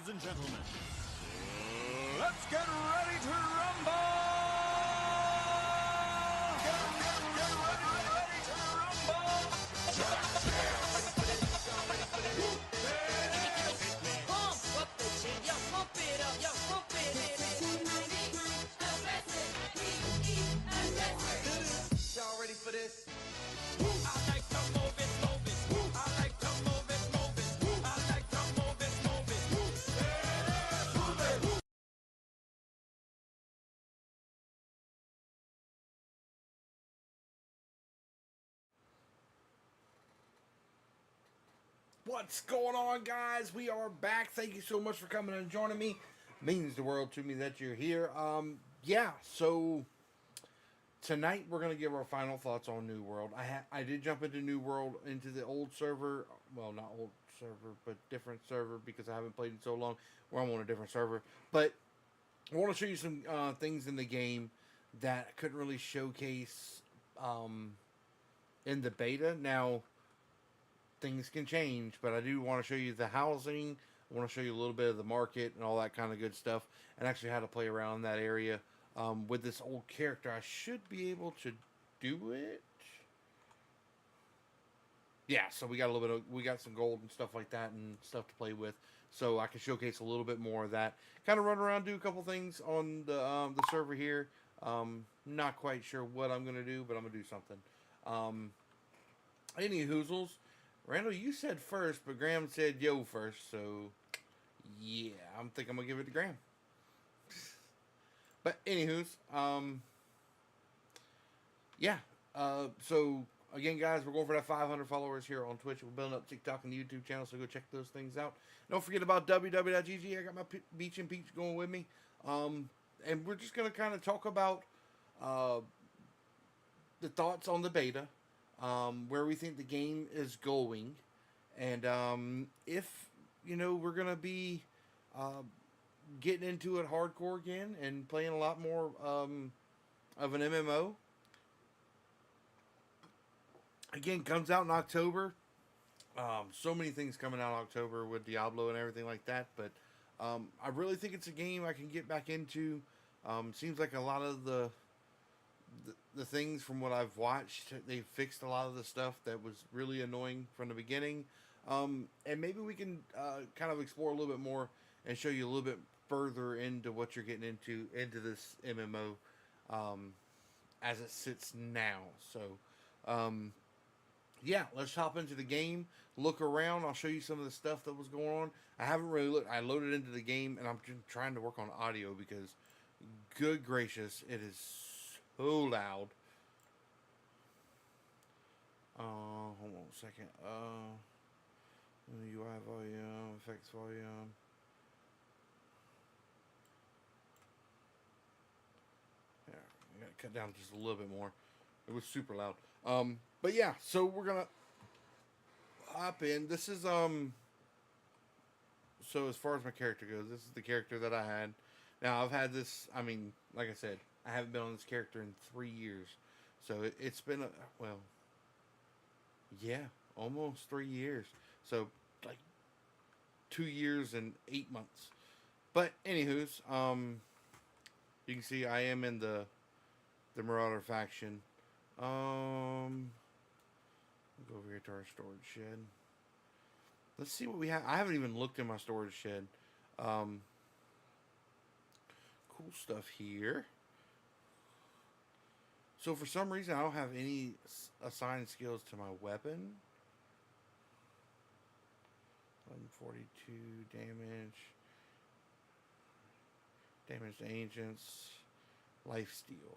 Ladies and gentlemen, let's get ready to rumble! Get ready to rumble! Pump up the jam, yo, pump it up, yo, pump it. Y'all ready for this? I like to move it, move it. I like to move it, move it. I like to move it, move it. What's going on, guys? We are back. Thank you so much for coming and joining me. Means the world to me that you're here. Yeah. So tonight we're gonna give our final thoughts on New World. I did jump into New World into the old server. Well, not old server, but different server because I haven't played in so long. Where I'm on a different server, but I want to show you some things in the game that I couldn't really showcase in the beta. Now things can change, but I do want to show you the housing. I want to show you a little bit of the market and all that kind of good stuff, and actually how to play around in that area. With this old character, I should be able to do it. Yeah, so we got a little bit of, we got some gold and stuff like that and stuff to play with, so I can showcase a little bit more of that. Kind of run around, do a couple things on the server here. Not quite sure what I'm gonna do, but I'm gonna do something. Any hoozles. Randall, you said first, but Graham said yo first, so yeah, I'm gonna give it to Graham. But anywho's, yeah. So again, guys, we're going for that 500 followers here on Twitch. We're building up TikTok and the YouTube channel, so go check those things out. Don't forget about www.gg. I got my Beach and Peach going with me, and we're just gonna kind of talk about the thoughts on the beta, where we think the game is going, and if we're gonna be uh, getting into it hardcore again and playing a lot more of an MMO. Again, comes out in October. So many things coming out in October with Diablo and everything like that, but I really think it's a game I can get back into. Seems like a lot of the things from what I've watched, they fixed a lot of the stuff that was really annoying from the beginning. And maybe we can kind of explore a little bit more and show you a little bit further into what you're getting into this MMO as it sits now. So, yeah, let's hop into the game, look around. I'll show you some of the stuff that was going on. I haven't really looked. I loaded into the game, and I'm just trying to work on audio because, good gracious, it is so loud. Hold on a second. UI volume, effects volume. Yeah, I gotta cut down just a little bit more. It was super loud. But yeah, so we're gonna hop in. This is So as far as my character goes, this is the character that I had. Now I've had this. I mean, like I said, I haven't been on this character in 3 years, so it's been well, yeah, almost 3 years. So like 2 years and 8 months. But anywho's, you can see I am in the Marauder faction. Go over here to our storage shed. Let's see what we have. I haven't even looked in my storage shed. Cool stuff here. So for some reason, I don't have any assigned skills to my weapon. 142 damage. Damage to agents. Life steal.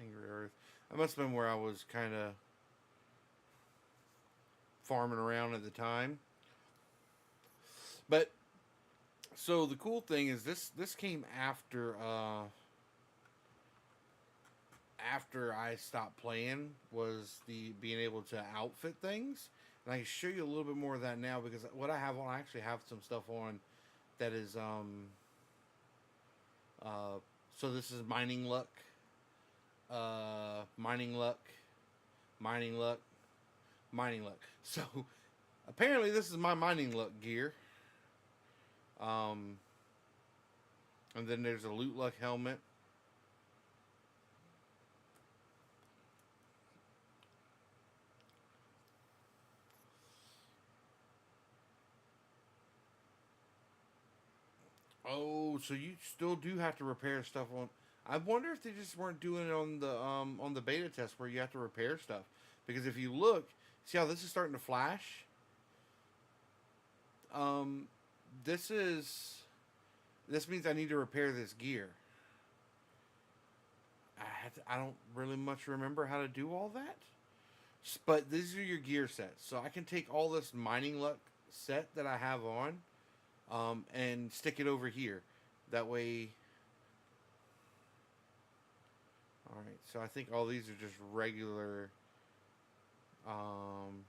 Angry Earth. That must have been where I was kind of farming around at the time. But so the cool thing is this came after I stopped playing, was the being able to outfit things, and I can show you a little bit more of that now because what I have on, I actually have some stuff on that is so this is mining luck, mining luck, mining luck, mining luck. So Apparently, this is my mining luck gear. Um, and then there's a loot luck helmet. Oh, so you still do have to repair stuff on. I wonder if they just weren't doing it on the beta test where you have to repair stuff. Because if you look, see how this is starting to flash. Um, this is this means I need to repair this gear. I don't really much remember how to do all that. But these are your gear sets, so I can take all this mining luck set that I have on, and stick it over here. That way. All right, so I think all these are just um,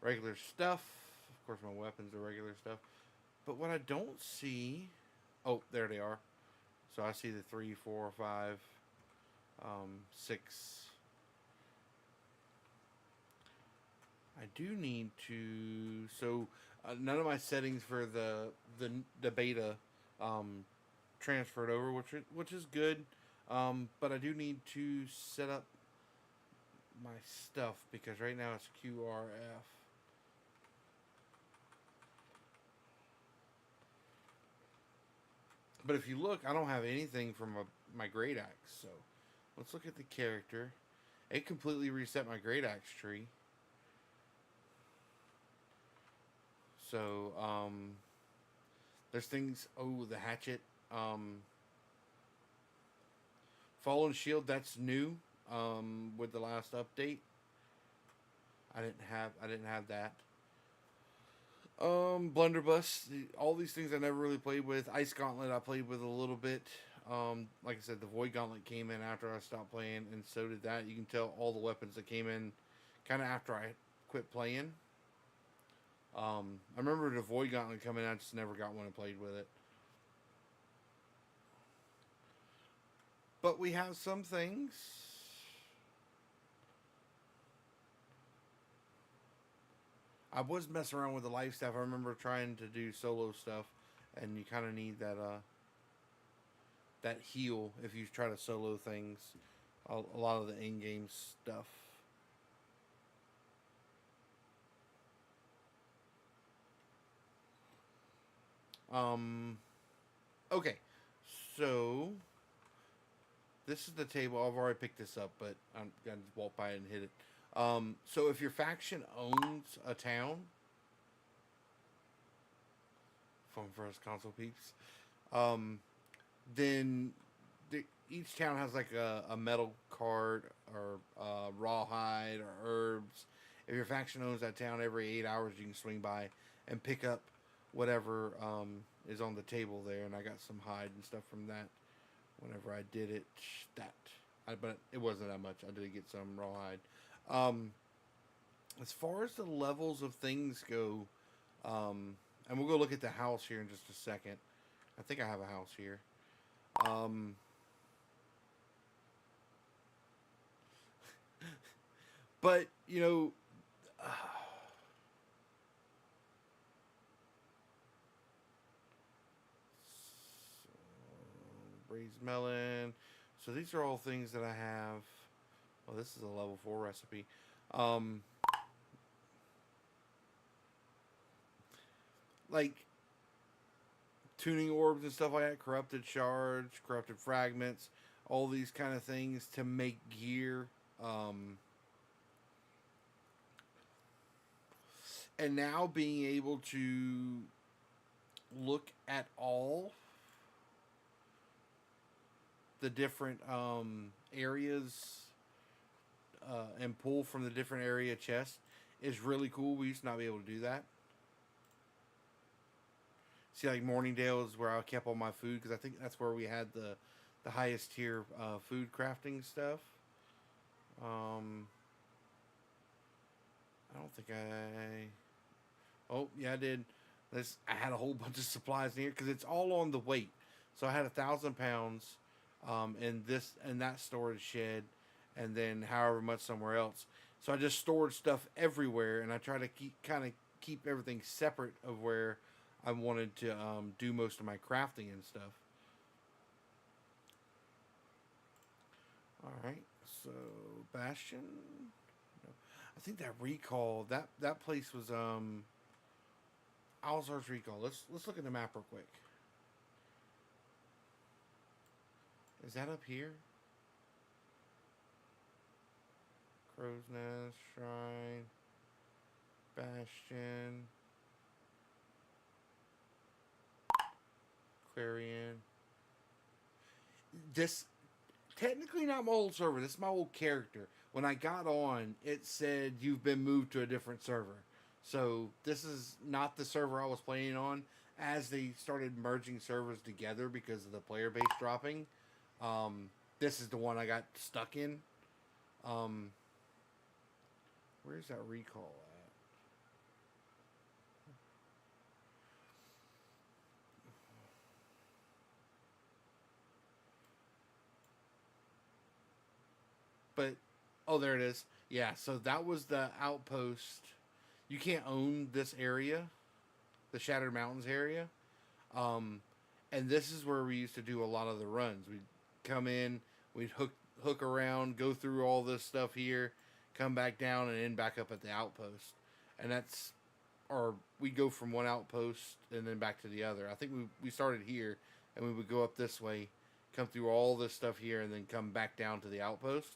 regular stuff. Of course, my weapons are regular stuff. But what I don't see, oh, there they are. So I see the 3, 4, 5, 6. I do need to. So none of my settings for the beta transferred over, which is good. But I do need to set up my stuff because right now it's QRF. But if you look, I don't have anything from my great axe. So let's look at the character. It completely reset my great axe tree. So there's things. Oh, the hatchet. Fallen Shield, that's new with the last update. I didn't have that. Blunderbuss, all these things I never really played with. Ice Gauntlet I played with a little bit. Like I said, the Void Gauntlet came in after I stopped playing, and so did that. You can tell all the weapons that came in kind of after I quit playing. I remember the Void Gauntlet coming out, I just never got one and played with it. But we have some things. I was messing around with the life staff. I remember trying to do solo stuff, and you kind of need that heal if you try to solo things. A lot of the in-game stuff. Okay, so this is the table. I've already picked this up, but I'm gonna walk by and hit it. So if your faction owns a town, phone first console peeps, then each town has like a metal card or rawhide or herbs. If your faction owns that town, every 8 hours you can swing by and pick up whatever is on the table there. And I got some hide and stuff from that whenever I did it. But it wasn't that much. I did get some rawhide. As far as the levels of things go, and we'll go look at the house here in just a second. I think I have a house here. But, you know, braised melon. So these are all things that I have. Well, this is a level 4 recipe. Like tuning orbs and stuff like that, corrupted shards, corrupted fragments, all these kind of things to make gear. And now being able to look at all the different areas and pull from the different area chests is really cool. We used to not be able to do that. See, like Morningdale is where I kept all my food because I think that's where we had the highest tier food crafting stuff. I don't think Oh, yeah, I did. I had a whole bunch of supplies in here because it's all on the weight. So I had 1,000 pounds in that storage shed, and then however much somewhere else. So I just stored stuff everywhere, and I try to keep everything separate of where I wanted to do most of my crafting and stuff. All right, so Bastion. No, I think that Recall, that place was Alzar's Recall. Let's look at the map real quick. Is that up here? Crow's Nest, Shrine, Bastion, Clarion. This technically not my old server. This is my old character. When I got on, it said you've been moved to a different server. So this is not the server I was playing on. As they started merging servers together because of the player base dropping, this is the one I got stuck in. Where's that Recall at? But oh, there it is. Yeah, so that was the outpost. You can't own this area, the Shattered Mountains area. Um, and this is where we used to do a lot of the runs. We'd come in, we'd hook around, go through all this stuff here, come back down, and end back up at the outpost. And that's, or we'd go from one outpost and then back to the other. I think we started here, and we would go up this way, come through all this stuff here, and then come back down to the outpost.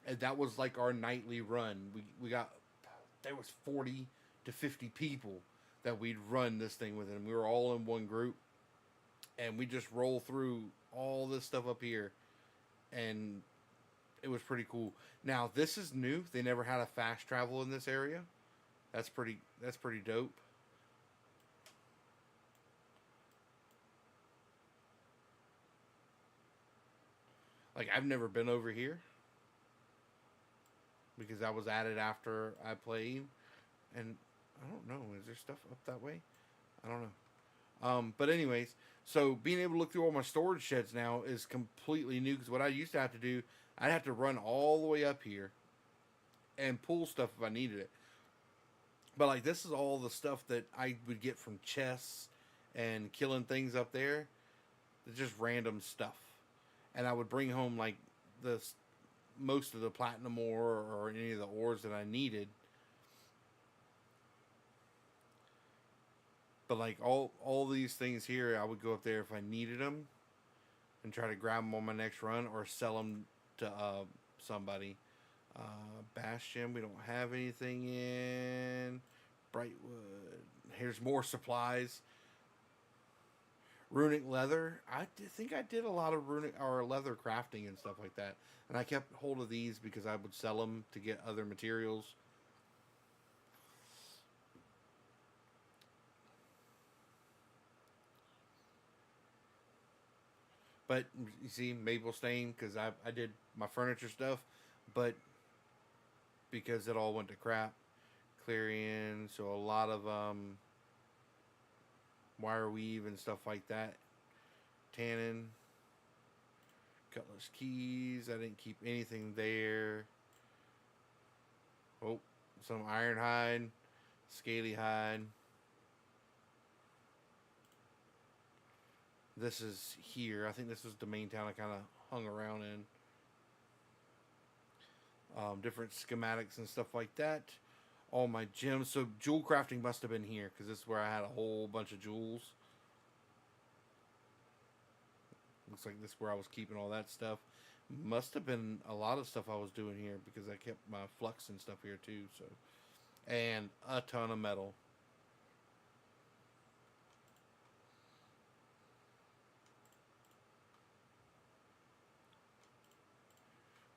And that was like our nightly run. We got, there was 40 to 50 people that we'd run this thing with, and we were all in one group, and we just roll through all this stuff up here, and it was pretty cool. Now this is new. They never had a fast travel in this area. That's pretty dope. Like, I've never been over here because that was added after I played, and I don't know. Is there stuff up that way? I don't know. But anyways, so being able to look through all my storage sheds now is completely new, because what I used to have to do, I'd have to run all the way up here and pull stuff if I needed it. But like, this is all the stuff that I would get from chests and killing things up there. It's just random stuff. And I would bring home like most of the platinum ore or any of the ores that I needed. But like all these things here, I would go up there if I needed them and try to grab them on my next run or sell them to somebody. Bastion, we don't have anything in. Brightwood, here's more supplies. Runic leather, think I did a lot of runic or leather crafting and stuff like that, and I kept hold of these because I would sell them to get other materials. But you see, maple stain, because I did my furniture stuff, but because it all went to crap. Clarion, so a lot of wire weave and stuff like that. Tannin, cutlass keys. I didn't keep anything there. Oh, some iron hide, scaly hide. This is here. I think this was the main town I kind of hung around in. Different schematics and stuff like that. All my gems. So jewel crafting must have been here, because this is where I had a whole bunch of jewels. Looks like this is where I was keeping all that stuff. Must have been a lot of stuff I was doing here, because I kept my flux and stuff here too. So, and a ton of metal.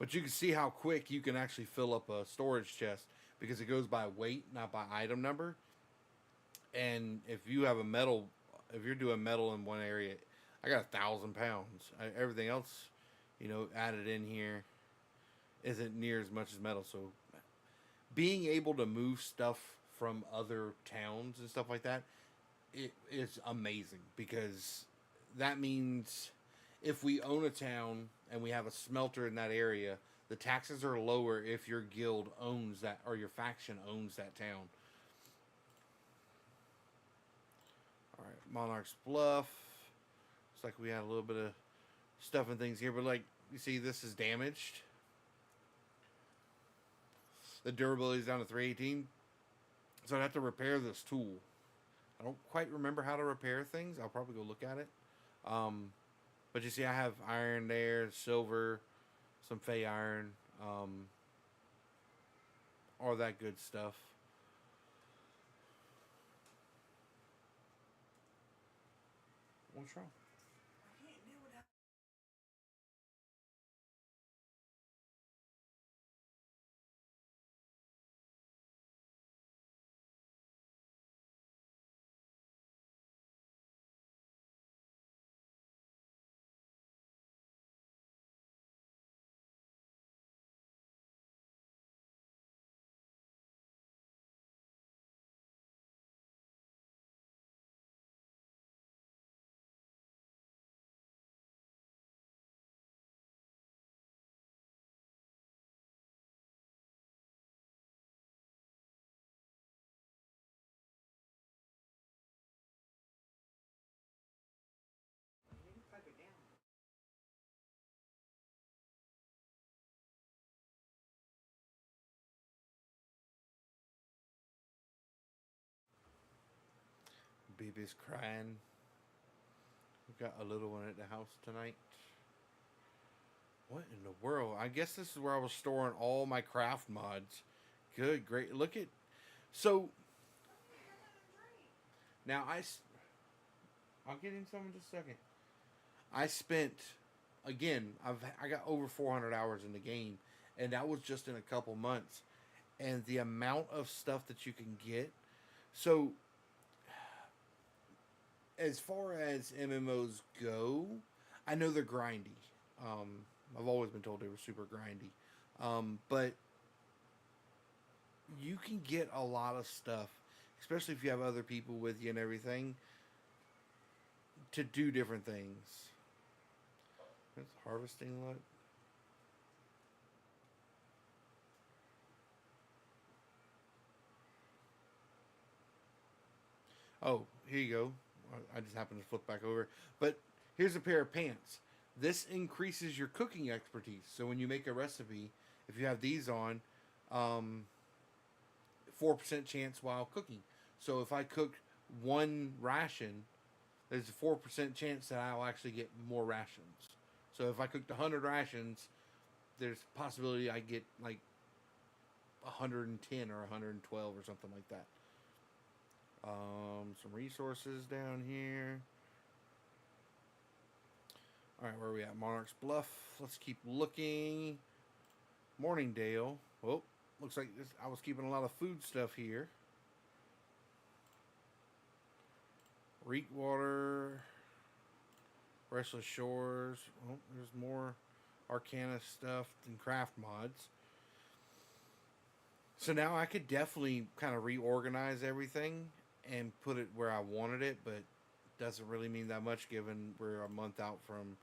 But you can see how quick you can actually fill up a storage chest, because it goes by weight, not by item number. And if you have a metal, if you're doing metal in one area, I got 1,000 pounds. Everything else, added in here isn't near as much as metal. So being able to move stuff from other towns and stuff like that, it is amazing, because that means if we own a town and we have a smelter in that area, the taxes are lower if your guild owns that, or your faction owns that town. Monarch's Bluff. Looks like we had a little bit of stuff and things here, but like you see, this is damaged. The durability is down to 318, so I'd have to repair this tool. I don't quite remember how to repair things. I'll probably go look at it. But you see, I have iron there, silver, some Fey iron, all that good stuff. What's wrong? Baby's crying. We've got a little one at the house tonight. What in the world? I guess this is where I was storing all my craft mods. Good, great. Look at... So... Now, I'll get in some in just a second. I spent... Again, I got over 400 hours in the game. And that was just in a couple months. And the amount of stuff that you can get... So... As far as MMOs go, I know they're grindy. I've always been told they were super grindy. But you can get a lot of stuff, especially if you have other people with you and everything, to do different things. That's harvesting luck. Oh, here you go. I just happened to flip back over. But here's a pair of pants. This increases your cooking expertise. So when you make a recipe, if you have these on, 4% chance while cooking. So if I cook one ration, there's a 4% chance that I'll actually get more rations. So if I cooked 100 rations, there's a possibility I get like 110 or 112 or something like that. Some resources down here. Alright, where are we at? Monarch's Bluff. Let's keep looking. Morningdale. Oh, looks like this, I was keeping a lot of food stuff here. Reekwater. Restless Shores. Oh, there's more Arcana stuff and craft mods. So now I could definitely kind of reorganize everything and put it where I wanted it, but doesn't really mean that much given we're a month out from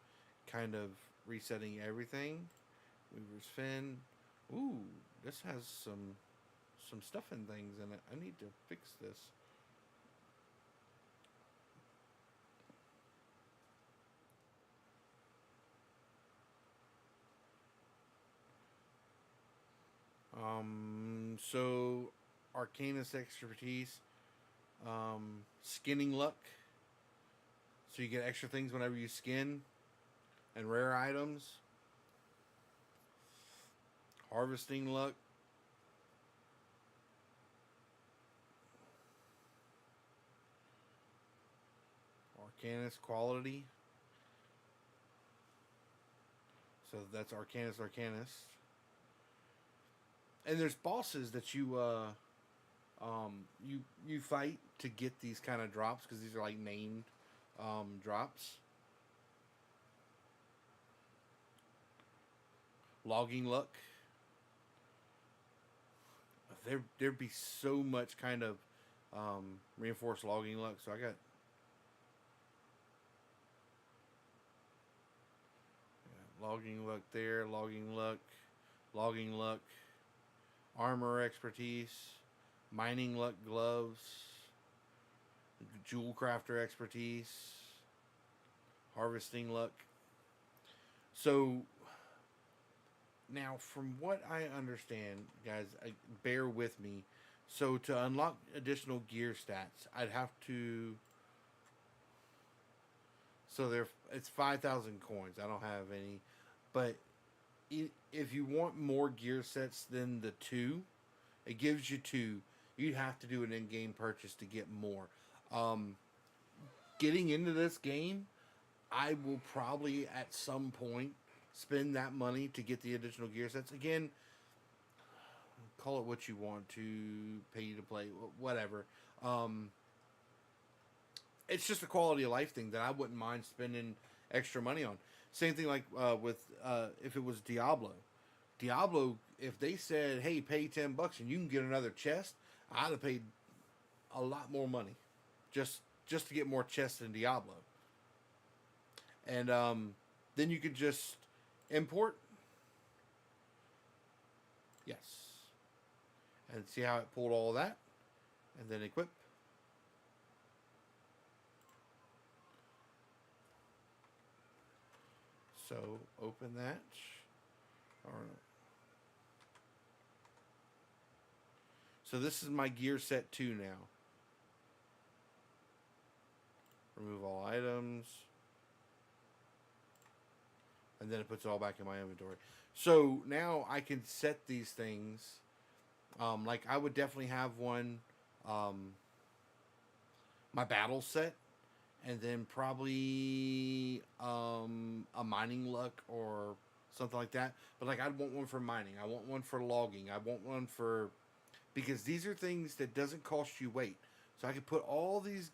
kind of resetting everything. Weaver's Fin. Ooh, this has some stuff and things in it. I need to fix this. So Arcanist expertise. Skinning luck. So you get extra things whenever you skin. And rare items. Harvesting luck. Arcanist quality. So that's Arcanist. And there's bosses that you you fight to get these kind of drops because these are like named drops. Logging luck. There'd be so much kind of reinforced logging luck. So I got logging luck there, logging luck, armor expertise, mining luck gloves, jewel crafter expertise, harvesting luck. So now, from what I understand, guys, bear with me. So to unlock additional gear stats, I'd have to. So it's 5,000 coins. I don't have any, but if you want more gear sets than the two, it gives you two. You'd have to do an in-game purchase to get more. Um, Getting into this game, I will probably at some point spend that money to get the additional gear sets. Again, call it what you want to, pay to play, whatever. Um, it's just a quality of life thing that I wouldn't mind spending extra money on. Same thing like with if it was Diablo. Diablo, if they said, "Hey, pay $10 and you can get another chest," I'd have paid a lot more money just to get more chests in Diablo. And then you could just import. Yes. And see how it pulled all of that. And then equip. So open that. Or, so this is my gear set 2 now. Remove all items. And then it puts it all back in my inventory. So now I can set these things. Like I would definitely have one, my battle set, and then probably a mining luck or something like that. But like I'd want one for mining. I want one for logging. I want one for, because these are things that doesn't cost you weight. So I could put all these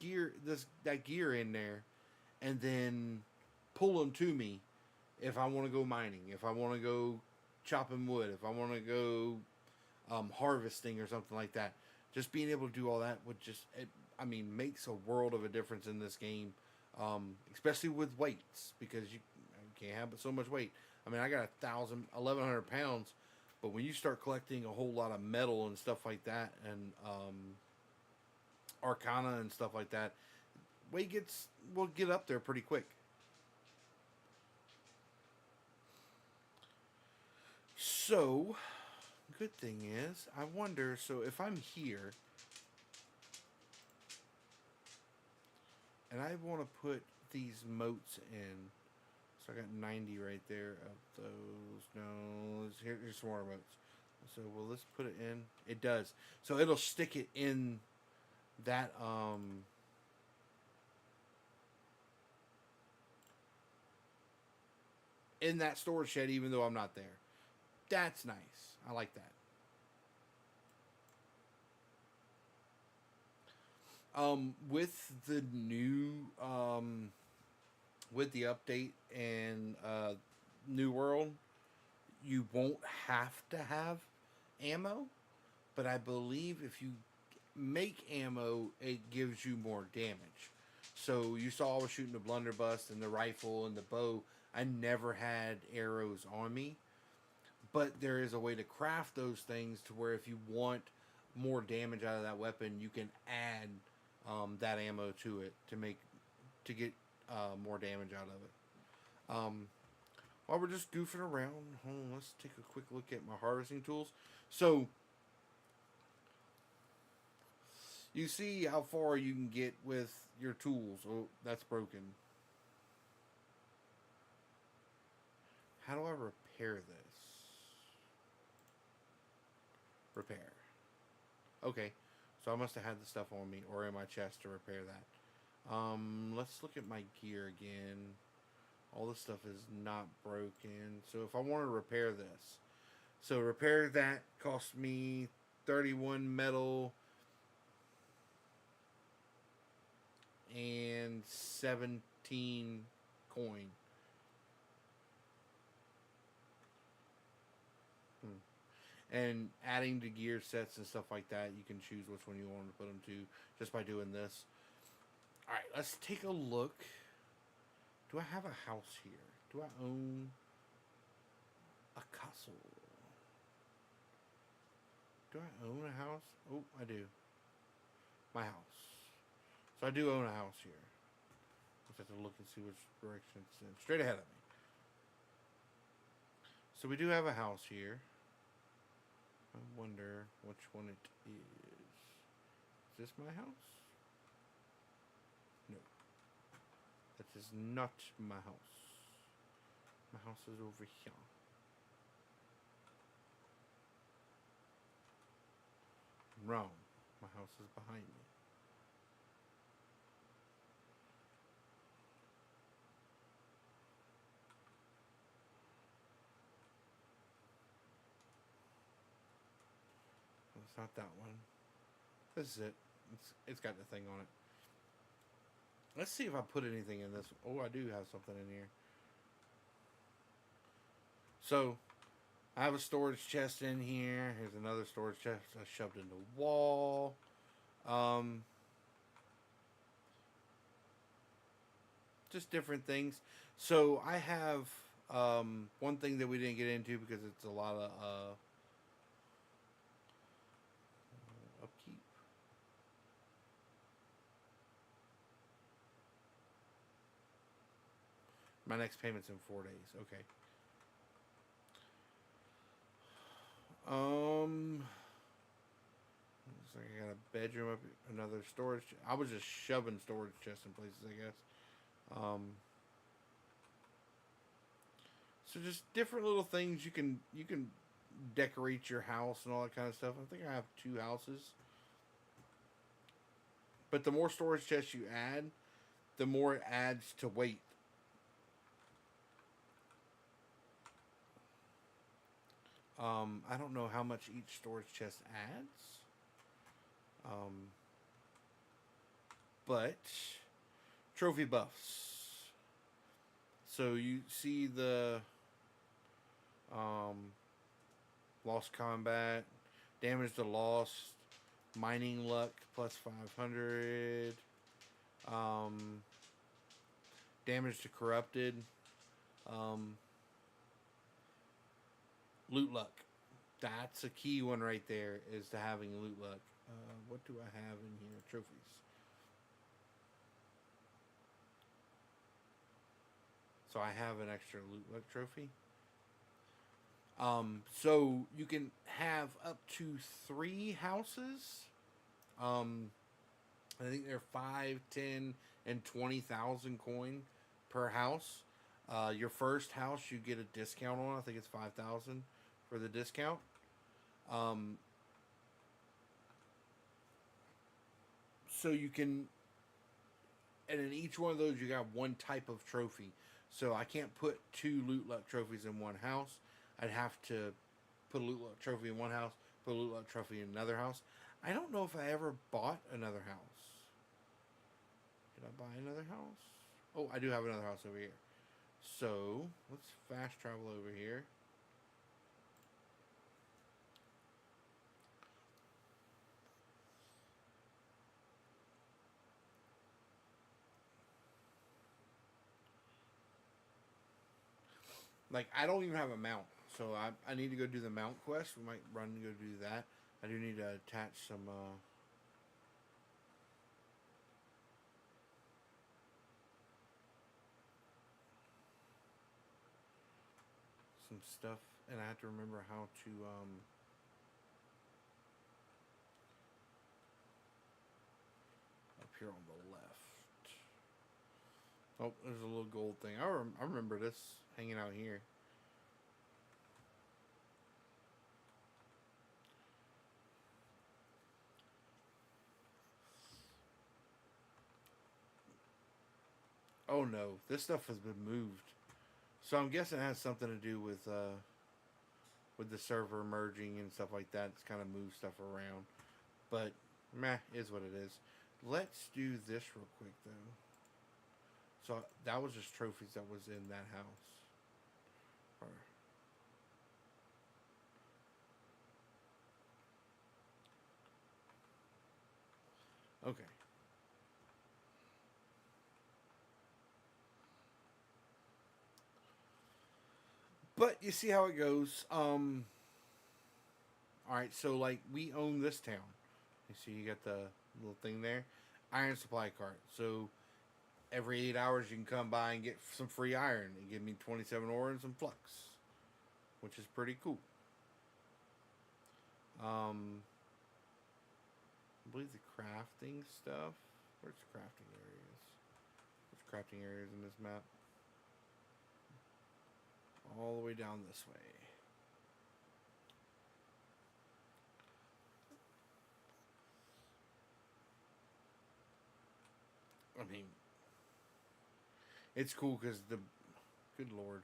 that gear in there, and then pull them to me if I want to go mining, if I want to go chopping wood, if I want to go harvesting or something like that. Just being able to do all that would makes a world of a difference in this game, especially with weights, because you can't have so much weight. I mean, I got 1,100 pounds, but when you start collecting a whole lot of metal and stuff like that, and arcana and stuff like that, weight will get up there pretty quick. So, good thing is, I wonder, so if I'm here, and I want to put these moats in, so I got 90 right there of those. No, here's some more moats. So will this put it in? It does. So it'll stick it in that, in that storage shed, even though I'm not there. That's nice. I like that. With the new, with the update and New World, you won't have to have ammo, but I believe if you make ammo, it gives you more damage. So you saw I was shooting the blunderbuss and the rifle and the bow. I never had arrows on me, but there is a way to craft those things to where if you want more damage out of that weapon, you can add that ammo to it to get more damage out of it. While we're just goofing around, let's take a quick look at my harvesting tools. So you see how far you can get with your tools. Oh, that's broken. How do I repair this? Repair. Okay. So I must have had the stuff on me or in my chest to repair that. Let's look at my gear again. All this stuff is not broken. So if I want to repair this. So repair that cost me 31 metal and 17 coin. And adding to gear sets and stuff like that, you can choose which one you want to put them to just by doing this. Alright, let's take a look. Do I have a house here? Do I own a castle? Do I own a house? Oh, I do. My house. So I do own a house here. Just have to look and see which direction it's in. Straight ahead of me. So we do have a house here. I wonder which one it is. Is this my house? No. That is not my house. My house is over here. Wrong. My house is behind me. It's not that one. This is it. It's got the thing on it. Let's see if I put anything in this. Oh, I do have something in here. So, I have a storage chest in here. Here's another storage chest I shoved in the wall. Just different things. So, I have one thing that we didn't get into because it's a lot of upkeep. My next payment's in 4 days. Okay. Looks like I got a bedroom up, another storage. I was just shoving storage chests in places, I guess. So just different little things you can decorate your house and all that kind of stuff. I think I have 2 houses. But the more storage chests you add, the more it adds to weight. I don't know how much each storage chest adds. But trophy buffs. So you see the lost combat, damage to lost, mining luck plus 500, damage to corrupted, loot luck. That's a key one right there, is to having loot luck. What do I have in here? Trophies. So I have an extra loot luck trophy. So you can have up to 3 houses. I think they're 5, 10, and 20,000 coin per house. Your first house you get a discount on. I think it's 5,000 for the discount. So you can, and in each one of those you got one type of trophy. So I can't put 2 loot luck trophies in one house. I'd have to put a loot luck trophy in one house, put a loot luck trophy in another house. I don't know if I ever bought another house. Did I buy another house? Oh, I do have another house over here. So let's fast travel over here. Like, I don't even have a mount, so I need to go do the mount quest. We might run and go do that. I do need to attach some stuff, and I have to remember how to up here on the left. Oh, there's a little gold thing. I remember this hanging out here. Oh no, this stuff has been moved. So I'm guessing it has something to do with the server merging and stuff like that. It's kind of moved stuff around. But meh, is what it is. Let's do this real quick though. So that was just trophies that was in that house. Okay. But you see how it goes. Alright, so like we own this town. You see you got the little thing there. iron supply cart. So every 8 hours you can come by and get some free iron and give me 27 ore and some flux, which is pretty cool. I believe the crafting stuff. Where's the crafting areas? There's crafting areas in this map. All the way down this way. I mean, it's cool because the. Good lord.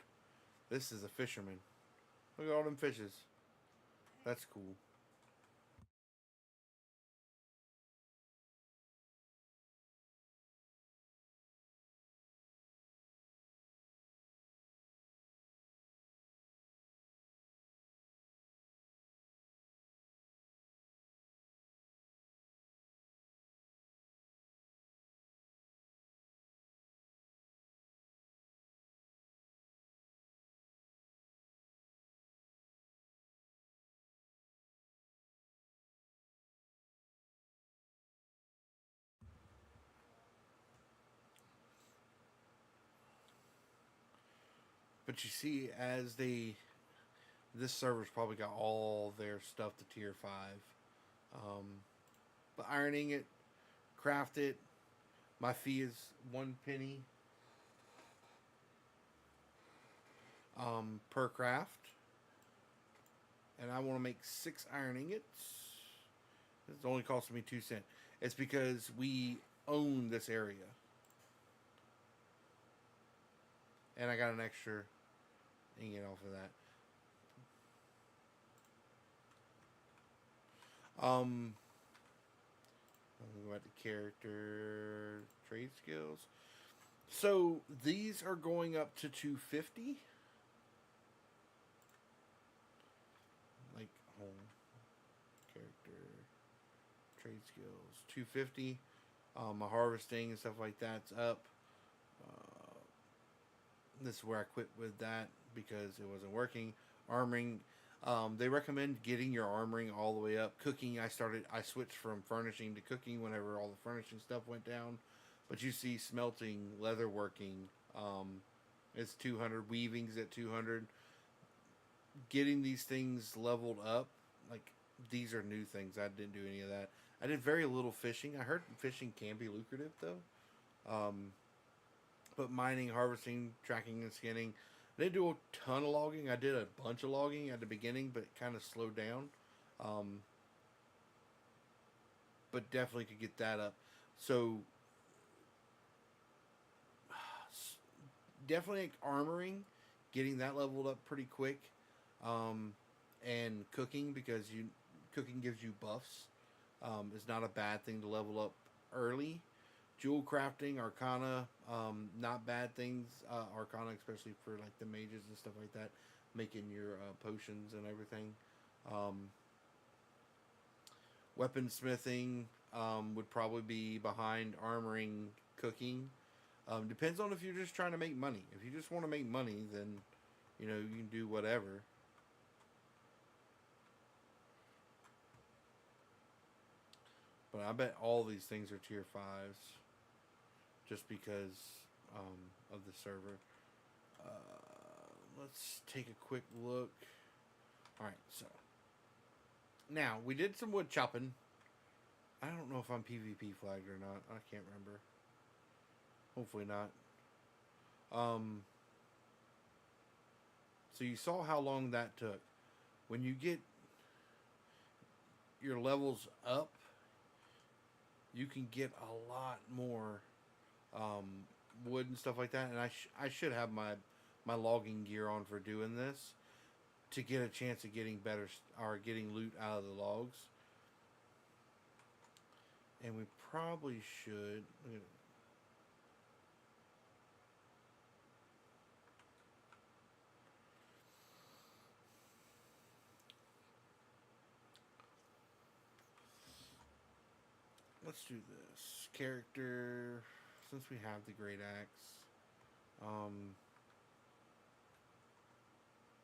This is a fisherman. Look at all them fishes. That's cool. But you see, as they. This server's probably got all their stuff to tier 5. Um, but ironing it, craft it. My fee is 1 penny per craft. And I want to make 6 iron ingots. It's only costing me 2 cents. It's because we own this area. And I got an extra ingot off of that. I'll go back to character, trade skills. So these are going up to 250. Like home, character, trade skills, 250. My harvesting and stuff like that's up. This is where I quit with that because it wasn't working. Armoring. They recommend getting your armoring all the way up. Cooking, I switched from furnishing to cooking whenever all the furnishing stuff went down. But you see smelting, leatherworking, it's 200. Weaving's at 200. Getting these things leveled up, like, these are new things. I didn't do any of that. I did very little fishing. I heard fishing can be lucrative, though. But mining, harvesting, tracking, and skinning. I didn't do a ton of logging. I did a bunch of logging at the beginning, but it kind of slowed down. But definitely could get that up. So, definitely like armoring, getting that leveled up pretty quick. And cooking, because cooking gives you buffs. It's not a bad thing to level up early. Jewel crafting, Arcana, not bad things. Arcana, especially for like the mages and stuff like that, making your potions and everything. Weaponsmithing would probably be behind armoring, cooking. Depends on if you're just trying to make money. If you just want to make money, then you can do whatever. But I bet all these things are tier 5s. Just because of the server. Let's take a quick look. Alright, so. Now, we did some wood chopping. I don't know if I'm PvP flagged or not. I can't remember. Hopefully not. So you saw how long that took. When you get your levels up, you can get a lot more wood and stuff like that. And I should have my logging gear on for doing this to get a chance of getting better or getting loot out of the logs. And we probably should. Let's do this. Character, since we have the great axe.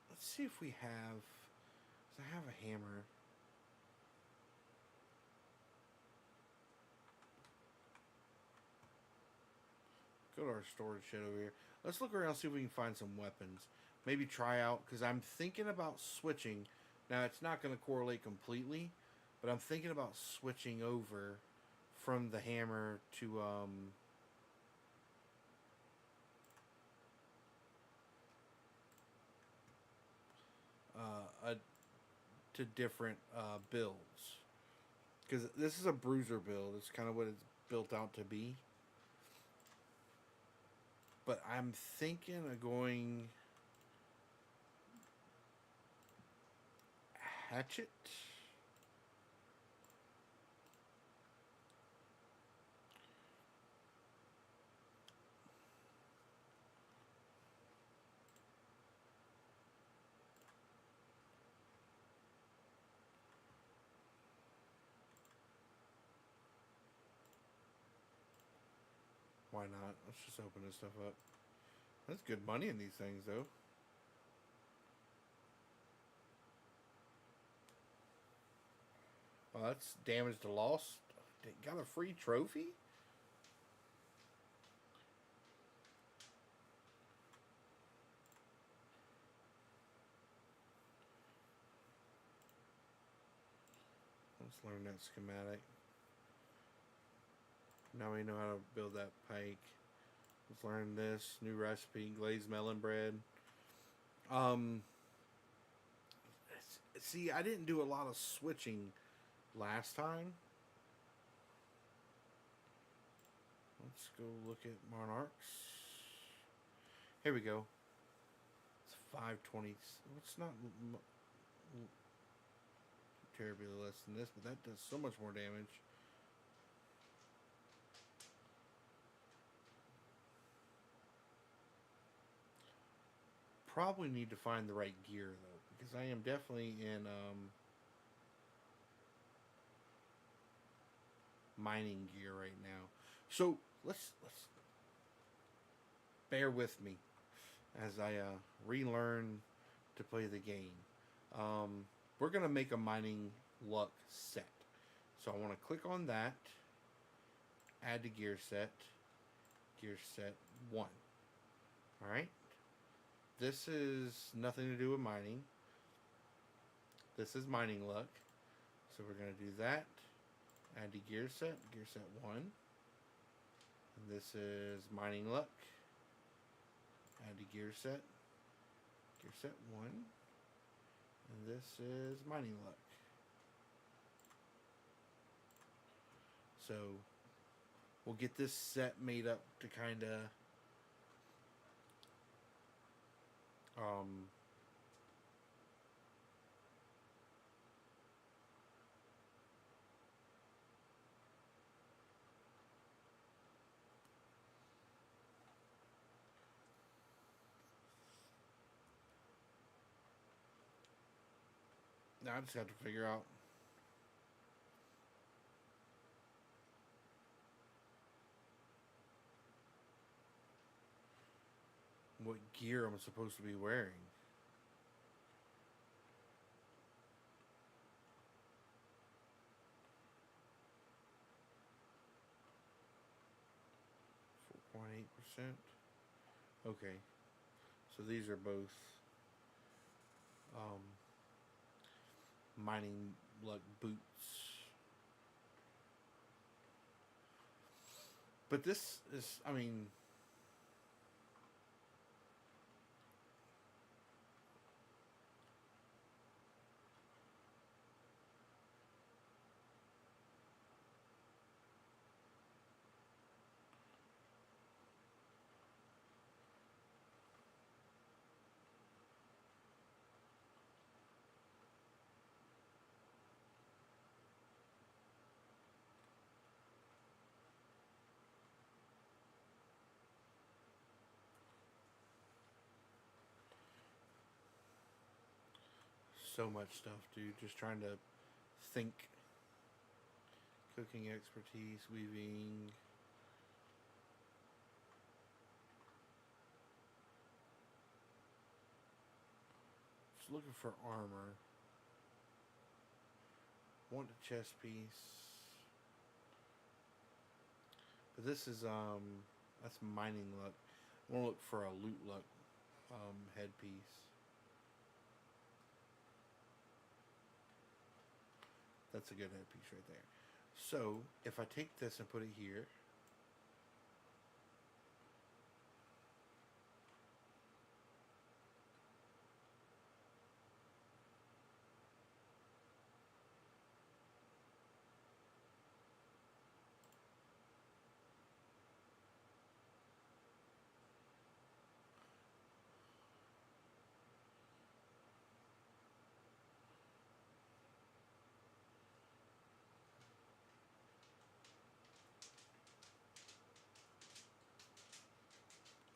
Let's see if we have. I have a hammer. Go to our storage shed over here. Let's look around, see if we can find some weapons. Maybe try out, because I'm thinking about switching. Now, it's not going to correlate completely, but I'm thinking about switching over from the hammer to, to different builds. Because this is a bruiser build. It's kind of what it's built out to be. But I'm thinking of going hatchet. Why not? Let's just open this stuff up. That's good money in these things, though. Well, that's damage to loss. Got a free trophy? Let's learn that schematic. Now we know how to build that pike. Let's learn this new recipe, glazed melon bread. See, I didn't do a lot of switching last time. Let's go look at Monarchs. Here we go. It's 520. It's not terribly less than this, but that does so much more damage. Probably need to find the right gear though, because I am definitely in mining gear right now. So let's bear with me as I relearn to play the game. We're gonna make a mining luck set. So I want to click on that, add to gear set 1. All right. This is nothing to do with mining. This is mining luck. So we're going to do that. Add to gear set 1. And this is mining luck. Add to gear set 1. And this is mining luck. So we'll get this set made up to kind of now I just have to figure out what gear I'm supposed to be wearing. Okay, so these are both mining luck boots, but this is, I mean, so much stuff, dude. Just trying to think. Cooking expertise, weaving. Just looking for armor. Want a chest piece. But this is That's mining luck. I want to look for a loot luck headpiece. That's a good headpiece right there. So if I take this and put it here,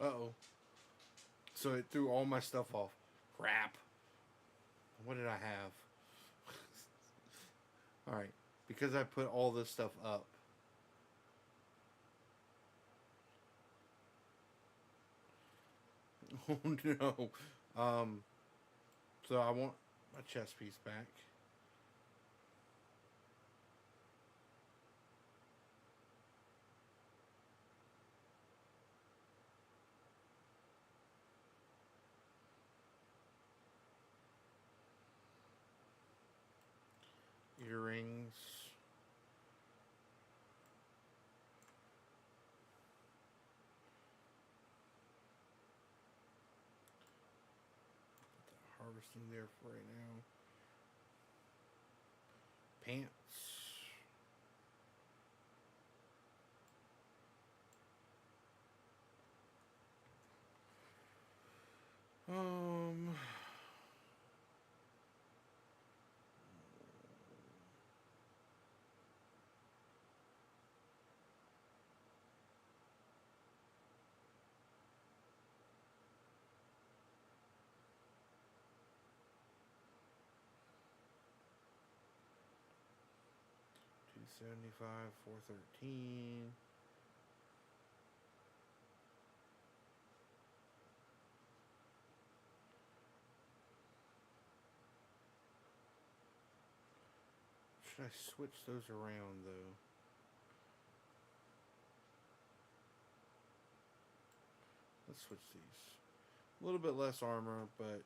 uh-oh. So it threw all my stuff off. Crap. What did I have? Alright. Because I put all this stuff up. Oh no. So I want my chess piece back. Earrings. Harvesting there for right now. Pants. Um, 275, 413. Should I switch those around though? Let's switch these. A little bit less armor, but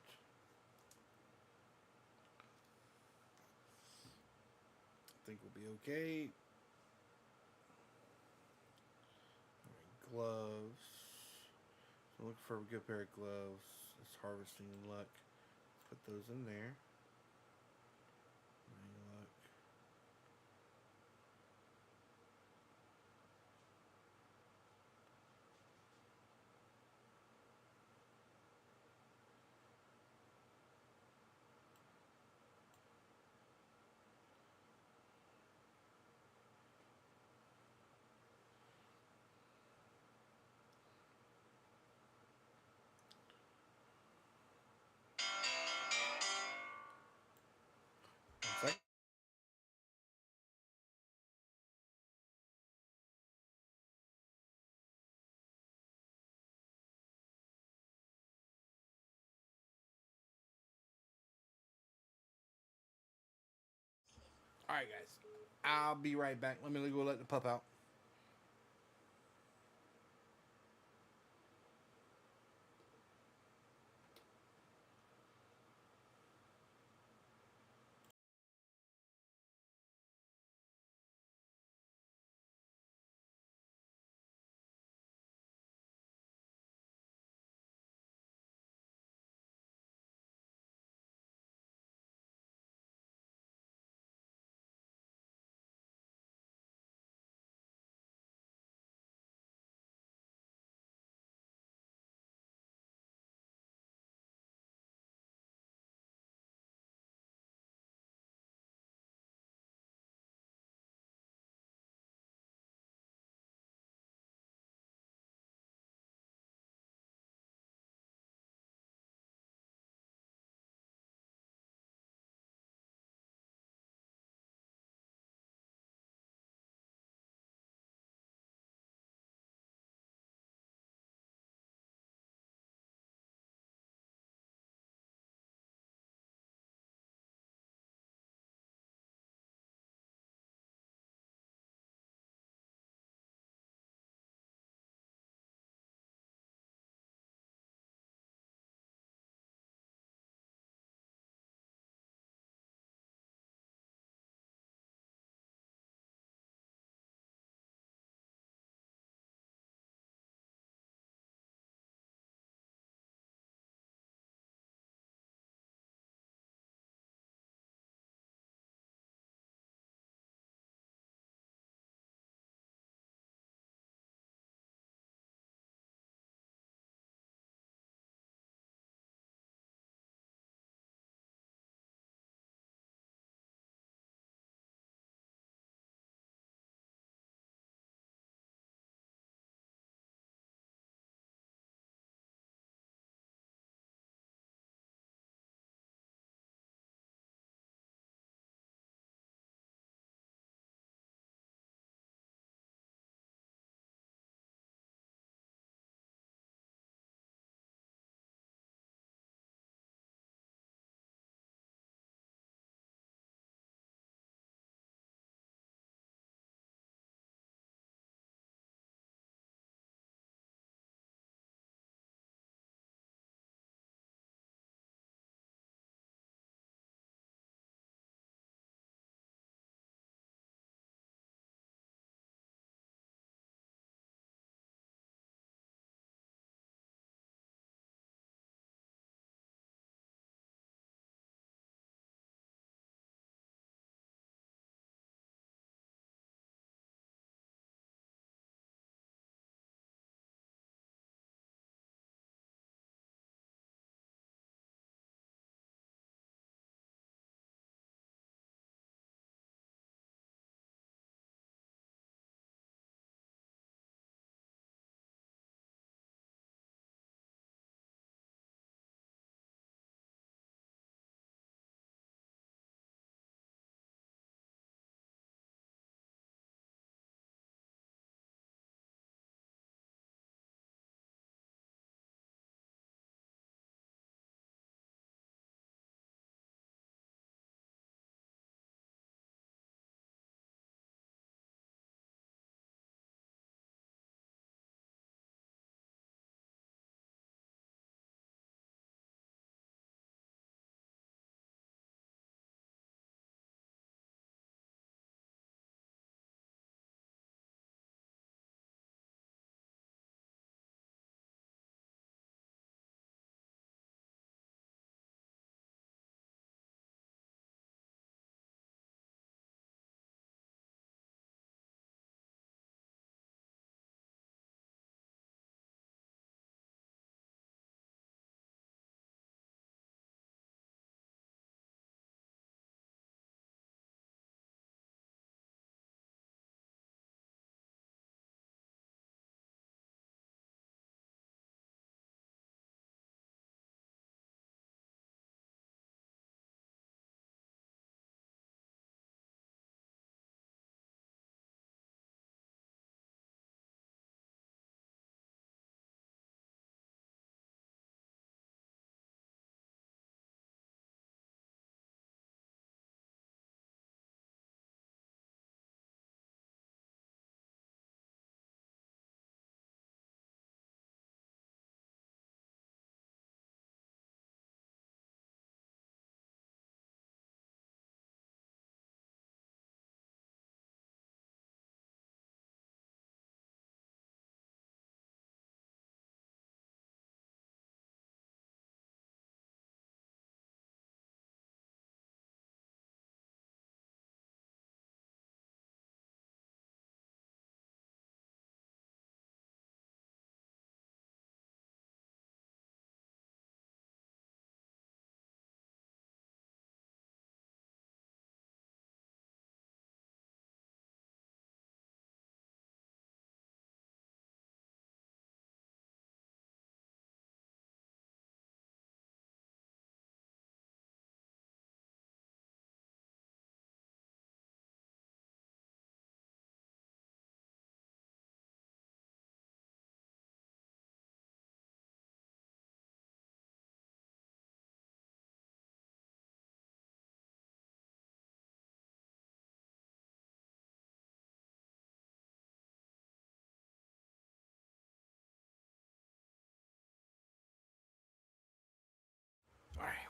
I think we'll be okay. Alright, gloves. So look for a good pair of gloves. It's harvesting luck. Let's put those in there. Luck. One sec. Alright guys. I'll be right back. Let me go let the pup out.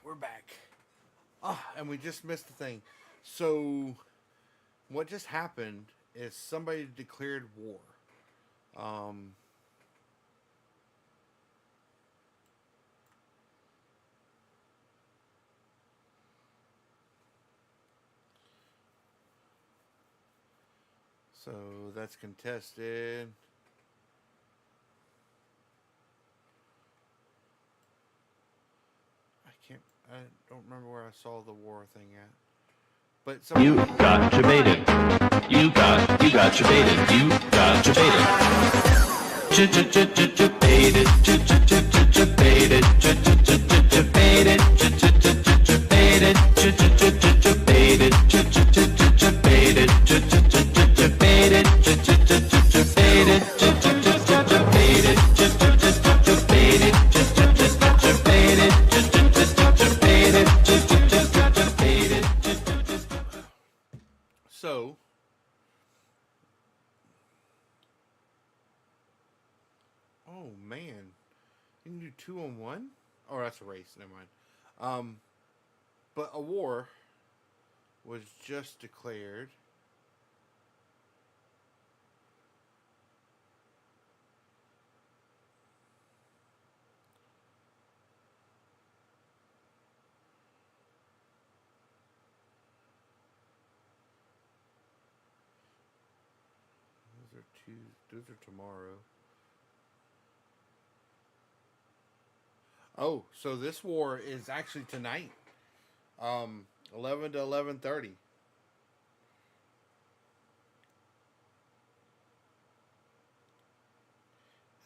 we're back. And we just missed the thing. So, what just happened is somebody declared war. Um, so that's contested. I don't remember where I saw the war thing at. But You got debated. You got debated. You got debated. Debated. Debated. Debated. Debated. So, oh man, you can do 2-on-1. Oh, that's a race. Never mind. But a war was just declared. Those are tomorrow. Oh, so this war is actually tonight. 11 to 11:30.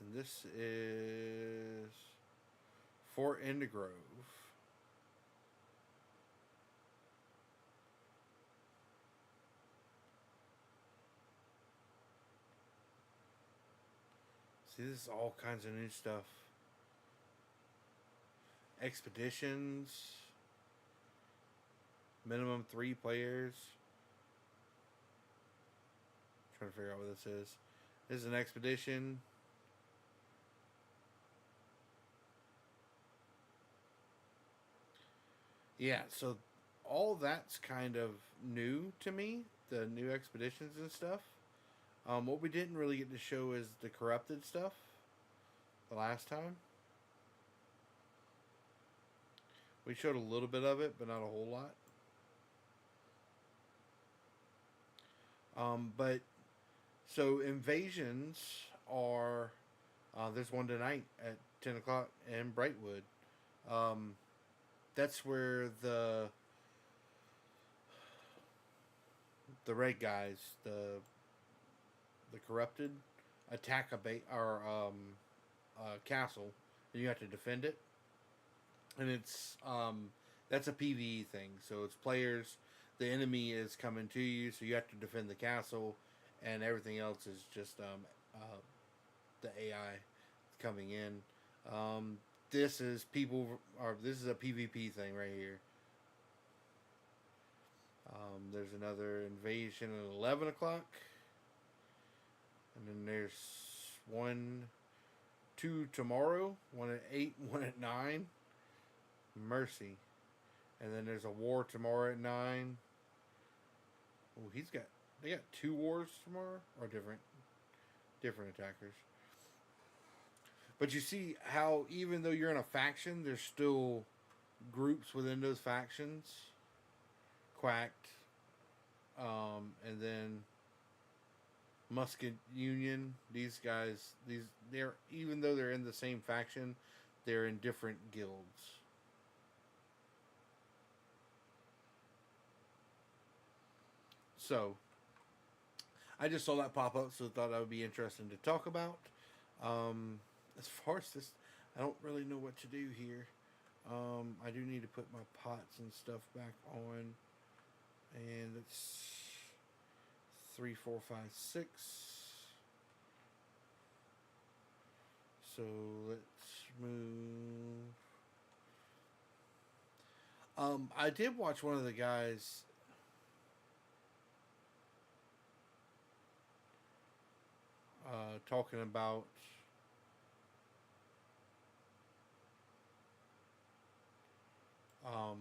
And this is Fort Indigrove. See, this is all kinds of new stuff. Expeditions. Minimum 3 players. Trying to figure out what this is. This is an expedition. Yeah, so all that's kind of new to me. The new expeditions and stuff. What we didn't really get to show is the corrupted stuff. The last time. We showed a little bit of it, but not a whole lot. But so invasions are there's one tonight at 10 o'clock in Brightwood. That's where the red guys, the corrupted, attack a castle, and you have to defend it. And it's that's a PvE thing. So it's players. The enemy is coming to you, so you have to defend the castle, and everything else is just the AI coming in. This is this is a PvP thing right here. There's another invasion at 11 o'clock, and then there's 2 tomorrow. One at 8, one at 9. Mercy. And then there's a war tomorrow at 9. Oh, they got 2 wars tomorrow, or different attackers. But you see how even though you're in a faction, there's still groups within those factions. Quacked, and then Musket Union. These guys, they're even though they're in the same faction, they're in different guilds. So, I just saw that pop up, so thought that would be interesting to talk about. As far as this, I don't really know what to do here. I do need to put my pots and stuff back on. And it's 3, 4, 5, 6. So let's move. I did watch one of the guys. Talking about We'll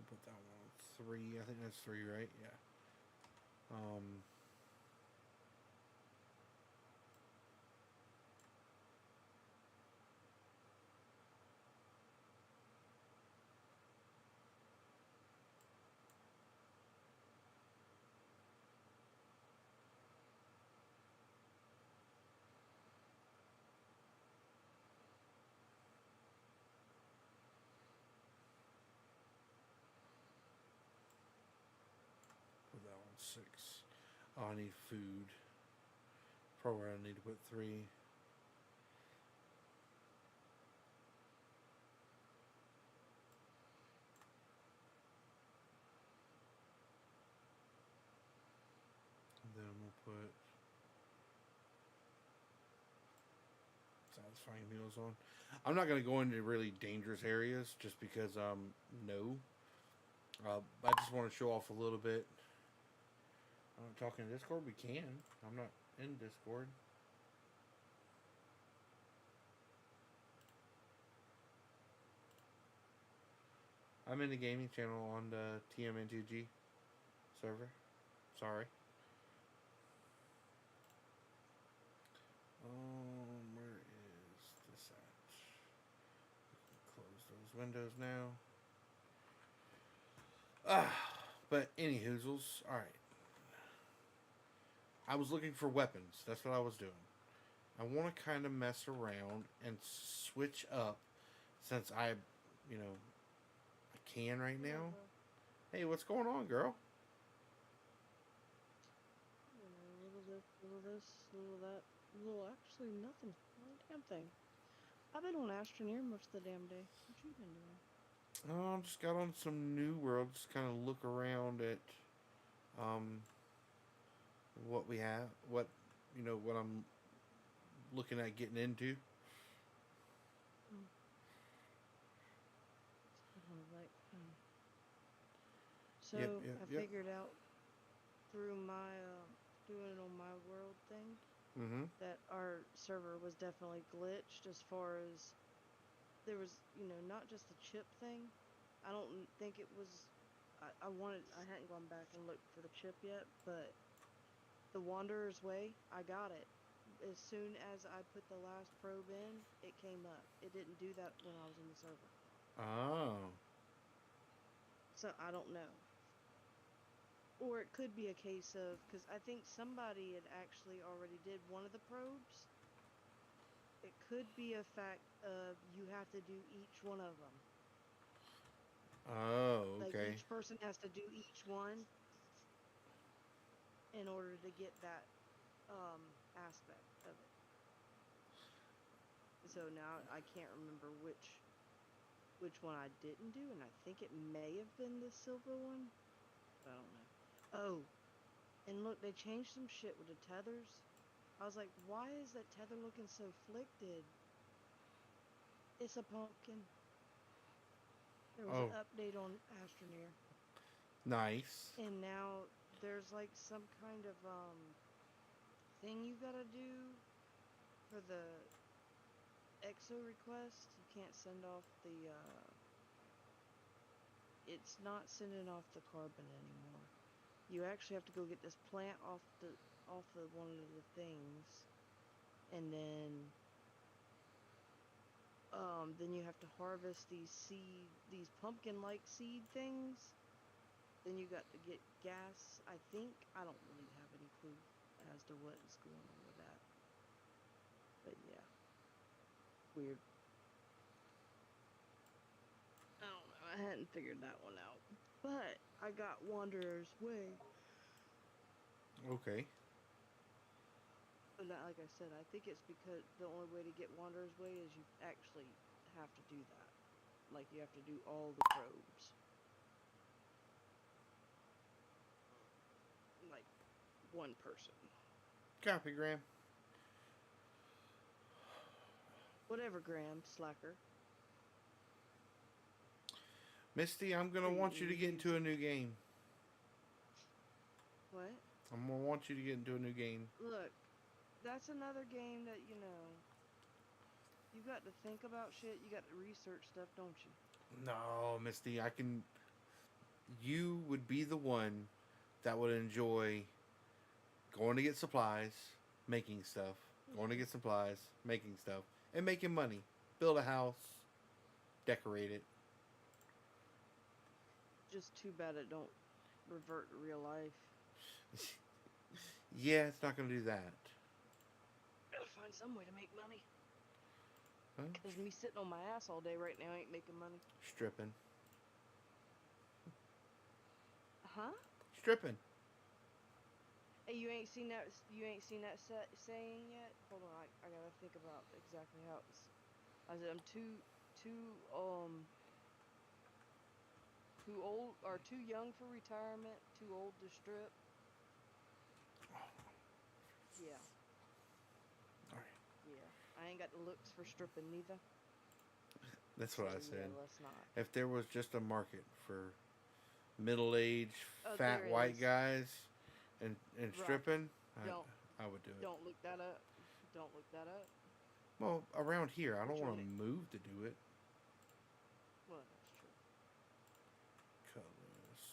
put that one on 3. I think that's 3, right? Yeah. Um, put that on 6. Oh, I need food. Probably I need to put 3. And then we'll put satisfying meals on. I'm not going to go into really dangerous areas just because no. I just want to show off a little bit. I'm talking to Discord. We can. I'm not in Discord. I'm in the gaming channel on the TMN2G server. Sorry. Where is this at? Close those windows now. But any hoozles. All right. I was looking for weapons. That's what I was doing. I want to kind of mess around and switch up since I can right now. Hey, what's going on, girl? Little this, little this, little that, little actually nothing. Not a damn thing. I've been on Astroneer most of the damn day. What you been doing? Oh, just got on some New World. Just kind of look around at what we have, what I'm looking at getting into. Like, So Yep. I figured out through my doing it on my world thing Mm-hmm. that our server was definitely glitched as far as there was, not just the chip thing. I don't think it was. I hadn't gone back and looked for the chip yet, but the Wanderer's Way, I got it. As soon as I put the last probe in, it came up. It didn't do that when I was in the server. Oh. So I don't know. Or it could be a case of, because I think somebody had actually already did one of the probes. It could be a fact of you have to do each one of them. Oh, Like okay. each person has to do each one in order to get that aspect of it. So now I can't remember which one I didn't do, and I think it may have been the silver one. I don't know. Oh, and look, they changed some shit with the tethers. I was like, why is that tether looking so flicted? It's a pumpkin. There was Oh, an update on Astroneer. nice. And now there's like some kind of thing you gotta do for the EXO request. You can't send off the it's not sending off the carbon anymore. You actually have to go get this plant off of one of the things, and then you have to harvest these pumpkin-like seed things. Then you got to get gas. I think I don't really have any clue as to what is going on with that. But yeah, weird. I don't know. I hadn't figured that one out. But I got Wanderer's Way. Okay. But like I said, I think it's because the only way to get Wanderer's Way is you actually have to do that. Like you have to do all the probes. Like one person. Copy, Graham. Whatever, Graham, slacker. Misty, I'm gonna want you to get into a new game. What? I'm gonna want you to get into a new game. Look, that's another game that, you got to think about shit. You got to research stuff, don't you? No, Misty, I can. You would be the one that would enjoy going to get supplies, making stuff, going to get supplies, making stuff, and making money. Build a house, decorate it. Just too bad it don't revert to real life. Yeah, it's not going to do that. Gotta find some way to make money. Huh? Cause me sitting on my ass all day right now ain't making money. Stripping. Huh? Stripping. Hey, you ain't seen that? You ain't seen that saying yet? Hold on, I gotta think about exactly how it's. I said I'm too old or too young for retirement, too old to strip. Yeah, All right. yeah. I ain't got the looks for stripping neither. That's what I So, said. Yeah, let's not. If there was just a market for middle-aged, Oh, fat there white is. guys and Right. stripping, Don't I would do it. don't look that up. Don't look that up. Well, around here, I don't Which want to one move to do it. Well, that's true. Colors.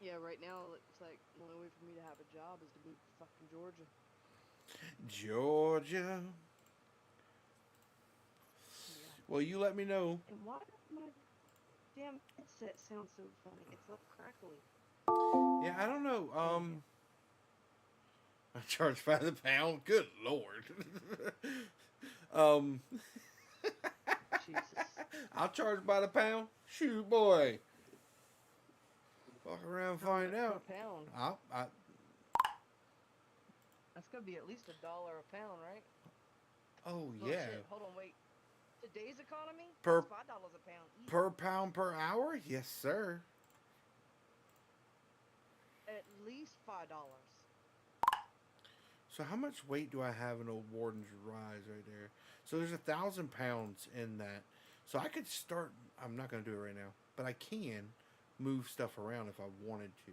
Yeah, right now it looks like the only way for me to have a job is to move to fucking Georgia. Georgia. Yeah. Well, you let me know. And why does my damn headset sound so funny? It's all crackly. Yeah, I don't know. I charge by the pound. Good lord. Jesus. I'll charge by the pound. Shoot, boy. Walk around and find Per out. pound. That's gonna be at least $1 a pound, right? Oh Oh, yeah. Shit. Hold on, wait. Today's economy? Per- That's $5 a pound. Easy. Per pound per hour? Yes, sir. At least $5. So how much weight do I have in old Warden's Rise right there? So there's 1,000 pounds in that. So I could start. I'm not gonna do it right now, but I can move stuff around if I wanted to.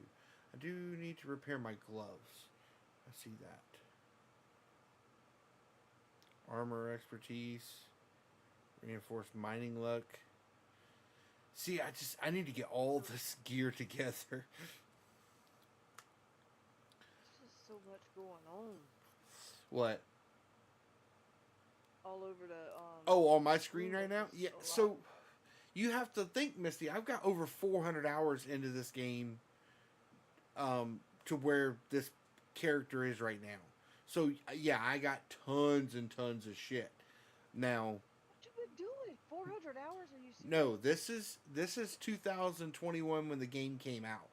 I do need to repair my gloves. I see that. Armor expertise. Reinforced mining luck. See, I need to get all this gear together. There's just so much going on. What? All over the Oh, on my screen right now? There's Yeah, a lot. so you have to think, Misty, I've got over 400 hours into this game to where this character is right now. So, yeah, I got tons and tons of shit. Now, What you been doing? 400 hours? Are you serious? no, this is 2021 when the game came out.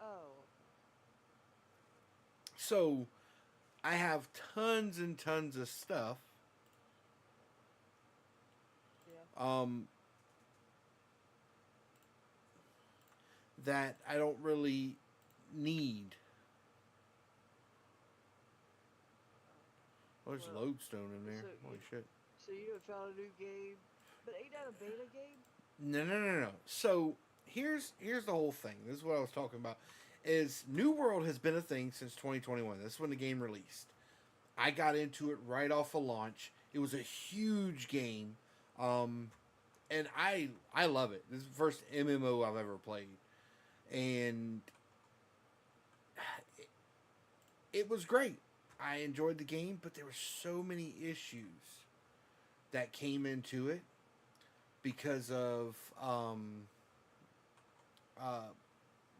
Oh. So, I have tons and tons of stuff. Yeah. That I don't really need. Oh, there's Well, lodestone in there. so Holy you- shit. So you have found a new game, but ain't that a beta game? No. So here's the whole thing. This is what I was talking about. Is New World has been a thing since 2021. This is when the game released. I got into it right off of launch. It was a huge game, and I love it. This is the first MMO I've ever played, and it was great. I enjoyed the game, but there were so many issues that came into it because of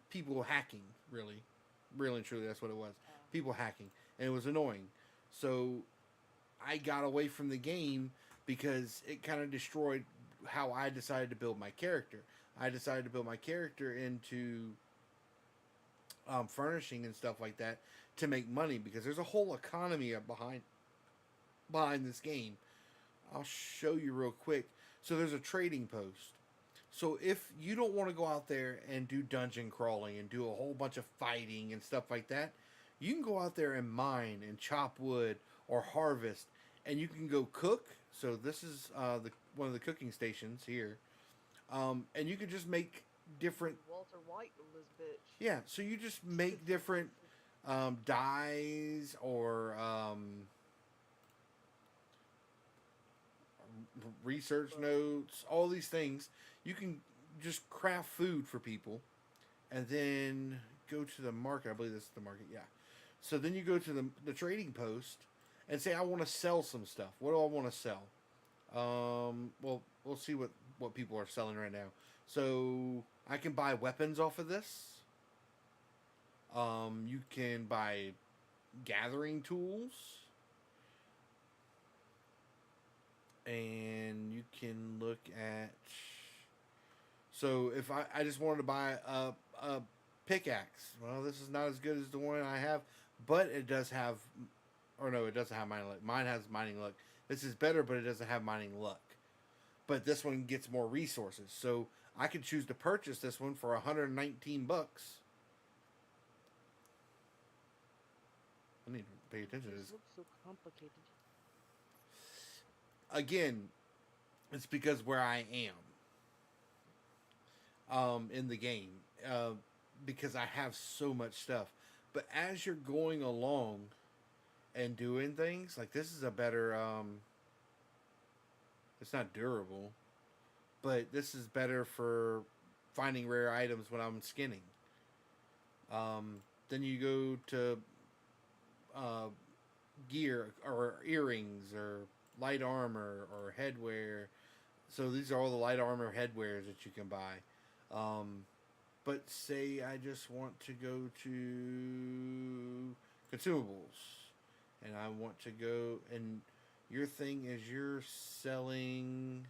people hacking. Really and truly, that's what it was. People hacking, and it was annoying. So I got away from the game because it kind of destroyed how I decided to build my character. I decided to build my character into furnishing and stuff like that to make money because there's a whole economy up behind this game. I'll show you real quick. So there's a trading post. So if you don't want to go out there and do dungeon crawling and do a whole bunch of fighting and stuff like that, you can go out there and mine and chop wood or harvest, and you can go cook. So this is one of the cooking stations here, and you can just make different. Walter White on this bitch. Yeah, so you just make different dyes or research notes, all these things. You can just craft food for people, and then go to the market. I believe this is the market. Yeah. So then you go to the trading post and say, I want to sell some stuff. What do I want to sell? Well, we'll see what people are selling right now. So I can buy weapons off of this. You can buy gathering tools. And you can look at. So if I just wanted to buy a pickaxe, well, this is not as good as the one I have, but it does have, or no, it doesn't have mining luck. Mine has mining luck. This is better, but it doesn't have mining luck. But this one gets more resources, so I could choose to purchase this one for $119. I need to pay attention to This this. looks so complicated. Again, it's because where I am in the game, because I have so much stuff. But as you're going along and doing things, like this is a better, it's not durable, but this is better for finding rare items when I'm skinning. Then you go to gear or earrings or light armor or headwear. So these are all the light armor headwears that you can buy. But say I just want to go to consumables, and I want to go, and your thing is you're selling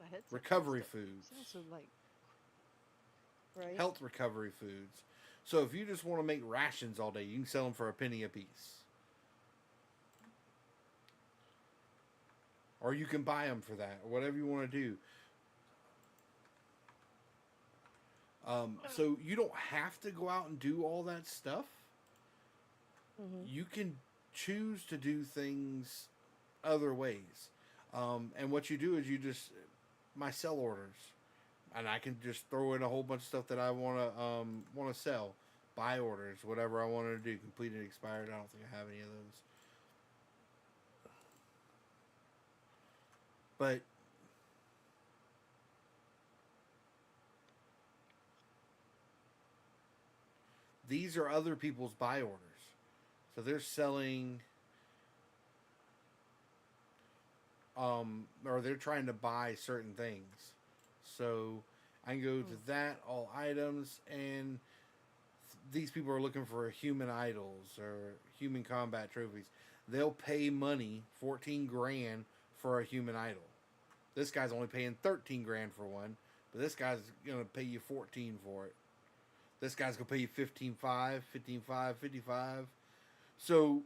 My head's recovery foods. Sounds so like. Right. Health recovery foods. So if you just want to make rations all day, you can sell them for a penny a piece. Or you can buy them for that, or whatever you want to do. So you don't have to go out and do all that stuff. Mm-hmm. You can choose to do things other ways. And what you do is you just, my sell orders. And I can just throw in a whole bunch of stuff that I want to sell. Buy orders, whatever I wanted to do. Completed, expired. I don't think I have any of those. But these are other people's buy orders. So they're selling or they're trying to buy certain things. So I can go to that, all items, and these people are looking for human idols or human combat trophies. They'll pay money, 14 grand for a human idol. This guy's only paying 13 grand for one, but this guy's going to pay you 14 for it. This guy's going to pay you 15.5, 15.5, 55. So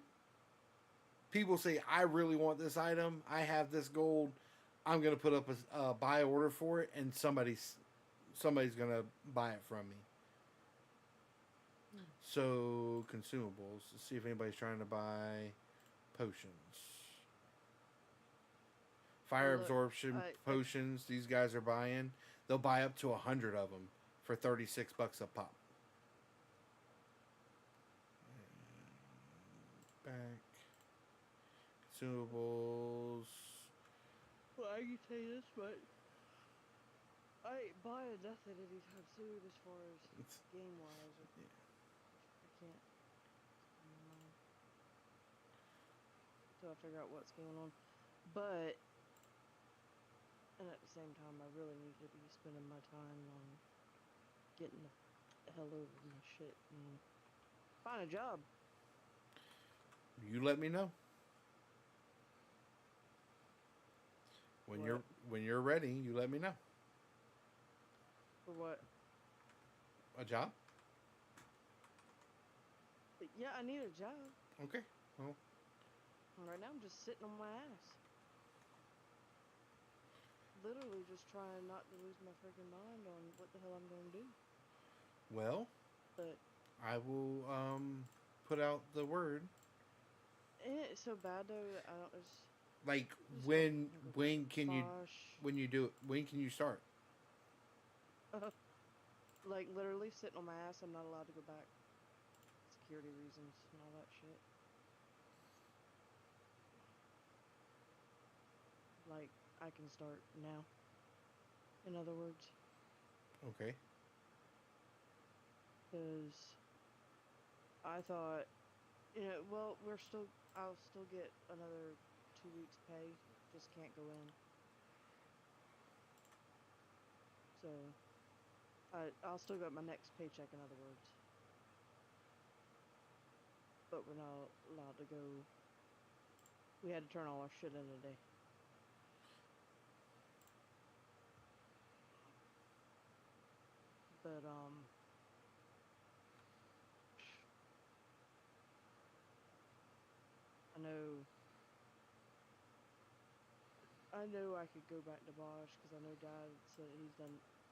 people say, I really want this item. I have this gold. I'm going to put up a buy order for it, and somebody's going to buy it from me. So, consumables. Let's see if anybody's trying to buy potions. Fire Look, absorption potions, these guys are buying. They'll buy up to 100 of them for $36 a pop. Back. Consumables. Well, I can tell you this, but I ain't buying nothing anytime soon as far as game-wise. Yeah. I can't. Till I figure out what's going on. But, and at the same time, I really need to be spending my time on getting the hell over my shit and find a job. You let me know. When you're ready, you let me know. For what? A job? Yeah, I need a job. Okay. Well, Right now I'm just sitting on my ass. Literally just trying not to lose my freaking mind on what the hell I'm going to do. well, But I will put out the word. it's so bad though. I don't. It's Like just when like can you gosh. when you do it? When can you start? Like literally sitting on my ass. I'm not allowed to go back. Security reasons and all that shit. like I can start now. In other words, Okay. because I thought, well, I'll still get another 2 weeks pay, just can't go in. So I'll still get my next paycheck, in other words, but we're not allowed to go. We had to turn all our shit in today. But I know I could go back to Bosch because I know Dad said he's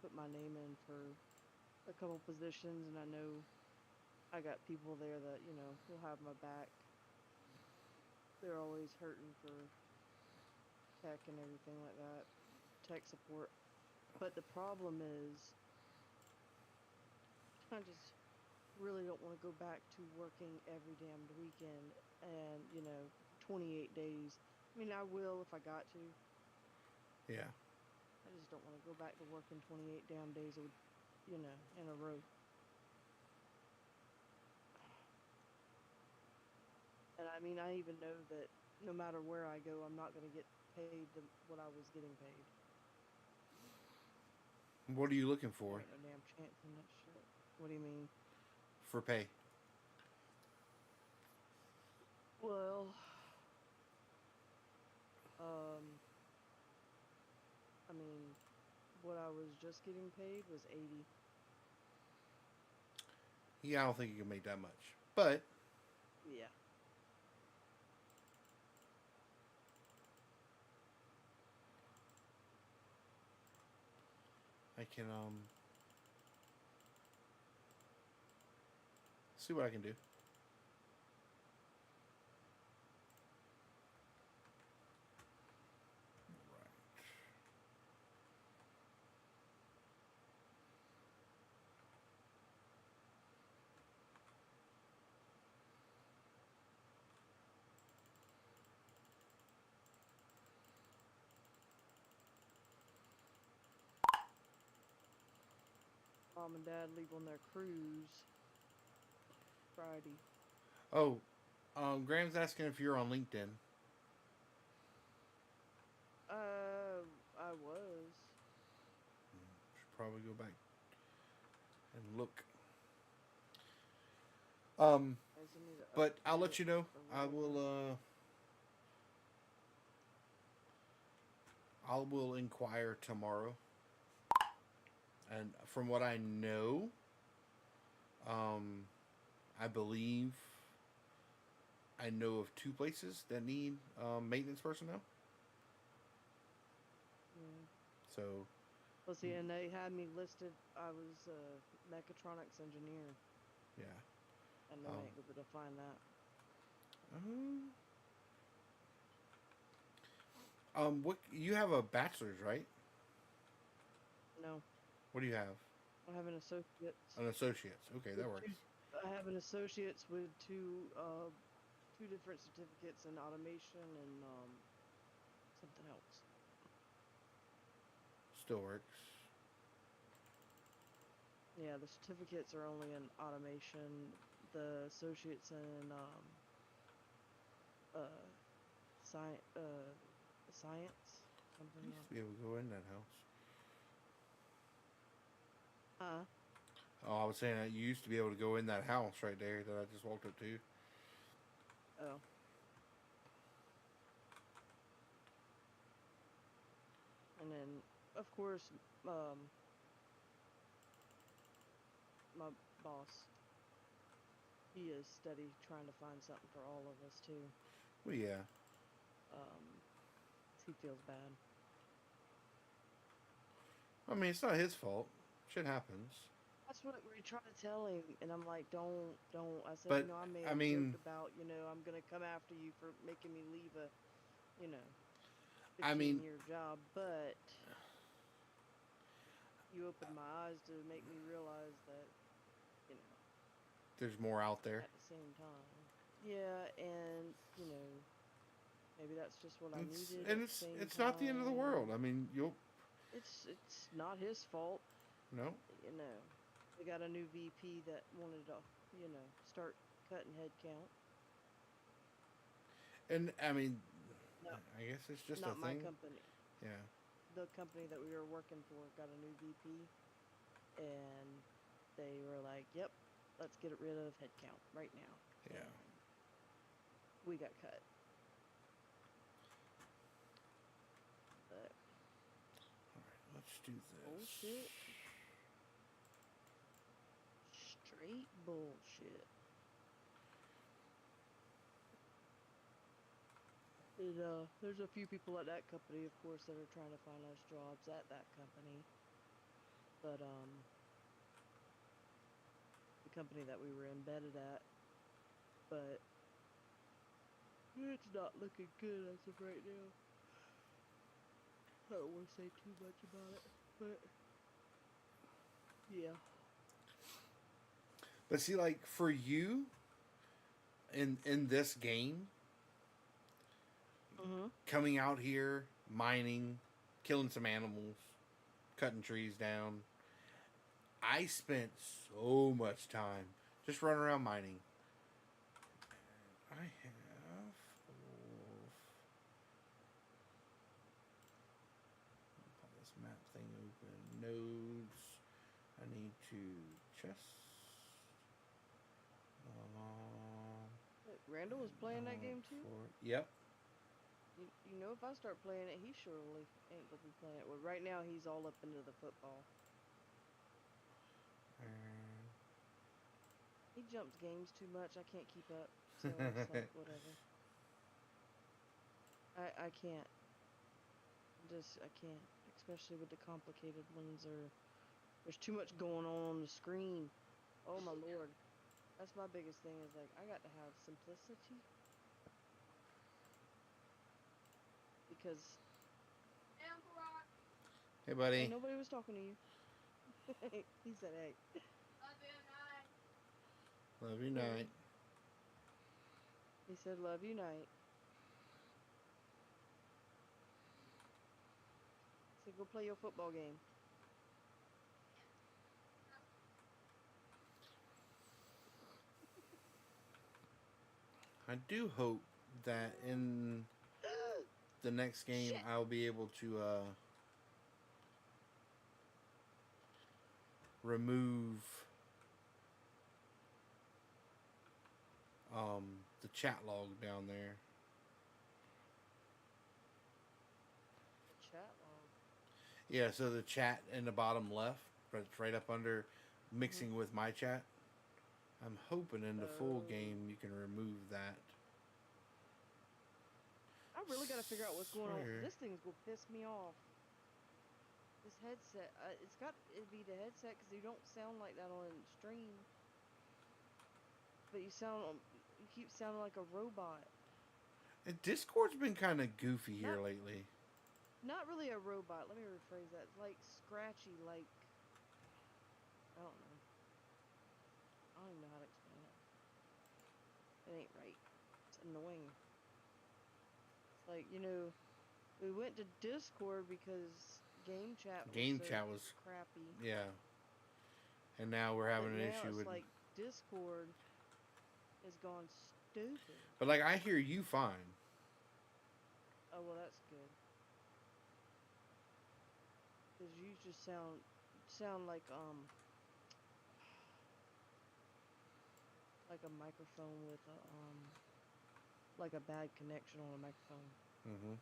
put my name in for a couple positions, and I know I got people there that will have my back. They're always hurting for tech and everything like that, tech support. But the problem is, I just really don't want to go back to working every damned weekend and 28 days. I mean, I will if I got to. Yeah. I just don't want to go back to working 28 damn days, in a row. And I mean, I even know that no matter where I go, I'm not going to get paid what I was getting paid. What are you looking There for ain't no damn chance in that shit. What do you mean? for pay? Well, I mean, what I was just getting paid was 80. Yeah, I don't think you can make that much. But Yeah. I can see what I can do. Mom and Dad leave on their cruise Friday. Oh, Graham's asking if you're on LinkedIn. I was. Should probably go back and look. I just need to But I'll update let it you know. or I whatever. will inquire tomorrow. And from what I know, I believe I know of 2 places that need maintenance personnel. Yeah. So Well, see, and they had me listed. I was a mechatronics engineer, yeah. and they ain't able to find that. What you have a bachelor's, right? No, What do you have? I have an associate's. An associate's. Okay, that with works. I have an associate's with two different certificates in automation and something else. Still works. Yeah, the certificates are only in automation. The associates in science, something Used else. to be able to go in that house. Huh? Oh, I was saying that you used to be able to go in that house right there that I just walked up to. Oh. And then, of course, my boss, he is steady trying to find something for all of us too. Well, yeah. He feels bad. I mean, it's not his fault. Shit happens. That's what we try to tell him, and I'm like, don't. I said, But, I may I have mean- joked about, I'm gonna come after you for making me leave a, I mean- 15-year job, but you opened my eyes to make me realize that, There's more out there. at the same time. Yeah, and, Maybe that's just what I It's, needed. and At the same it's not the end of the world. I time. mean, you'll It's not his fault. no. You know, we got a new VP that wanted to, start cutting head count. And I mean, No, I guess it's just a not my thing. company. Yeah. The company that we were working for got a new VP, and they were like, "Yep, let's get rid of headcount right now." Yeah. And we got cut. But All right, let's do this. bullshit, straight bullshit. And, there's a few people at that company, of course, that are trying to find us jobs at that company. But the company that we were embedded at, but it's not looking good as of right now. I don't want to say too much about it, but yeah. But see, like for you in this game, Mhm. coming out here, mining, killing some animals, cutting trees down, I spent so much time just running around mining. I have pull this map thing open. Nodes. I need to chest. Look, Randall was playing that game too. Yep. You know, if I start playing it, he surely ain't gonna be playing it. Well, right now he's all up into the football. He jumps games too much. I can't keep up. So it's like whatever. I can't. I can't. Especially with the complicated ones, or there's too much going on the screen. Oh my lord. That's my biggest thing. Is like I got to have simplicity because Hey, buddy. hey, nobody was talking to you. He said, "Hey." Love you, night. He said, "Love you, night." He said, "Go play your football game." I do hope that in the next game Shit. I'll be able to remove the chat log down there. Chat log. Yeah, so the chat in the bottom left, but it's right up under mixing with my chat. I'm hoping in the full Oh. game you can remove that. I really gotta figure out what's going on. Swear. This thing's gonna piss me off. This headset, it's got to be the headset because you don't sound like that on stream. But you keep sounding like a robot. And Discord's been kind of goofy here Not- lately. Not really a robot. Let me rephrase that. It's like scratchy, like I don't know. I don't even know how to explain it. It ain't right. It's annoying. It's like, we went to Discord because Game Chat Was crappy. yeah. And now we're having But an now issue it's with. like Discord has gone stupid. But like I hear you fine. Oh well, that's good. Cause you just sound like like a microphone with like a bad connection on a microphone. Mm-hmm.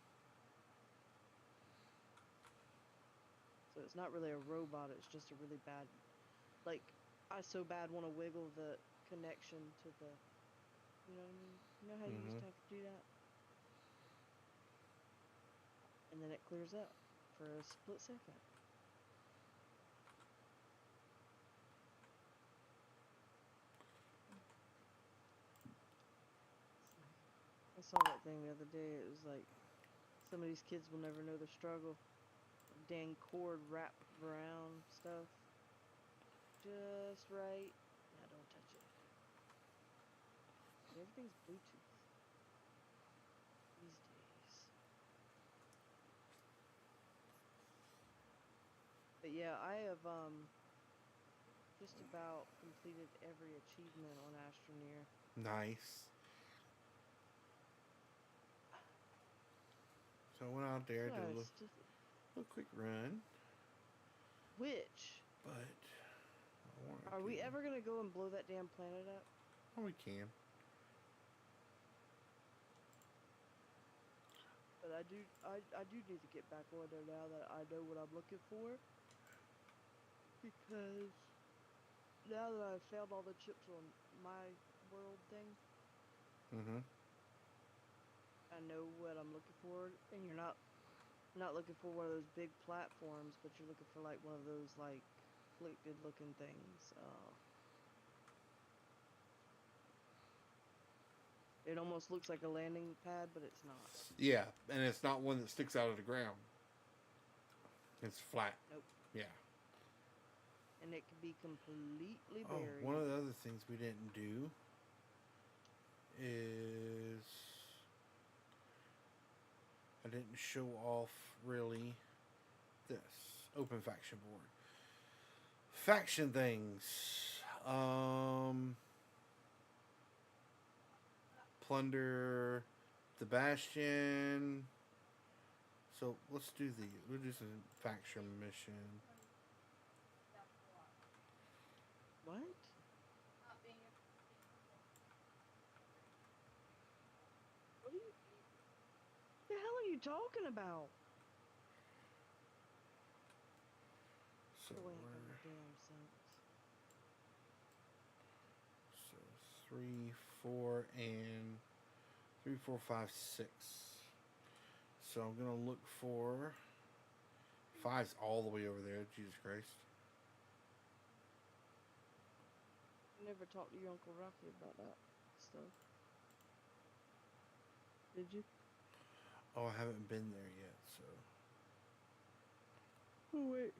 So it's not really a robot. It's just a really bad. Like I so bad want to wiggle the connection to the. You know what I mean? You know how you used to have to do that? And then it clears up for a split second. I saw that thing the other day. It was like, some of these kids will never know the struggle. Dang cord wrapped around stuff. Just right. Now don't touch it. Everything's Bluetooth these days. But yeah, I have just about completed every achievement on Astroneer. Nice. So I went out there, did a Nice. little quick run, Which but I wanted are we to- ever gonna go and blow that damn planet up? Oh, we can. But I do need to get back on there now that I know what I'm looking for. Because now that I've found all the chips on my world thing, Mm-hmm. I know what I'm looking for. And you're not looking for one of those big platforms, but you're looking for like one of those like afflicted looking things. It almost looks like a landing pad, but it's not. Yeah, and it's not one that sticks out of the ground. It's flat. Nope. Yeah. And it can be completely Oh, buried. one of the other things we didn't do is I didn't show off really this open faction board. Faction things. Plunder the Bastion. So let's do these. We'll do some faction mission. What? What are you? The hell are you talking about? So Oh, ain't got we're no damn sense. so 3, 4, and 3, 4, 5, 6. So I'm gonna look for 5's all the way over there. Jesus Christ. I never talked to your Uncle Rocky about that stuff. Did you? Oh, I haven't been there yet. So Oh wait.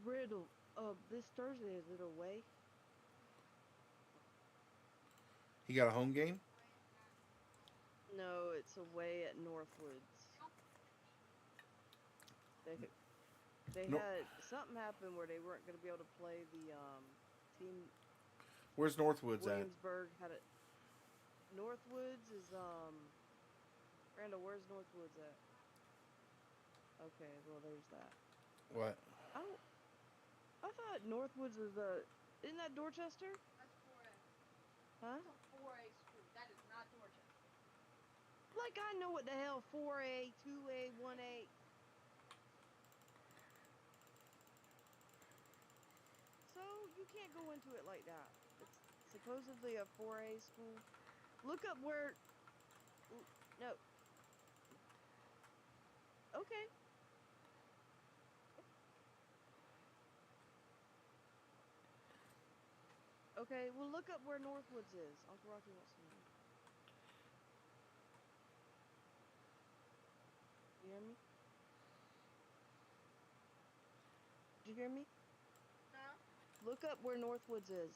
Riddle. This Thursday is it away? he got a home game. No, it's away at Northwoods. They No- had something happen where they weren't going to be able to play the team. Where's Northwoods at? Williamsburg had it. Northwoods is Randall, where's Northwoods at? Okay, well there's that. What? I thought Northwoods was isn't that Dorchester? That's 4A. Huh? That's a 4A school. That is not Dorchester. Like I know what the hell 4A, 2A, 1A. So you can't go into it like that. It's supposedly a 4A school. Look up where. No. Okay. Okay, well look up where Northwoods is. Uncle Rocky wants to know. You hear me? Did you hear me? Huh? Look up where Northwoods is.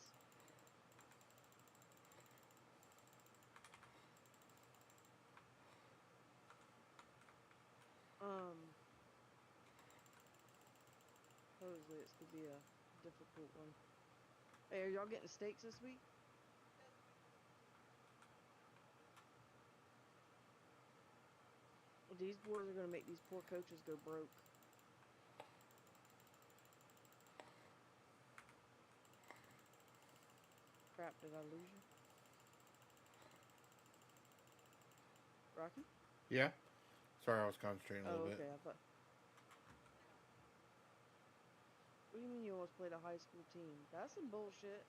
Supposedly it's gonna be a difficult one. Hey, are y'all getting steaks this week? These boards are gonna make these poor coaches go broke. Crap, did I lose you? Rocky? Yeah. Sorry, I was concentrating a Oh, little okay, bit. I thought. What do you mean you almost played a high school team? That's some bullshit.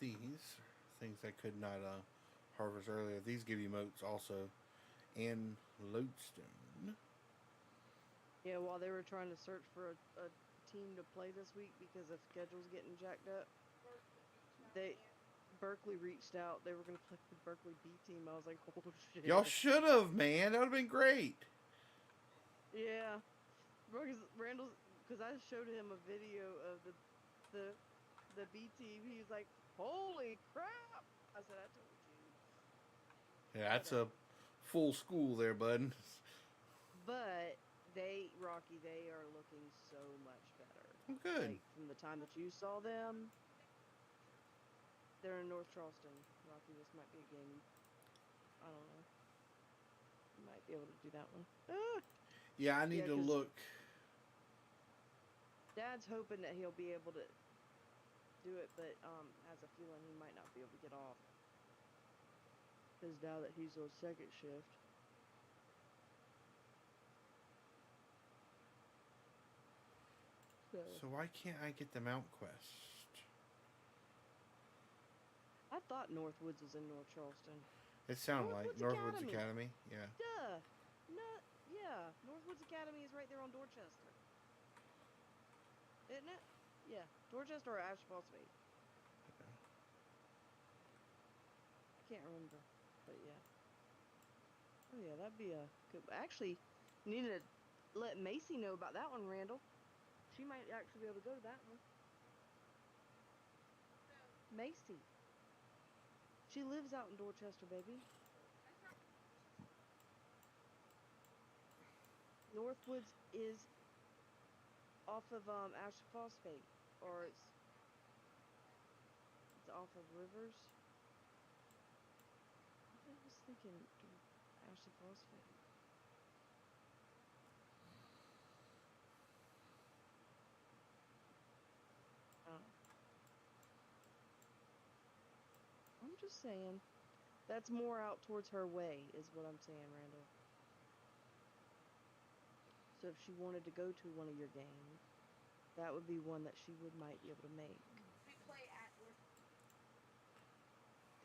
These things I could not harvest earlier. These give you moats also, and lodestone. Yeah, while they were trying to search for a team to play this week because the schedule's getting jacked up, Berkeley reached out. They were gonna play the Berkeley B team. I was like, oh shit. Y'all should have, man. That would have been great. Yeah, because Randall's, because I showed him a video of the the B team. He's like, "Holy crap!" I said, "I told you." Yeah, that's a full school there, bud. But Rocky, they are looking so much better. Good. Like from the time that you saw them, they're in North Charleston. Rocky, this might be a game. I don't know. You might be able to do that one. Ah! Yeah, I need Yeah, to 'cause- look. Dad's hoping that he'll be able to do it, but has a feeling he might not be able to get off. Because now that he's on second shift. So why can't I get the Mount Quest? I thought Northwoods was in North Charleston. It sounded like Northwoods Northwoods Academy. Academy. Yeah. Duh! Yeah, Northwoods Academy is right there on Dorchester. Isn't it? Yeah, Dorchester or Ash Falls Bay. I can't remember, but yeah. Oh yeah, that'd be a good. Actually, you need to let Macy know about that one, Randall. She might actually be able to go to that one. Macy. She lives out in Dorchester, baby. Northwoods is off of Ashley Phosphate, or it's off of Rivers. I was thinking Ashley Phosphate. I'm just saying. That's more out towards her way, is what I'm saying, Randall. So if she wanted to go to one of your games, that would be one that she might be able to make. We play at North.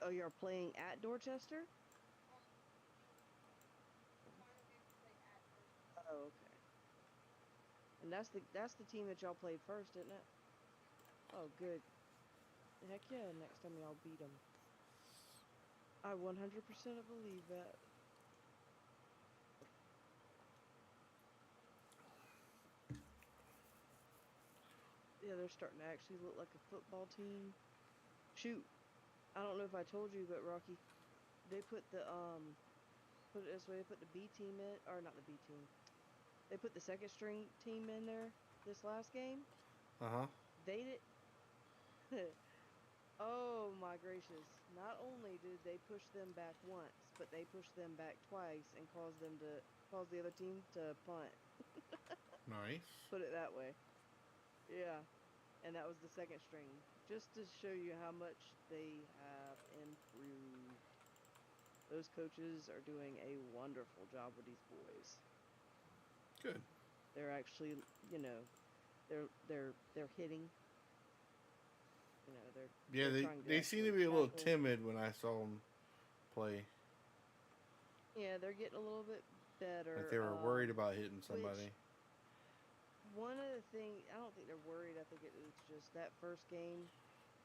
Oh, you're playing at Dorchester? Final game we play at North. Oh, okay. And that's the team that y'all played first, isn't it? Oh, good. Heck yeah! Next time y'all beat them. I 100% believe that. Yeah, they're starting to actually look like a football team. Shoot, I don't know if I told you, but Rocky, they put the put it this way, they put the B team in, or not the B team. They put the second string team in there this last game. Uh huh. They did. Oh my gracious! Not only did they push them back once, but they pushed them back twice and cause the other team to punt. Nice. Put it that way. Yeah, and that was the second string, just to show you how much they have improved. Those coaches are doing a wonderful job with these boys. Good. They're actually, they're hitting. Yeah, they're trying they seem to be a actually little tackle. timid when I saw them play. Yeah, they're getting a little bit better. Like they were worried about hitting somebody. One of the things, I don't think they're worried. I think it was just that first game,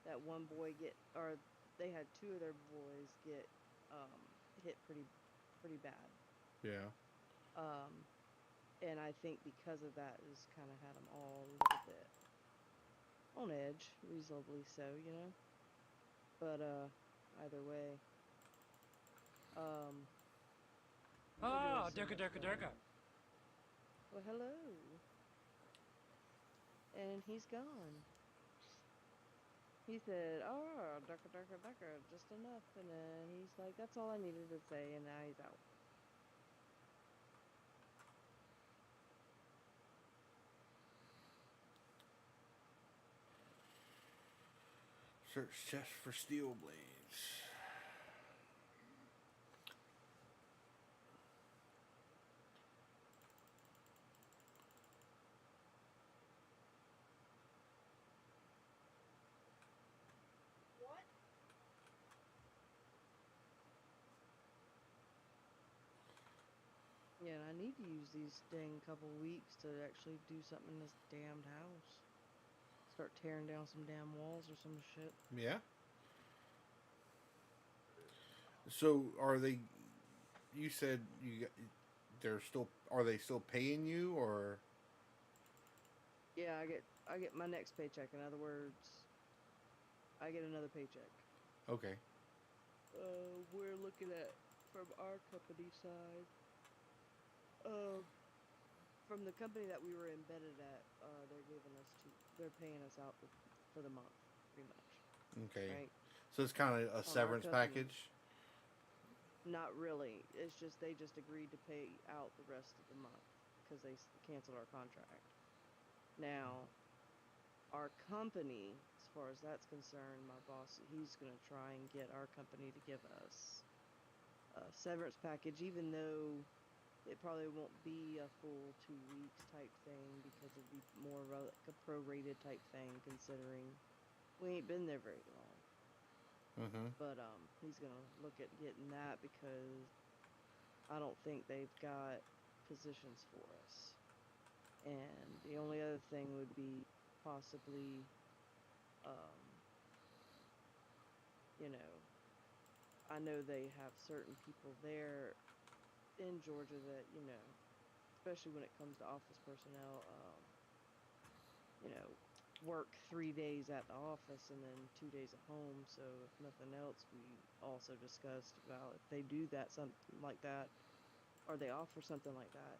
that one boy they had two of their boys get hit pretty bad. Yeah. And I think because of that, has kind of had them all a little bit on edge, reasonably so, But either way, Ah, Durka. well, hello. And he's gone. He said, "Oh, Durka, just enough." And then he's like, "That's all I needed to say," and now he's out. Search chest for steel blades. What? Yeah, and I need to use these dang couple weeks to actually do something in this damned house. Start tearing down some damn walls or some shit. Yeah. So are they? You said they're still. Are they still paying you or? Yeah, I get my next paycheck. In other words, I get another paycheck. Okay. We're looking at from our company side. From the company that we were embedded at, they're paying us out for the month, pretty much. Okay. Right? So it's kind of a our severance company. package. Not really. It's just they just agreed to pay out the rest of the month because they canceled our contract. Now, our company, as far as that's concerned, my boss, he's gonna try and get our company to give us a severance package, even though it probably won't be a full 2 weeks type thing because it'd be more of like a prorated type thing, considering we ain't been there very long. Mm-hmm. But he's gonna look at getting that because I don't think they've got positions for us. And the only other thing would be possibly, um, you know, I know they have certain people there in Georgia that, especially when it comes to office personnel, work 3 days at the office and then 2 days at home. So if nothing else, we also discussed about if they do that, something like that, or they offer something like that,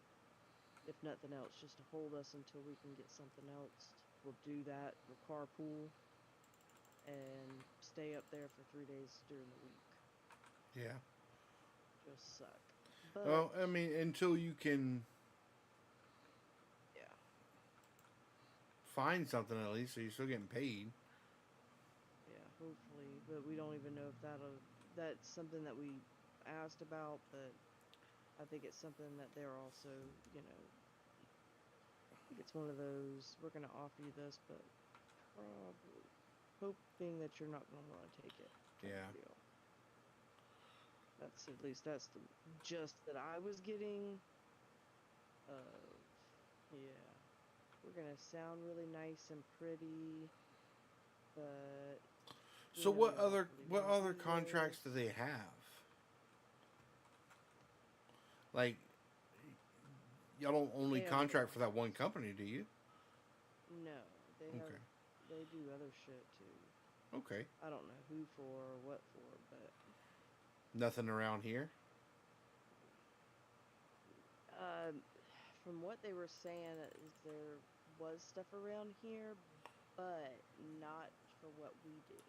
if nothing else, just to hold us until we can get something else. We'll do that. We'll carpool and stay up there for 3 days during the week. Yeah. Just suck. But Well, I mean, until you can yeah, find something at least, so you're still getting paid. yeah, hopefully. But we don't even know if that's something that we asked about, but I think it's something that they're also, I think it's one of those, we're going to offer you this, but probably hoping that you're not going to want to take it. Kind Yeah. of deal. That's at least that's the gist that I was getting. Yeah, we're gonna sound really nice and pretty, but So we don't really what wanna other do contracts do this. they have? Like, y'all don't only They have contract more. for that one company, do you? No, Okay. they do other shit too. Okay. I don't know who for or what for, but Nothing around here. um, from what they were saying, is there was stuff around here, but not for what we do.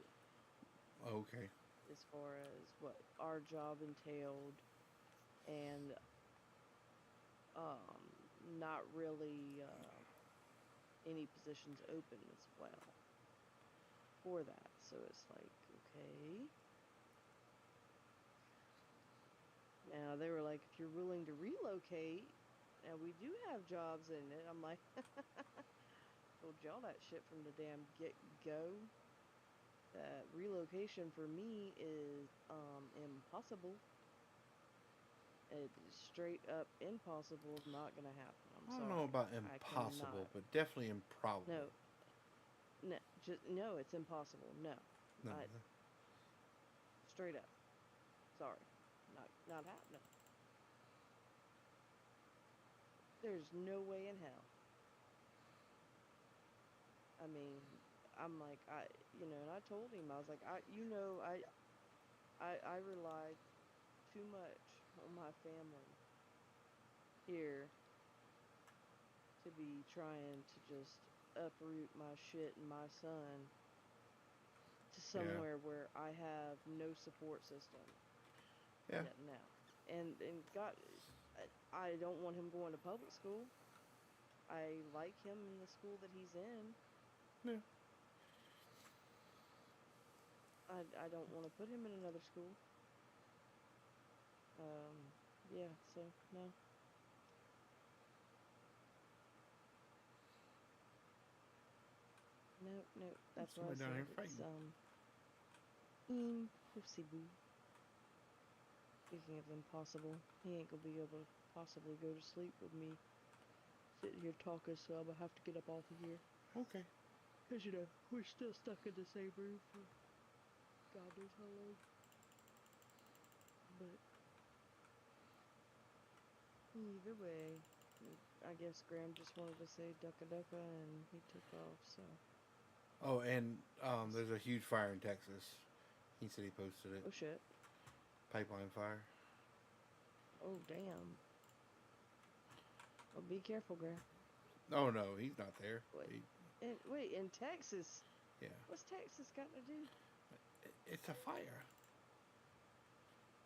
Okay. As far as what our job entailed, and um, not really any positions open as well for that. So it's like, okay. Now they were like, if you're willing to relocate, and we do have jobs in it. I'm like, told y'all that shit from the damn get go. That relocation for me is impossible. It is straight up impossible. Not gonna happen. I'm I don't sorry. know about I impossible, cannot. but definitely improbable. No, no, just no. It's impossible. No, No. I straight up. Sorry, not happening. There's no way in hell. I mean, I'm like and I told him I was like I rely too much on my family here to be trying to just uproot my shit and my son to Yeah. somewhere where I have no support system. Yeah. No. And God, I don't want him going to public school. I like him in the school that he's in. Yeah. I don't want to put him in another school. Yeah, so no. No, that's what I Somebody down here said. It's fighting. impossible. Speaking of impossible, he ain't gonna be able to possibly go to sleep with me sitting here talking, so I'm gonna have to get up off of here. Okay. Cause we're still stuck in the same room for God knows how long. But either way, I guess Graham just wanted to say ducka ducka and he took off, so Oh, and there's a huge fire in Texas. He said he posted it. Oh shit. Pipeline fire. Oh damn. Well, be careful, Grant. Oh no, he's not there. Wait. Wait, in Texas? Yeah, What's Texas got to do? it's a fire.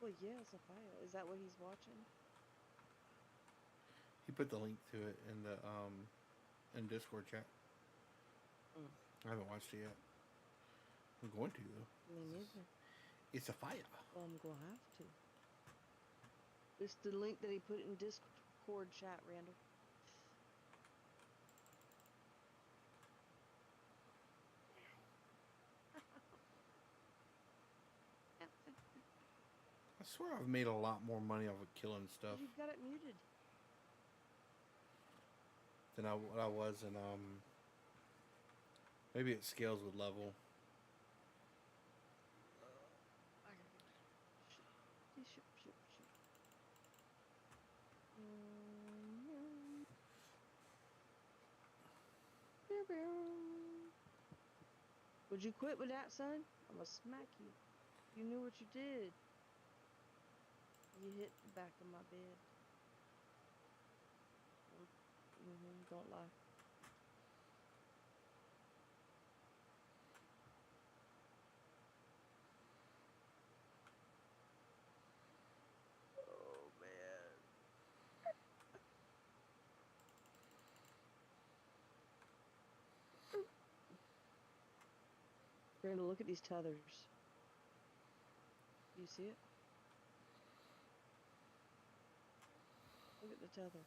Well, yeah, it's a fire. Is that what he's watching? He put the link to it in the in Discord chat. Mm. I haven't watched it yet. I'm going to though. Me neither. It's a fire. Well, I'm gonna have to. It's the link that he put in Discord chat, Randall. I swear I've made a lot more money off of killing stuff You've got it muted. than what I was in maybe it scales with level. Shoot. Would you quit with that, son? I'm gonna smack you. You knew what you did. You hit the back of my bed. Don't lie. Oh man. Brenda, look at these tethers. Do you see it? Look at the tether.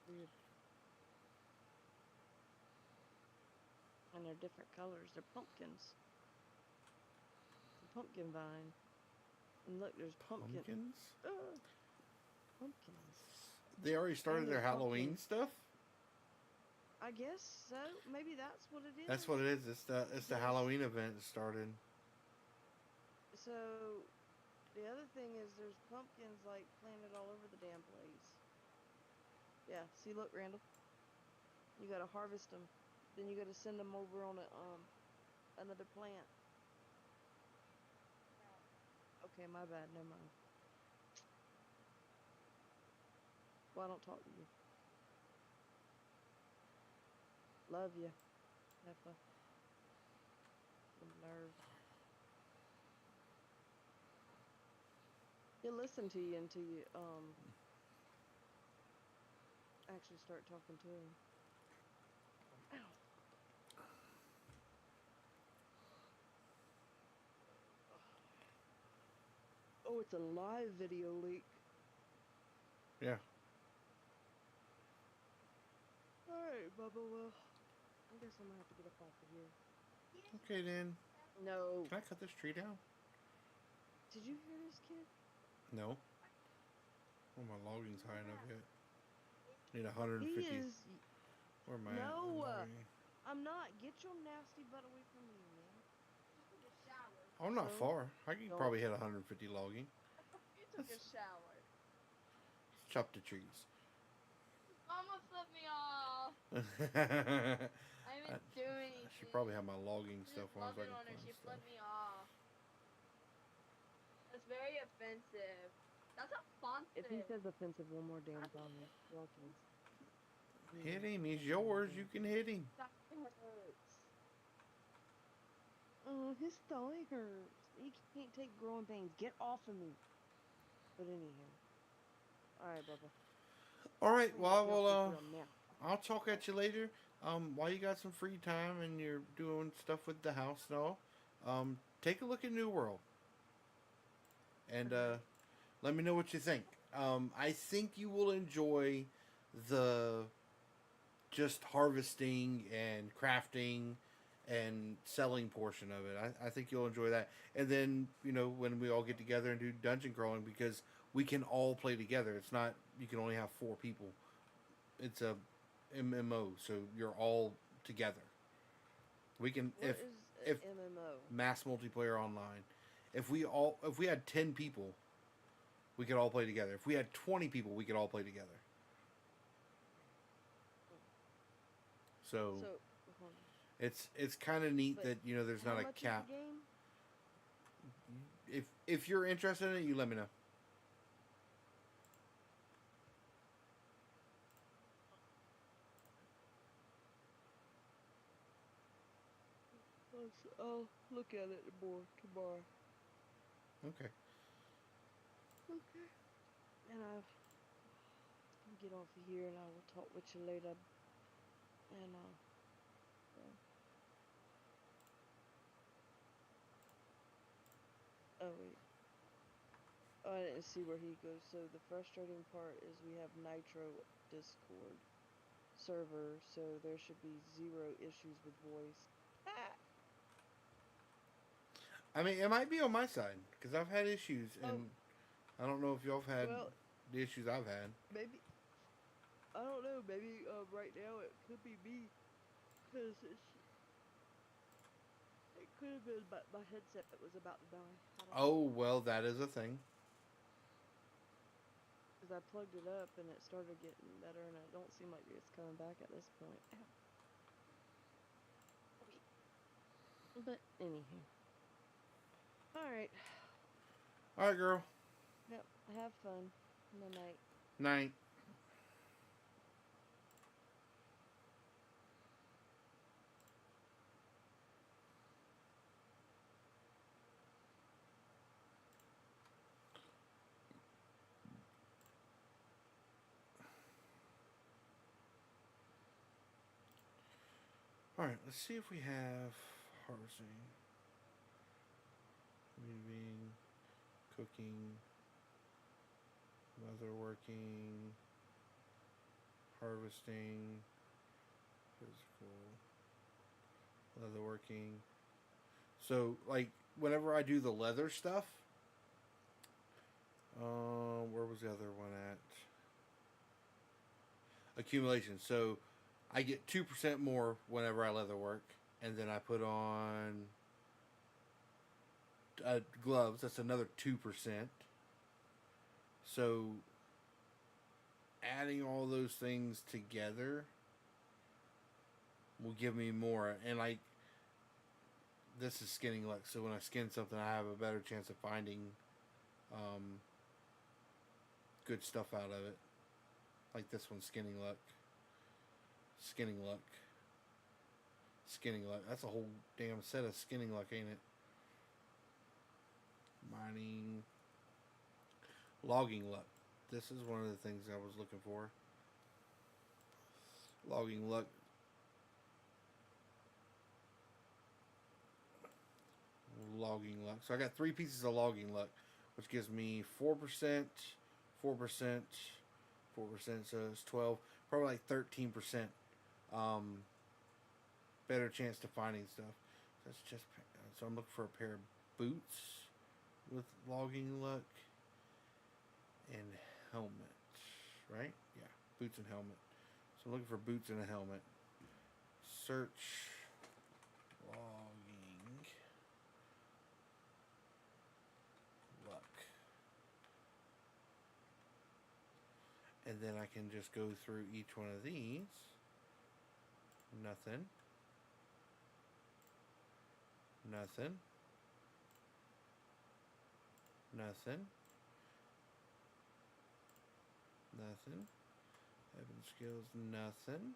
Weird. And they're different colors. They're pumpkins. It's a pumpkin vine. And look, there's Pumpkins? Pumpkins. They already started And their they're Halloween pumpkins. stuff? I guess so. Maybe that's what it is. That's what it is. It's the Yes. Halloween event that started. So, the other thing is there's pumpkins like planted all over the damn place. Yeah, see, look, Randall. You gotta harvest them. Then you gotta send them over on a another plant. Okay, my bad. Never mind. Well, I don't talk to you. Love you, Peppa. The nerve. He'll listen to you until you actually start talking to him. Ow. Oh, it's a live video leak. Yeah. Alright, Bubba, well, I guess I'm gonna have to get up off of here. Okay then. No. Can I cut this tree down? Did you hear this kid? No. Oh, my logging's high enough yet. Need He 150. is. Where am I at? No, Logging. I'm not. Get your nasty butt away from me, man. Just took a shower. I'm not So, far. I can don't- probably hit 150 logging. You took a shower. Chop the trees. Mama flipped me off. I didn't do anything. I should probably have my logging Just stuff on so I love it can on her. find She stuff. flipped me off. That's very offensive. That's offensive. If he says offensive one more damn time, watch him. Hit him. He's yours. You can hit him. That hurts. Oh, his thigh hurts. He can't take growing pains. Get off of me. But anyhow. Alright, Bubba. All right. I'm Well, I gonna will. jump into him now. I'll talk at you later. While you got some free time and you're doing stuff with the house and all, take a look at New World. And let me know what you think. I think you will enjoy the just harvesting and crafting and selling portion of it. I think you'll enjoy that. And then, when we all get together and do dungeon crawling, because we can all play together. It's not, you can only have 4 people. It's a MMO, so you're all together. We can, What if is if- a MMO? mass multiplayer online. If we had 10 people, we could all play together. If we had 20 people, we could all play together. So So, hold on. it's kind of neat But that there's how not a much is cap. the game? If you're interested in it, you let me know. I'll look at it more tomorrow. Okay. Okay. And I'll get off of here and I will talk with you later. And yeah. Oh wait. Oh, I didn't see where he goes. So the frustrating part is we have Nitro Discord server, so there should be 0 issues with voice. I mean, it might be on my side because I've had issues, and I don't know if y'all have had Well, the issues I've had. maybe I don't know. Maybe right now it could be me, cause it could have been my headset that was about to die. I don't know. Oh well, that is a thing. Cause I plugged it up and it started getting better, and it don't seem like it's coming back at this point. Ow. But anywho, all right. All right, girl. Yep. Have fun. Good night. Night. All right, let's see if we have harvesting, weaving, cooking, leatherworking, harvesting, physical, leatherworking. So, like, whenever I do the leather stuff, where was the other one at? Accumulation. So, I get 2% more whenever I leather work, and then I put on gloves. That's another 2%. So adding all those things together will give me more. And like, this is skinning luck. So when I skin something, I have a better chance of finding good stuff out of it. Like this one, skinning luck. Skinning luck. Skinning luck. That's a whole damn set of skinning luck, ain't it? Mining. Logging luck. This is one of the things I was looking for. Logging luck. Logging luck. So I got 3 pieces of logging luck, which gives me 4%, 4%, 4%. So it's 12. Probably like 13%. Better chance to finding stuff. That's just so I'm looking for a pair of boots with logging luck and helmet, right? Yeah, boots and helmet. So I'm looking for boots and a helmet. Search logging luck, and then I can just go through each one of these. Nothing. Nothing. Nothing. Nothing. Heaven Skills, nothing.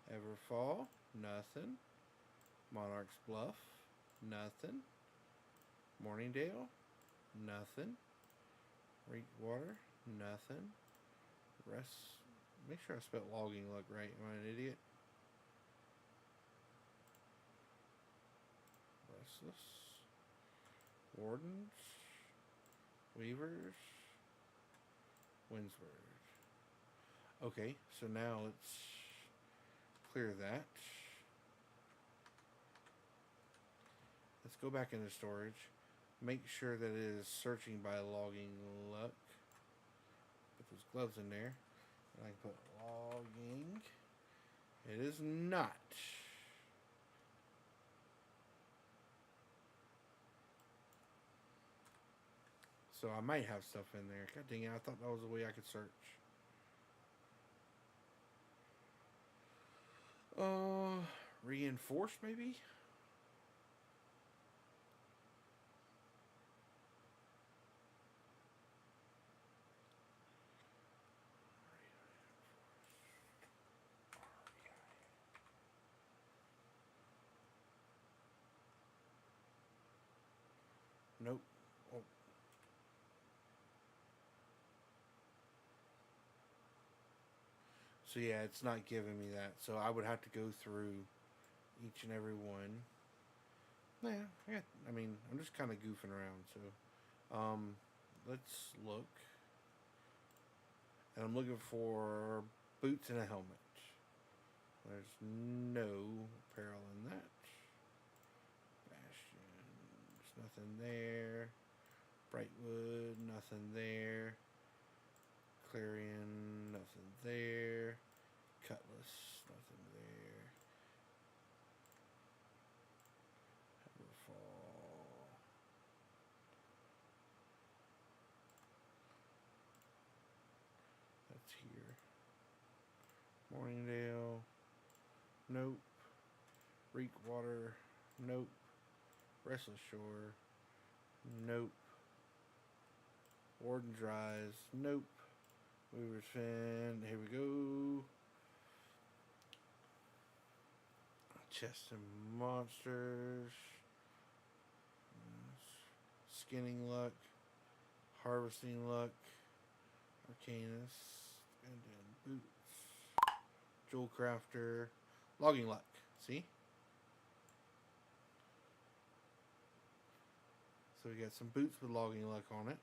Everfall, nothing. Monarch's Bluff, nothing. Morningdale, nothing. Reekwater, nothing. Rest. Make sure I spelled logging luck right. Am I an idiot? Restless. Wardens. Weavers. Windsward. Okay, so now let's clear that. Let's go back into storage. Make sure that it is searching by logging luck. Put those gloves in there. And I can put logging. It is not. So I might have stuff in there. God dang it, I thought that was the way I could search. Reinforced maybe? Nope. Oh. So yeah, it's not giving me that. So I would have to go through each and every one. Yeah, I mean, I'm just kind of goofing around. So, let's look. And I'm looking for boots and a helmet. There's no apparel in that. Bastion, there's nothing there. Brightwood, nothing there. Clarion, nothing there. Cutlass, nothing there. Hammerfall. That's here. Morningdale. Nope. Reekwater. Nope. Restless Shore. Nope. Warden's Rise. Nope. Weaver's Fin. Here we go. Chest and Monsters. Skinning Luck. Harvesting Luck. Arcanus. And then Boots. Jewel Crafter. Logging Luck. See? So we got some boots with logging luck on it.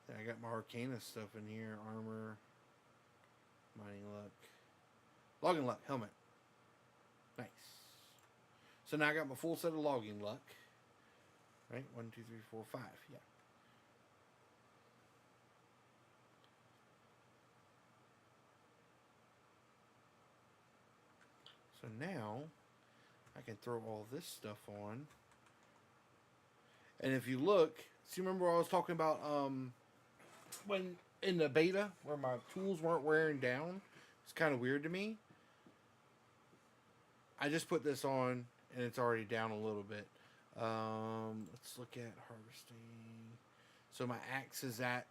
Then I got my Arcanus stuff in here. Armor. Mining luck. Logging luck. Helmet. Nice. So now I got my full set of logging luck. Right? 1, 2, 3, 4, 5. Yeah. So now I can throw all this stuff on. And if you look, see, remember I was talking about when in the beta where my tools weren't wearing down? It's kind of weird to me. I just put this on and it's already down a little bit. Let's look at harvesting. So my axe is at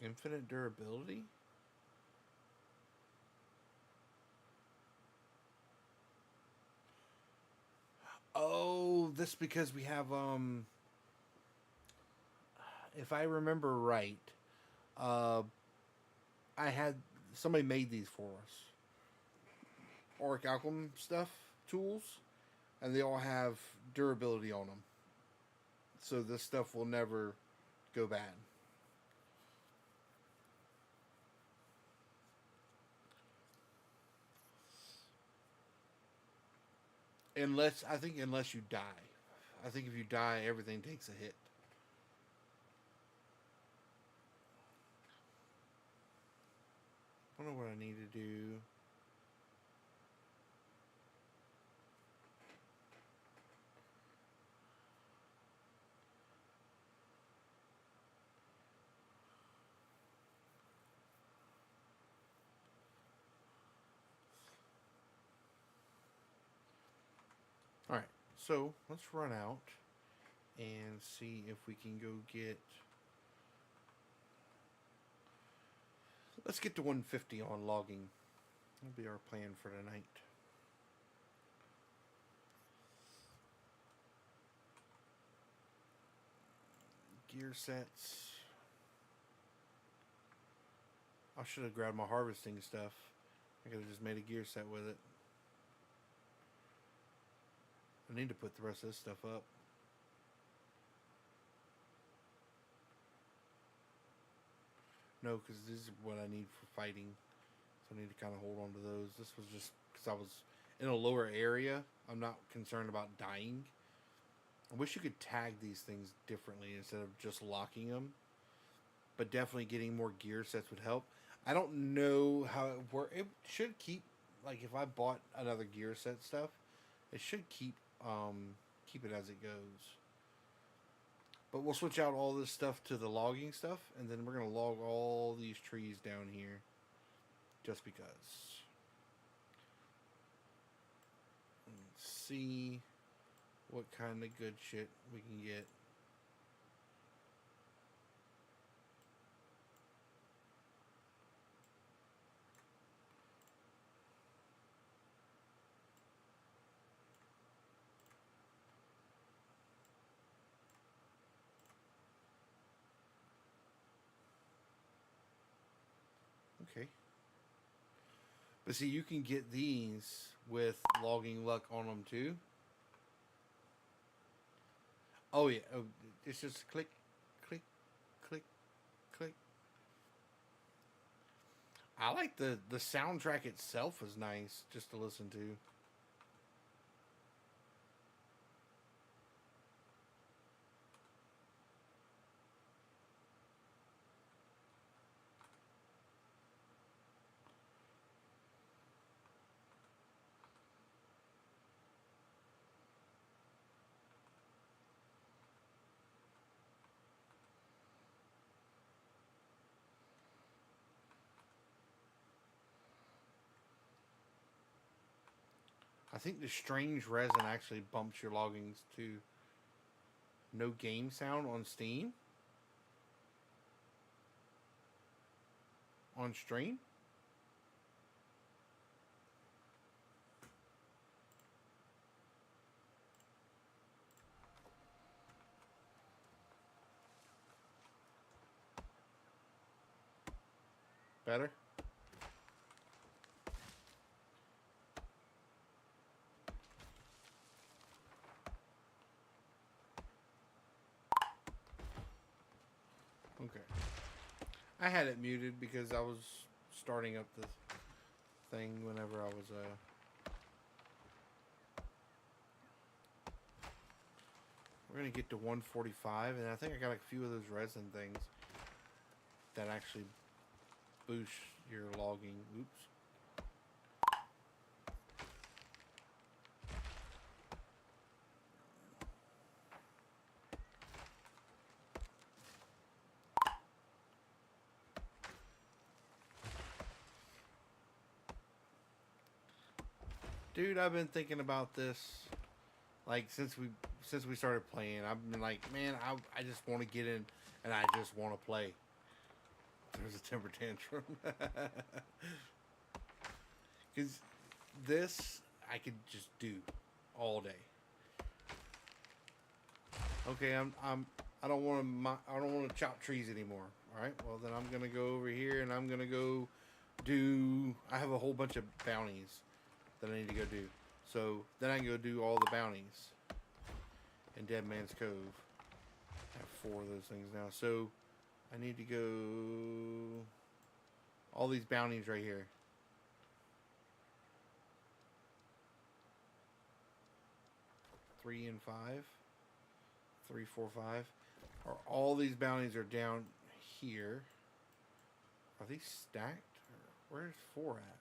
infinite durability. Oh, this because we have if I remember right, I had somebody made these for us. Auric Alchem stuff, tools, and they all have durability on them. So this stuff will never go bad. Unless you die. I think if you die, everything takes a hit. I don't know what I need to do. Alright, so let's run out and see if we can go get... Let's get to 150 on logging. That'll be our plan for tonight. Gear sets. I should have grabbed my harvesting stuff. I could have just made a gear set with it. I need to put the rest of this stuff up. No, because this is what I need for fighting. So I need to kind of hold on to those. This was just because I was in a lower area. I'm not concerned about dying. I wish you could tag these things differently instead of just locking them. But definitely getting more gear sets would help. I don't know how it works. It should keep like if I bought another gear set stuff, it should keep it as it goes. But we'll switch out all this stuff to the logging stuff, and then we're gonna log all these trees down here, just because. Let's see what kind of good shit we can get. Okay. But see, you can get these with logging luck on them too. Oh yeah, oh, it's just click, click, click, click. I like the soundtrack itself is nice just to listen to. I think the strange resin actually bumps your loggings to no game sound on Steam. On stream. Better? Okay. I had it muted because I was starting up the thing whenever I was we're gonna get to 145, and I think I got a few of those resin things that actually boost your logging. Oops. Dude, I've been thinking about this like since we started playing. I've been like, man, I just want to get in and I just want to play. There's a temper tantrum. Cuz this I could just do all day. Okay, I don't want to chop trees anymore. All right? Well, then I'm going to go over here and I'm going to go do I have a whole bunch of bounties that I need to go do. So then I can go do all the bounties in Dead Man's Cove. I have 4 of those things now. So I need to go all these bounties right here. 3 and 5. 3, 4, 5. Or all these bounties are down here. Are these stacked? Or where's 4 at?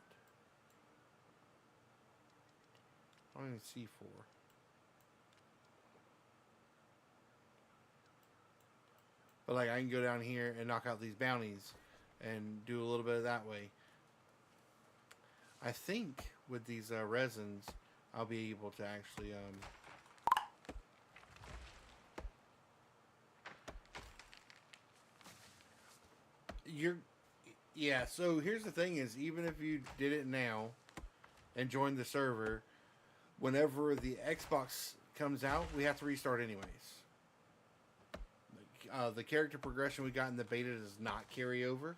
I don't even see 4. But like I can go down here and knock out these bounties and do a little bit of that way. I think with these resins, I'll be able to actually yeah, so here's the thing is, even if you did it now and joined the server, whenever the Xbox comes out, we have to restart anyways. The character progression we got in the beta does not carry over.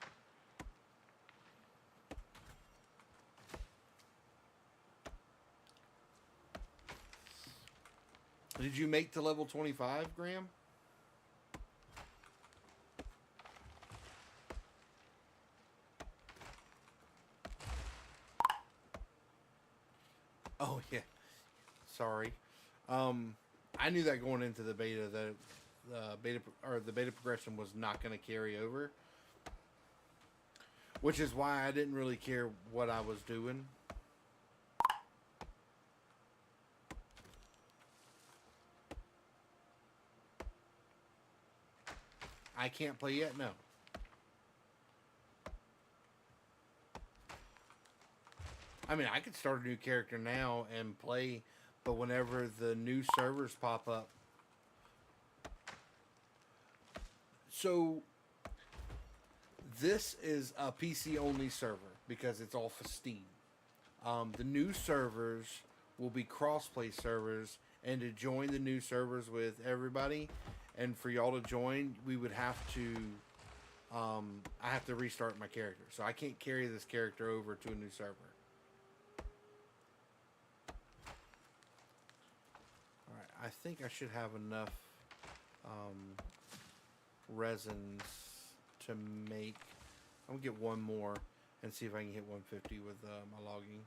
Did you make to level 25, Graham? Oh, yeah. Sorry. I knew that going into the beta that the beta progression was not going to carry over, which is why I didn't really care what I was doing. I can't play yet? No. I mean, I could start a new character now and play, but whenever the new servers pop up. So, this is a PC only server because it's all for Steam. The new servers will be crossplay servers, and to join the new servers with everybody, and for y'all to join, we would have to. I have to restart my character, so I can't carry this character over to a new server. All right, I think I should have enough resins to make. I'm gonna get one more and see if I can hit 150 with my logging.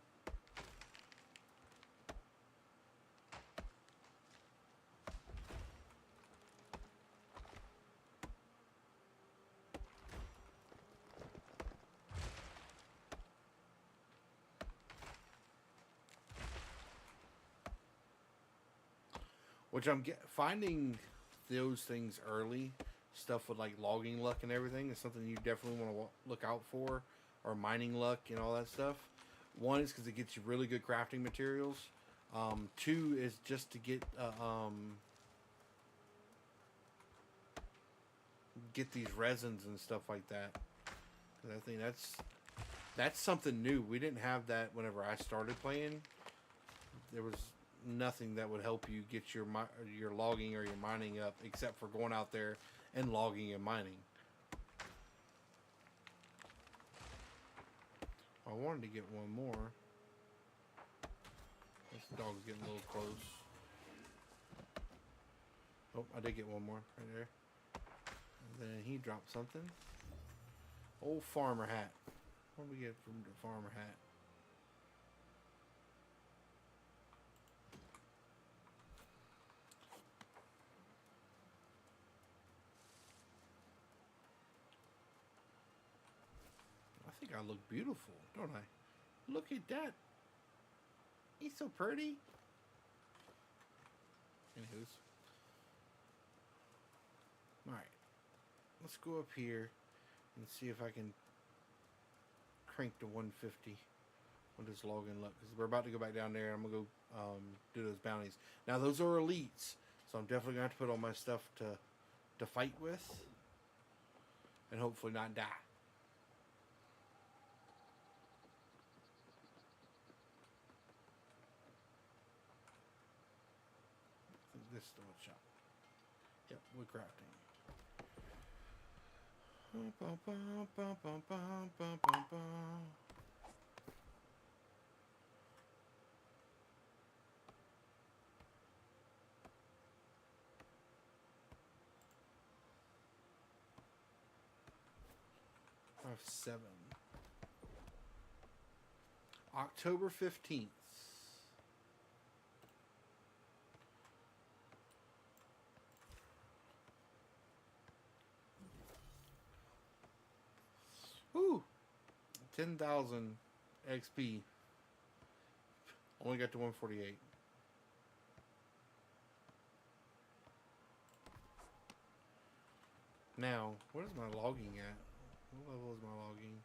Which I'm finding those things early, stuff with like logging luck and everything, is something you definitely want to look out for, or mining luck and all that stuff. One is because it gets you really good crafting materials. Two is just to get these resins and stuff like that. 'Cause I think that's something new. We didn't have that whenever I started playing. There was nothing that would help you get your logging or your mining up, except for going out there and logging and mining. I wanted to get one more. This dog's getting a little close. Oh, I did get one more right there. And then he dropped something. Old farmer hat. What did we get from the farmer hat? I think I look beautiful, don't I? Look at that. He's so pretty. Anywho's. Alright. Let's go up here and see if I can crank to 150 with this login luck. Because we're about to go back down there and I'm going to go do those bounties. Now, those are elites. So I'm definitely going to have to put all my stuff to fight with. And hopefully not die. This is the wood shop. Yep, wood crafting. I have 7. October 15th. Woo! 10,000 XP. Only got to 148. Now, what is my logging at? What level is my logging?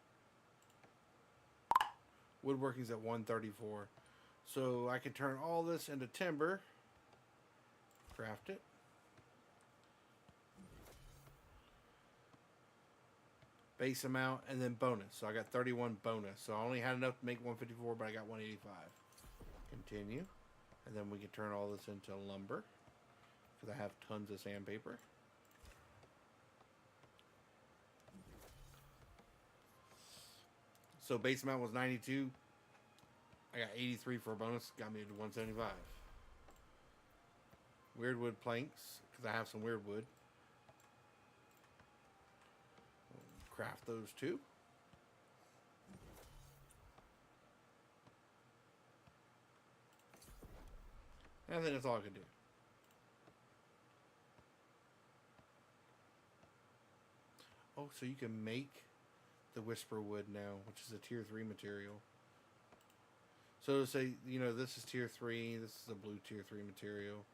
Woodworking's at 134. So I can turn all this into timber. Craft it. Base amount, and then bonus. So I got 31 bonus. So I only had enough to make 154, but I got 185. Continue. And then we can turn all this into lumber. Because I have tons of sandpaper. So base amount was 92. I got 83 for a bonus. Got me to 175. Weird wood planks. Because I have some weird wood. Craft those two. And then that's all I can do. Oh, so you can make the Whisper wood now, which is a tier 3 material. So to say, you know, this is tier 3, this is a blue tier 3 material.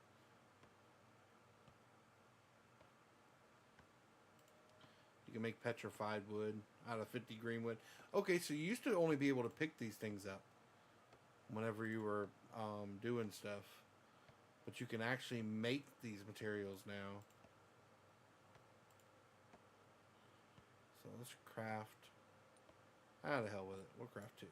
can make petrified wood out of 50 green wood. Okay, so you used to only be able to pick these things up whenever you were doing stuff. But you can actually make these materials now. So let's craft. Ah, the hell with it. We'll craft 2.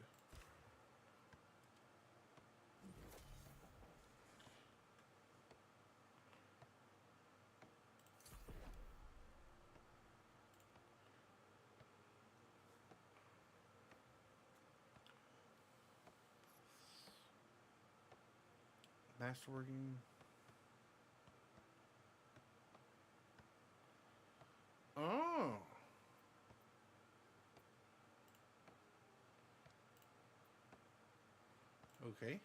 Masterworking. Oh. Okay.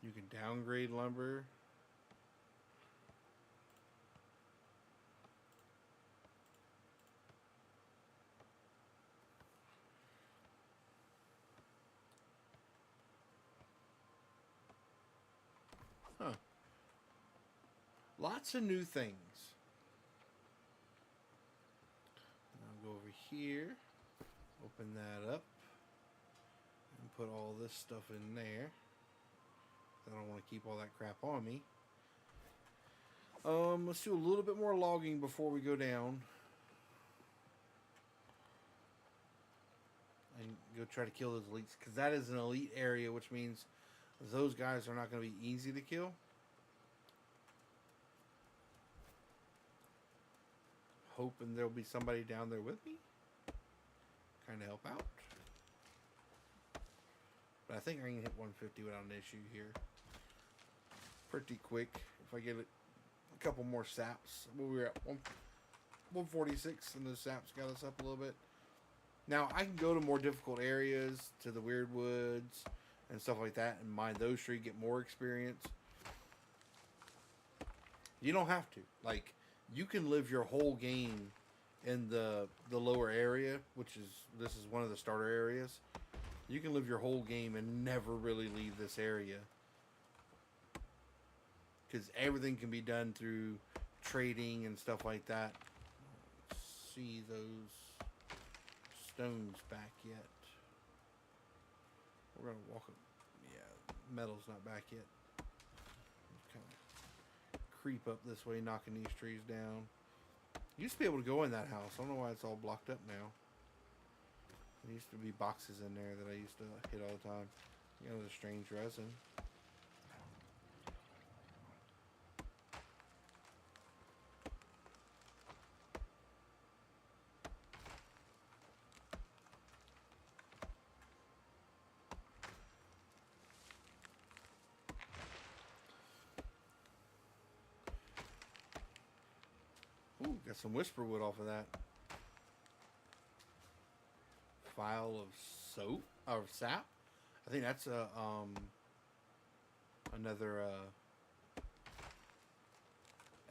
You can downgrade lumber. Huh. Lots of new things. I'll go over here, open that up, and put all this stuff in there. I don't want to keep all that crap on me. Let's do a little bit more logging before we go down. And go try to kill those elites, because that is an elite area, which means those guys are not going to be easy to kill. Hoping there'll be somebody down there with me. Kind of help out. But I think I can hit 150 without an issue here. Pretty quick. If I get a couple more saps. Well, we were at 146 and those saps got us up a little bit. Now, I can go to more difficult areas, to the weird woods and stuff like that, and mine those trees, get more experience. You don't have to. Like, you can live your whole game in the lower area, which is, this is one of the starter areas. You can live your whole game and never really leave this area. Because everything can be done through trading and stuff like that. Let's see those stones back yet. We're going to walk up. Yeah, metal's not back yet. Kind of creep up this way, knocking these trees down. Used to be able to go in that house. I don't know why it's all blocked up now. There used to be boxes in there that I used to hit all the time. You know, the strange resin. Ooh, got some whisper wood off of that. File of soap or sap. I think that's a another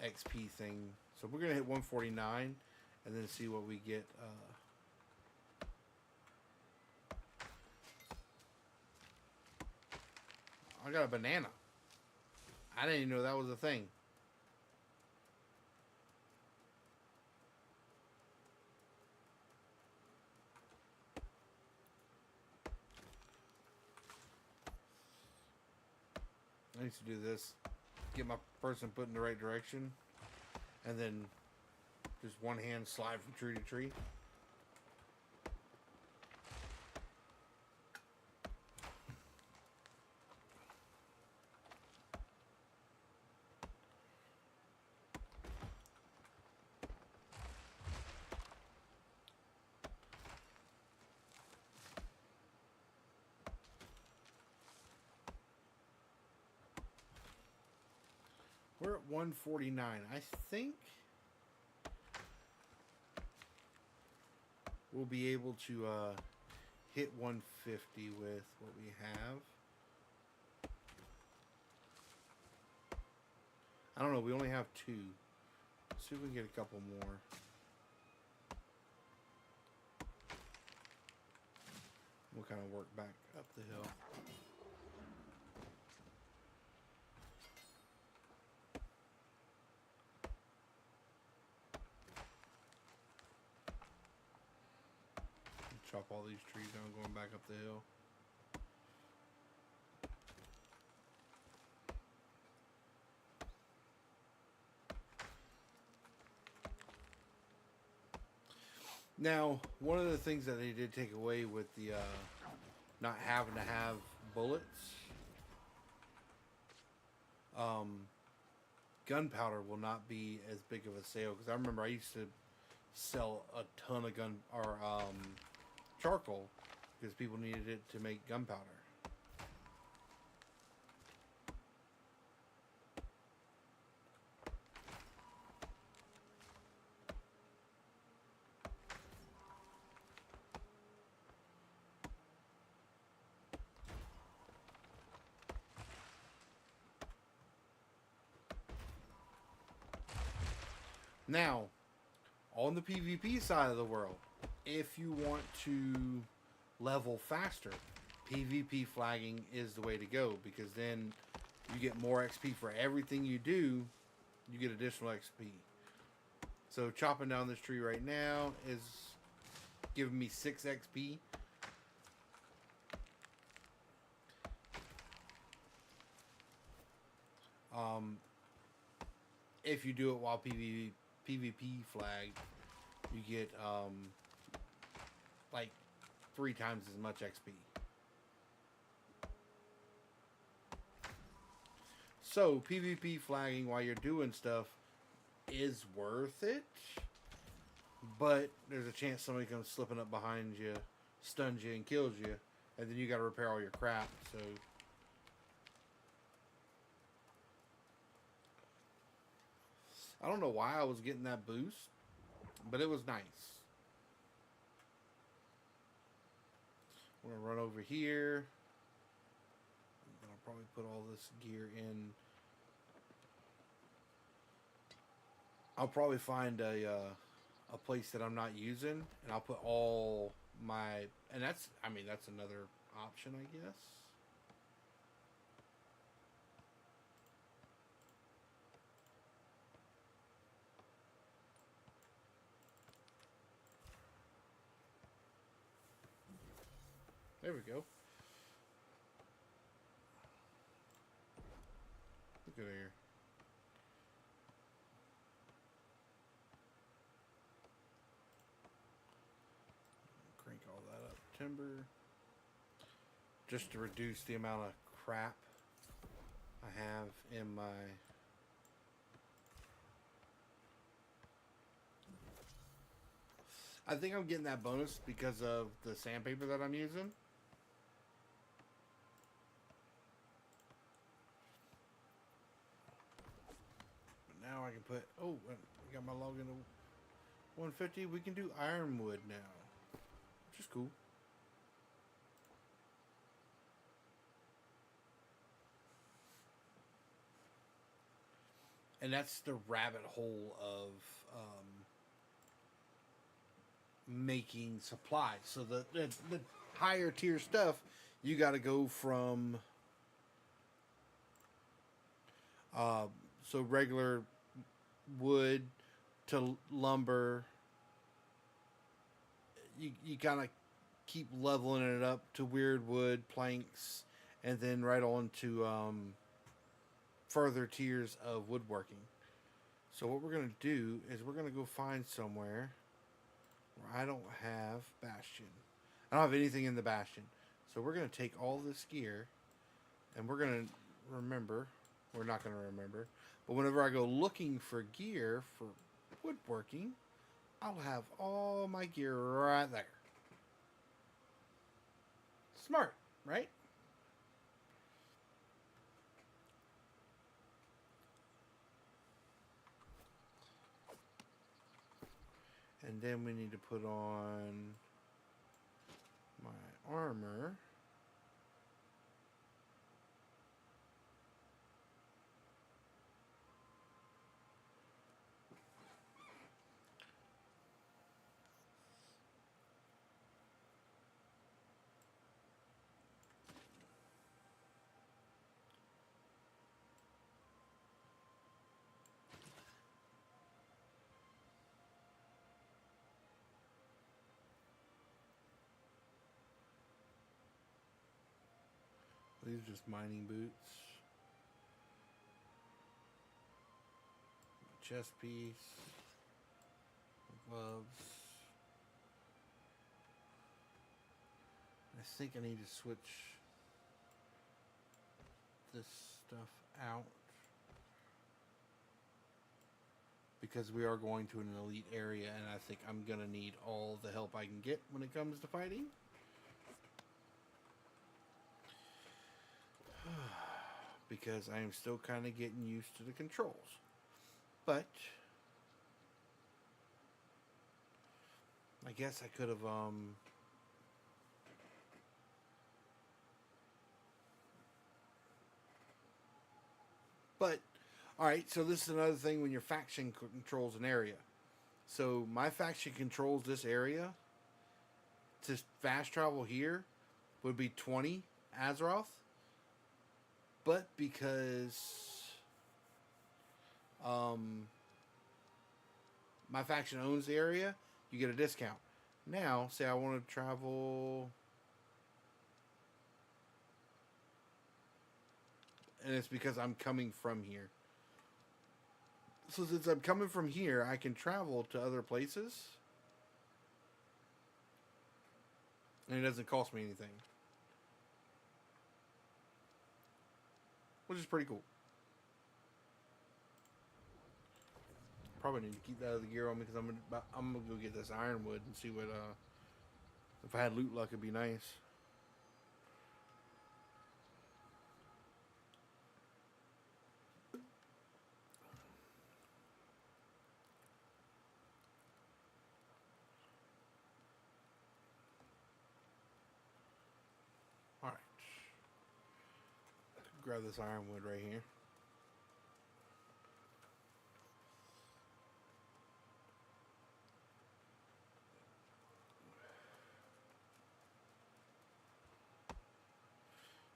XP thing. So we're gonna hit 149 and then see what we get. I got a banana. I didn't even know that was a thing. I need to do this, get my person put in the right direction, and then just one hand slide from tree to tree. We're at 149. I think we'll be able to hit 150 with what we have. I don't know. We only have 2. Let's see if we can get a couple more. We'll kind of work back up the hill. chop all these trees down going back up the hill. Now, one of the things that they did take away with the not having to have bullets, gunpowder will not be as big of a sale, because I remember I used to sell a ton of charcoal because people needed it to make gunpowder. Now, on the PvP side of the world, if you want to level faster, PvP flagging is the way to go, because then you get more XP for everything you do. You get additional XP. So chopping down this tree right now is giving me 6 XP. If you do it while PvP flag, you get like 3 times as much XP. So PvP flagging while you're doing stuff is worth it, but there's a chance somebody comes slipping up behind you, stuns you, and kills you, and then you got to repair all your crap. So I don't know why I was getting that boost, but it was nice. I'm going to run over here. I'll probably put all this gear in. I'll probably find a place that I'm not using, and I'll put all my, and that's another option, I guess. There we go. Look at here. Crank all that up. Timber. Just to reduce the amount of crap I have in my... I think I'm getting that bonus because of the sandpaper that I'm using. Now I can put, oh, I got my login to 150. We can do ironwood now, which is cool. And that's the rabbit hole of making supplies. So the higher tier stuff, you got to go from so regular wood to lumber. You kind of keep leveling it up to weird wood, planks, and then right on to further tiers of woodworking. So what we're going to do is we're going to go find somewhere where I don't have Bastion. I don't have anything in the Bastion. So we're going to take all this gear, and we're going to remember, we're not going to remember, but whenever I go looking for gear for woodworking, I'll have all my gear right there. Smart, right? And then we need to put on my armor. these are just mining boots. Chest piece. Gloves. I think I need to switch this stuff out because we are going to an elite area, and I think I'm gonna need all the help I can get when it comes to fighting. Because I am still kind of getting used to the controls. But I guess I could have but alright, so this is another thing when your faction controls an area. So my faction controls this area. To fast travel here would be 20 Azeroth. But because my faction owns the area, you get a discount. Now, say I want to travel, and it's because I'm coming from here. So since I'm coming from here, I can travel to other places, and it doesn't cost me anything, which is pretty cool. Probably need to keep that other gear on me because I'm gonna go get this ironwood and see what if I had loot luck, it'd be nice. All right, grab this ironwood right here.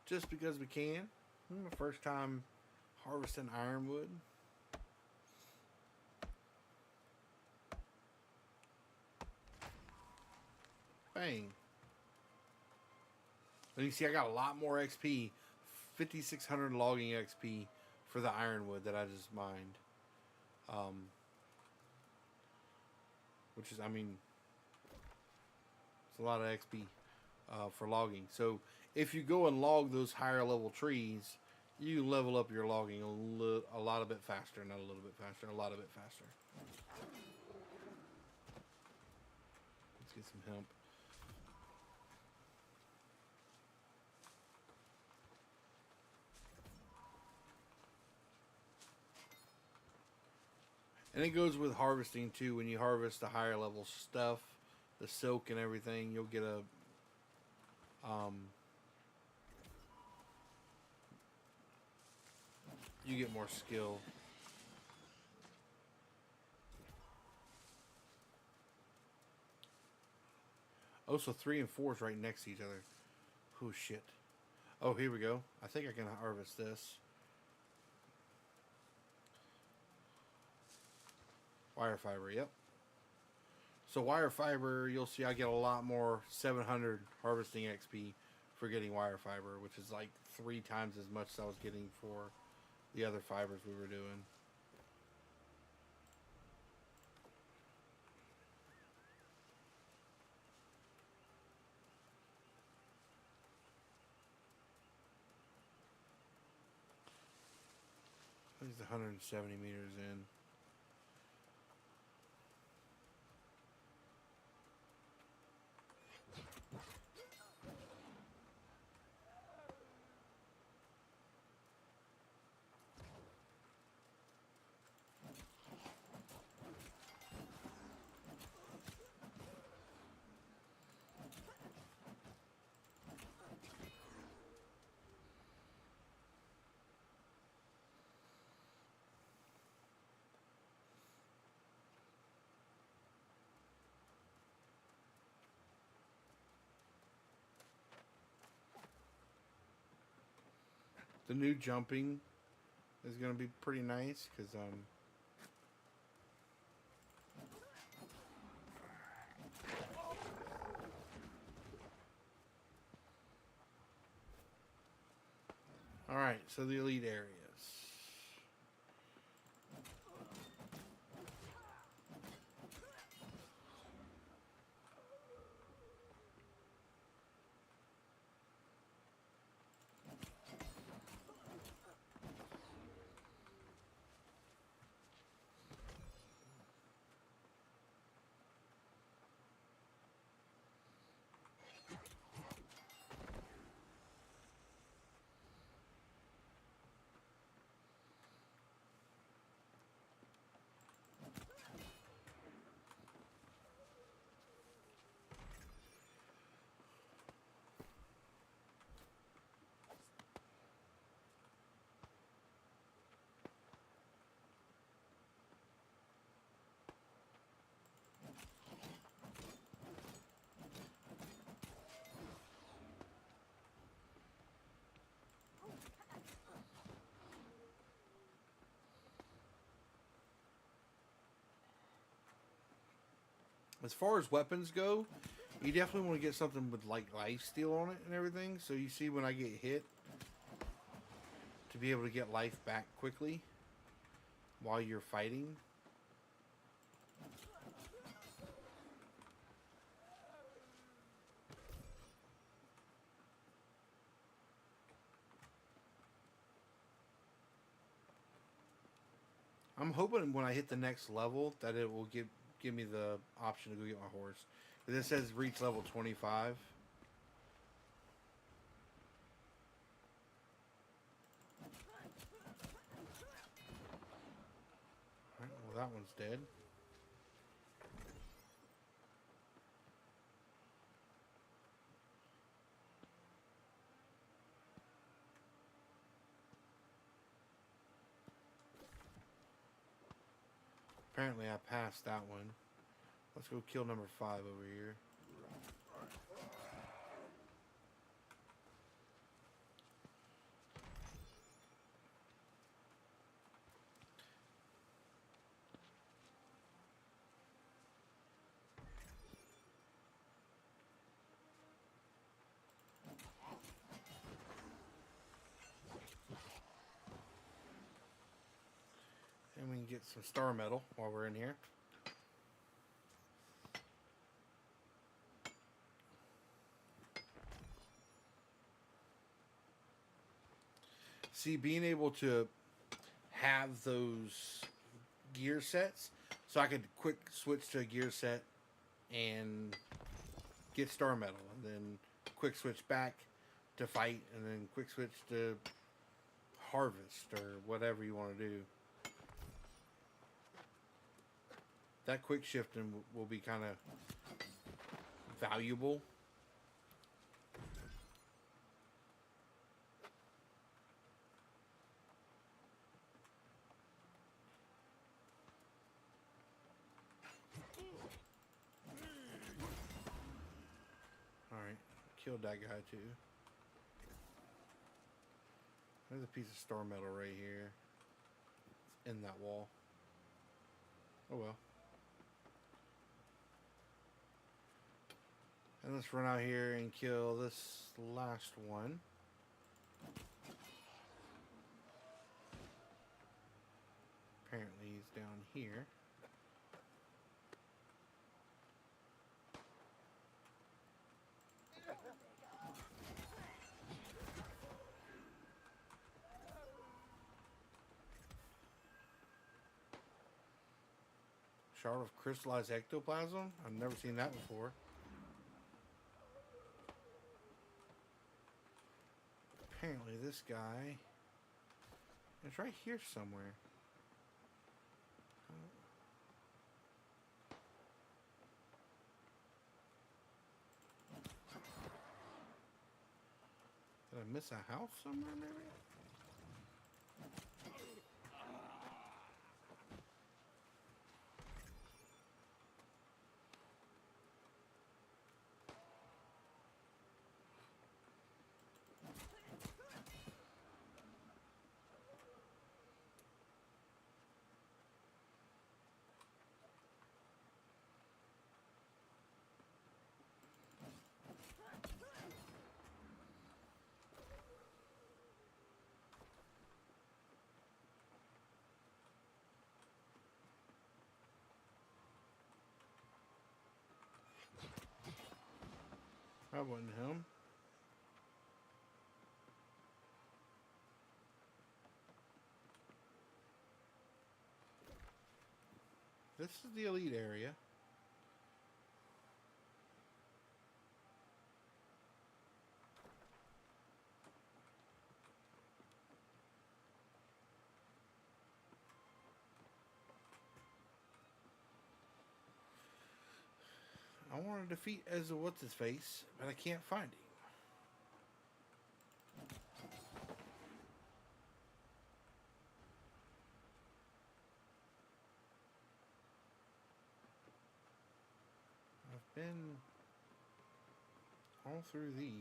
Just because we can. First time harvesting ironwood. Bang. And you see I got a lot more XP. 5,600 logging XP for the ironwood that I just mined. Which is, I mean, it's a lot of XP for logging. So if you go and log those higher level trees, you level up your logging a lot of bit faster. Not a little bit faster, a lot of bit faster. Let's get some hemp. And it goes with harvesting too. When you harvest the higher level stuff, the silk and everything, you'll get a you get more skill. Oh, so 3 and 4 is right next to each other. Oh shit. Oh, here we go. I think I can harvest this. Wire fiber, yep. So wire fiber, you'll see I get a lot more 700 harvesting XP for getting wire fiber, which is like 3 times as much as I was getting for the other fibers we were doing. I think it's 170 meters in. The new jumping is going to be pretty nice because Alright, so the elite areas. As far as weapons go, you definitely want to get something with like life steal on it and everything. So you see when I get hit, to be able to get life back quickly while you're fighting. I'm hoping when I hit the next level that it will give me the option to go get my horse. This says reach level 25. Alright, well that one's dead. Apparently I passed that one. Let's go kill number 5 over here. And we can get some star metal while we're in here. See, being able to have those gear sets, so I could quick switch to a gear set and get star metal, and then quick switch back to fight, and then quick switch to harvest or whatever you want to do. That quick shifting will be kind of valuable. Alright, killed that guy too. There's a piece of star metal right here. It's in that wall. Oh well. And let's run out here and kill this last one. Apparently he's down here. Shard of crystallized ectoplasm? I've never seen that before. Apparently this guy is right here somewhere. Did I miss a house somewhere maybe? That wasn't him. This is the elite area. I want to defeat Ezra what's his face, but I can't find him. I've been all through these.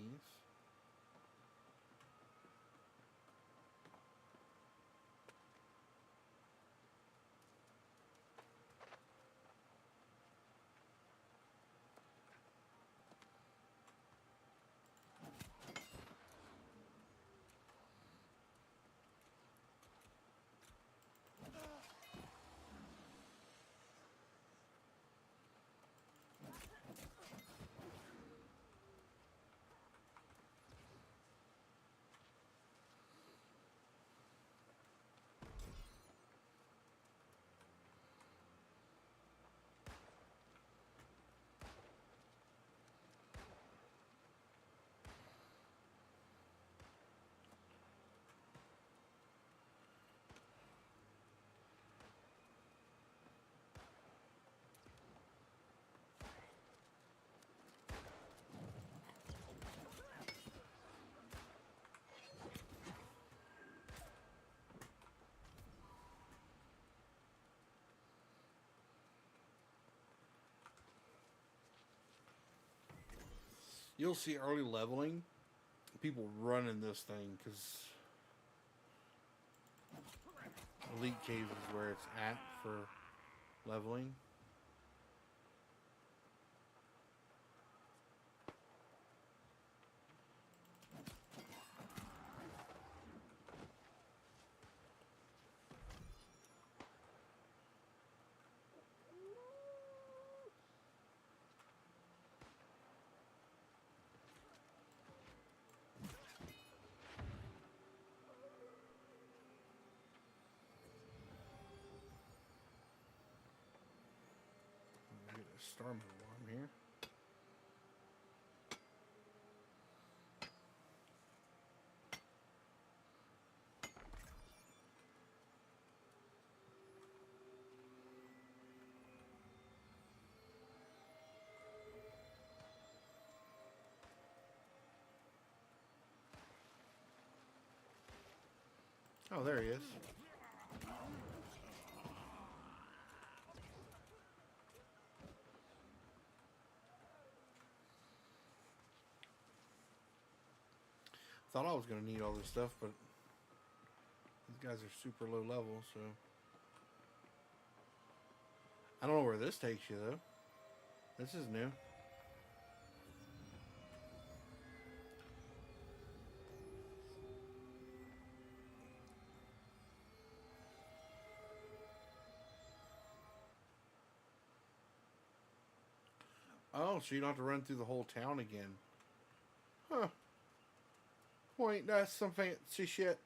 You'll see early leveling, people running this thing because Elite Caves is where it's at for leveling. Storm alarm here. Oh, there he is. Thought I was going to need all this stuff, but these guys are super low level, so... I don't know where this takes you, though. This is new. Oh, so you don't have to run through the whole town again. Huh. Point, that's some fancy shit.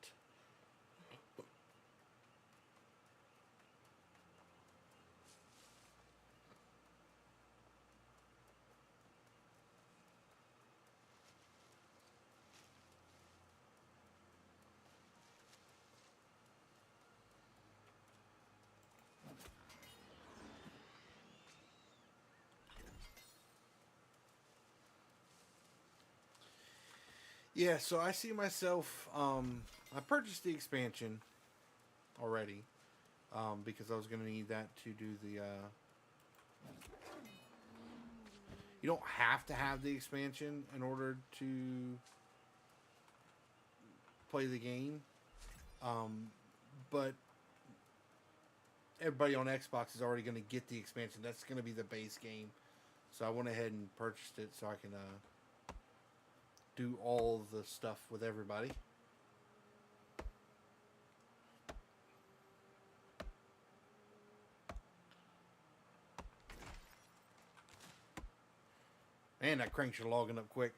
Yeah, so I see myself, I purchased the expansion already, because I was going to need that to do the, you don't have to have the expansion in order to play the game, but everybody on Xbox is already going to get the expansion. That's going to be the base game, so I went ahead and purchased it so I can, do all the stuff with everybody. And that cranks your logging up quick.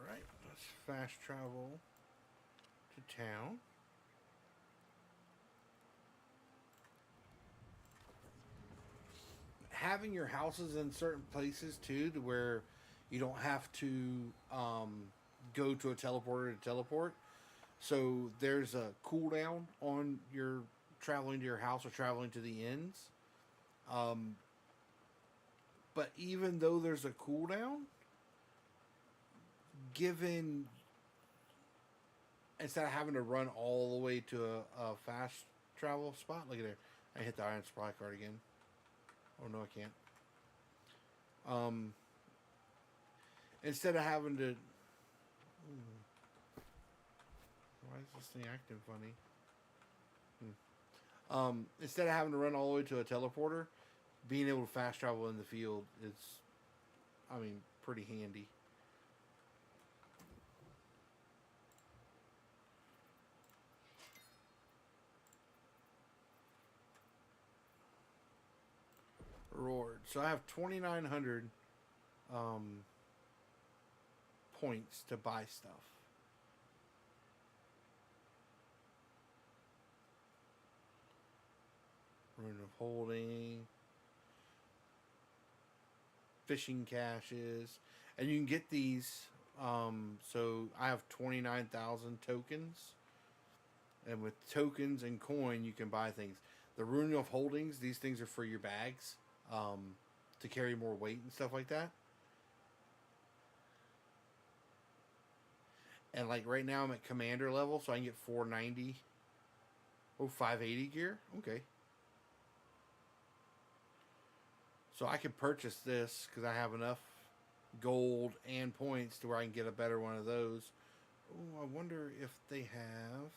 Alright, let's fast travel to town. Having your houses in certain places too, to where you don't have to go to a teleporter to teleport. So there's a cooldown on your traveling to your house or traveling to the inns. But even though there's a cooldown, given instead of having to run all the way to a fast travel spot, look at there, I hit the iron supply card again. Oh no, I can't. Instead of having to, why is this thing acting funny? Instead of having to run all the way to a teleporter, being able to fast travel in the field is, I mean, pretty handy. Reward. So I have 2,900 points to buy stuff. Rune of Holding, fishing caches, and you can get these. So I have 29,000 tokens, and with tokens and coin, you can buy things. The Rune of Holdings, these things are for your bags, to carry more weight and stuff like that. And like right now, I'm at commander level, so I can get 490. Oh, 580 gear. Okay. So I can purchase this because I have enough gold and points to where I can get a better one of those. Oh, I wonder if they have.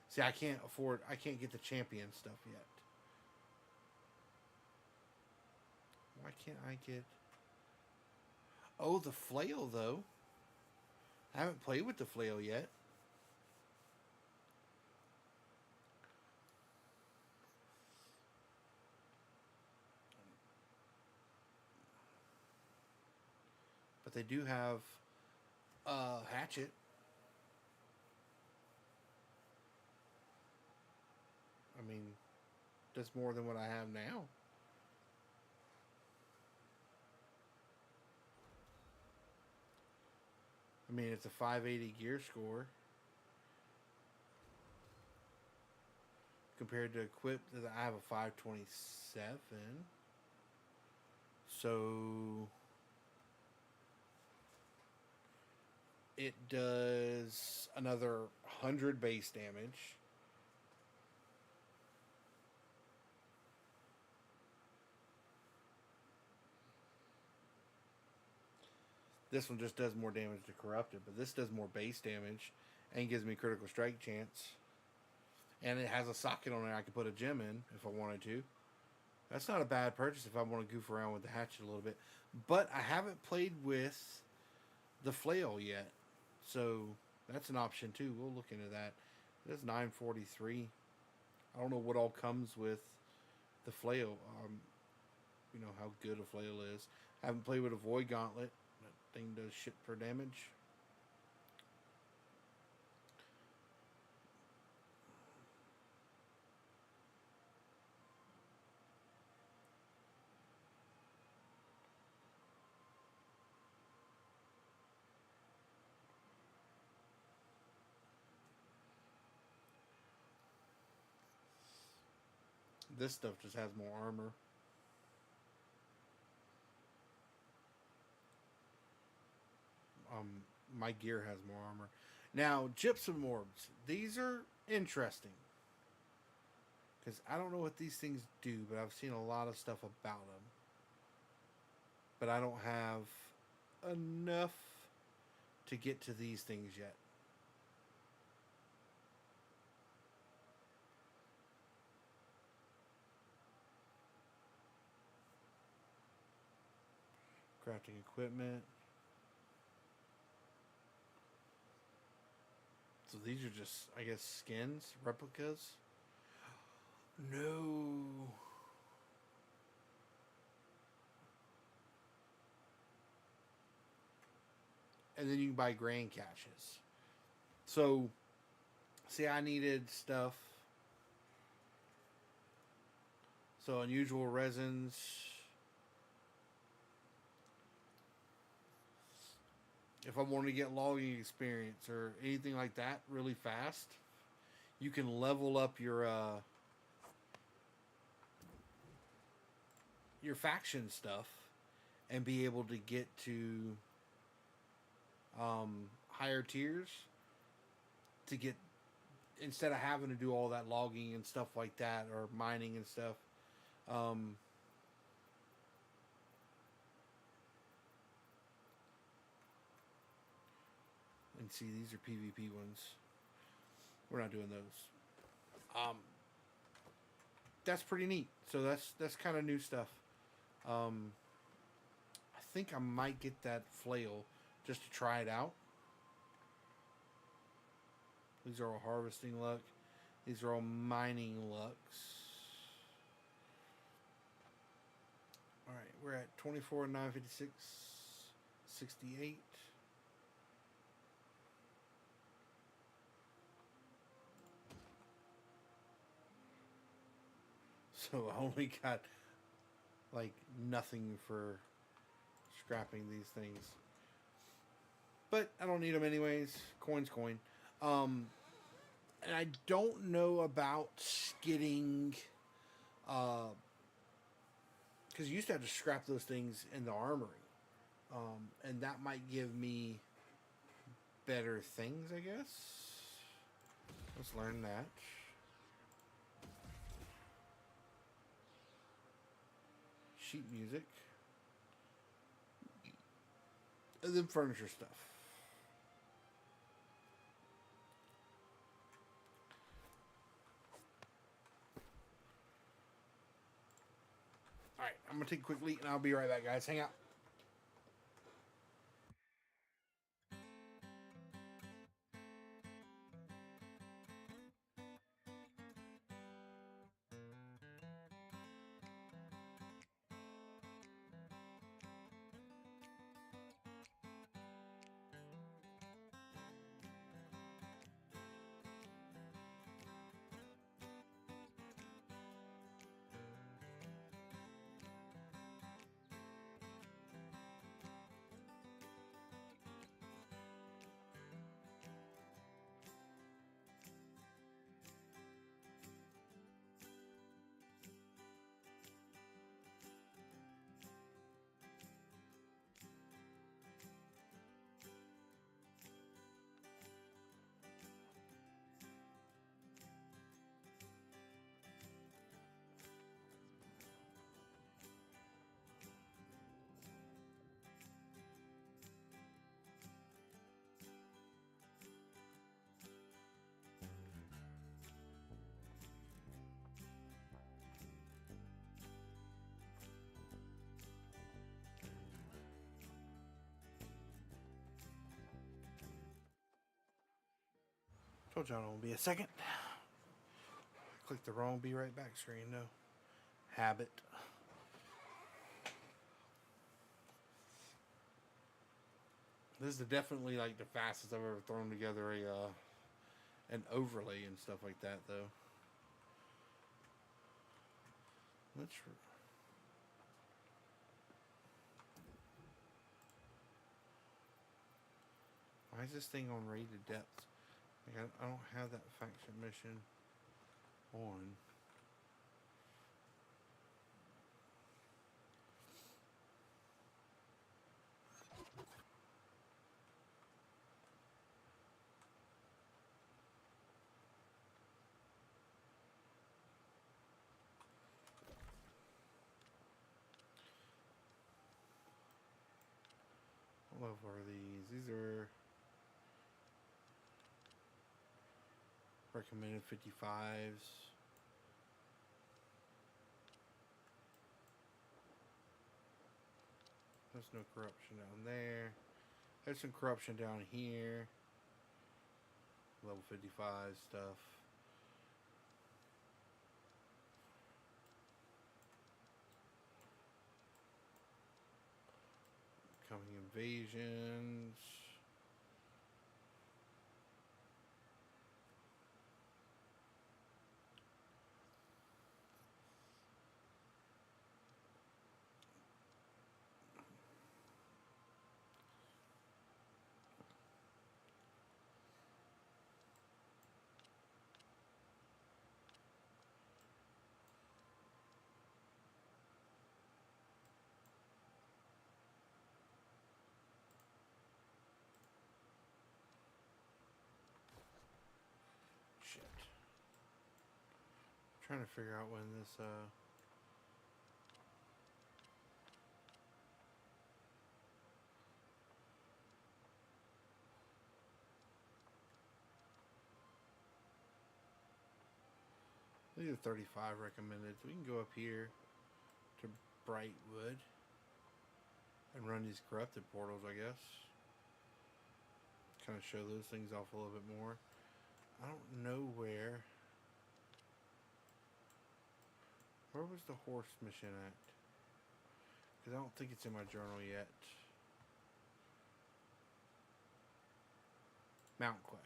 See, I can't get the champion stuff yet. Why can't I get... Oh, the flail, though. I haven't played with the flail yet. But they do have hatchet. I mean, that's more than what I have now. I mean, it's a 580 gear score. Compared to equipped, I have a 527. So it does another 100 base damage. This one just does more damage to Corrupted, but this does more base damage and gives me critical strike chance. And it has a socket on there I can put a gem in if I wanted to. That's not a bad purchase if I want to goof around with the hatchet a little bit. But I haven't played with the flail yet. So that's an option too. We'll look into that. That's 943. I don't know what all comes with the flail. You know how good a flail is. I haven't played with a Void Gauntlet. That thing does shit for damage. This stuff just has more armor. My gear has more armor. Now, gypsum orbs. These are interesting. because I don't know what these things do, but I've seen a lot of stuff about them. But I don't have enough to get to these things yet. Crafting equipment. So these are just, I guess, skins, replicas. No. And then you can buy grand caches. So, see, I needed stuff. So, unusual resins. If I want to get logging experience or anything like that really fast, you can level up your faction stuff and be able to get to higher tiers to get, instead of having to do all that logging and stuff like that or mining and stuff. And see, these are PvP ones. We're not doing those. That's pretty neat. So that's kind of new stuff. I think I might get that flail just to try it out. These are all harvesting luck. These are all mining lucks. Alright, we're at 24, 956, 68. So I only got like nothing for scrapping these things. But I don't need them anyways. Coin's coin. And I don't know about getting, because you used to have to scrap those things in the armory. And that might give me better things, I guess. Let's learn that. Sheet music. And then furniture stuff. Alright, I'm going to take a quick leak and I'll be right back, guys. Hang out. Told y'all it won't be a second. Click the wrong be right back screen, no. Habit. This is definitely like the fastest I've ever thrown together an overlay and stuff like that, though. Let's. Why is this thing on rated depth? Like I don't have that faction mission on. What are these? These are recommended 55s. There's no corruption down there. There's some corruption down here. Level 55 stuff. Coming invasions. Shit. Trying to figure out when this these are 35 recommended. So we can go up here to Brightwood and run these corrupted portals, I guess. Kind of show those things off a little bit more. I don't know where. Where was the horse mission at? Because I don't think it's in my journal yet. Mount Quest.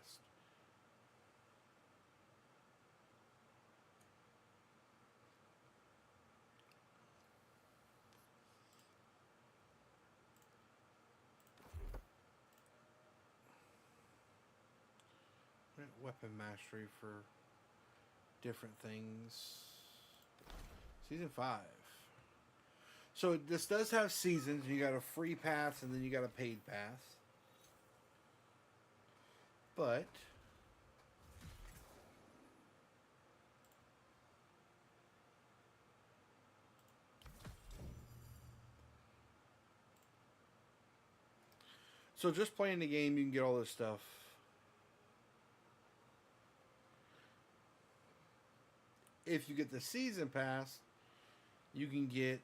Weapon mastery for different things. Season 5. So this does have seasons. You got a free pass and then you got a paid pass. But so just playing the game, you can get all this stuff. If you get the season pass, you can get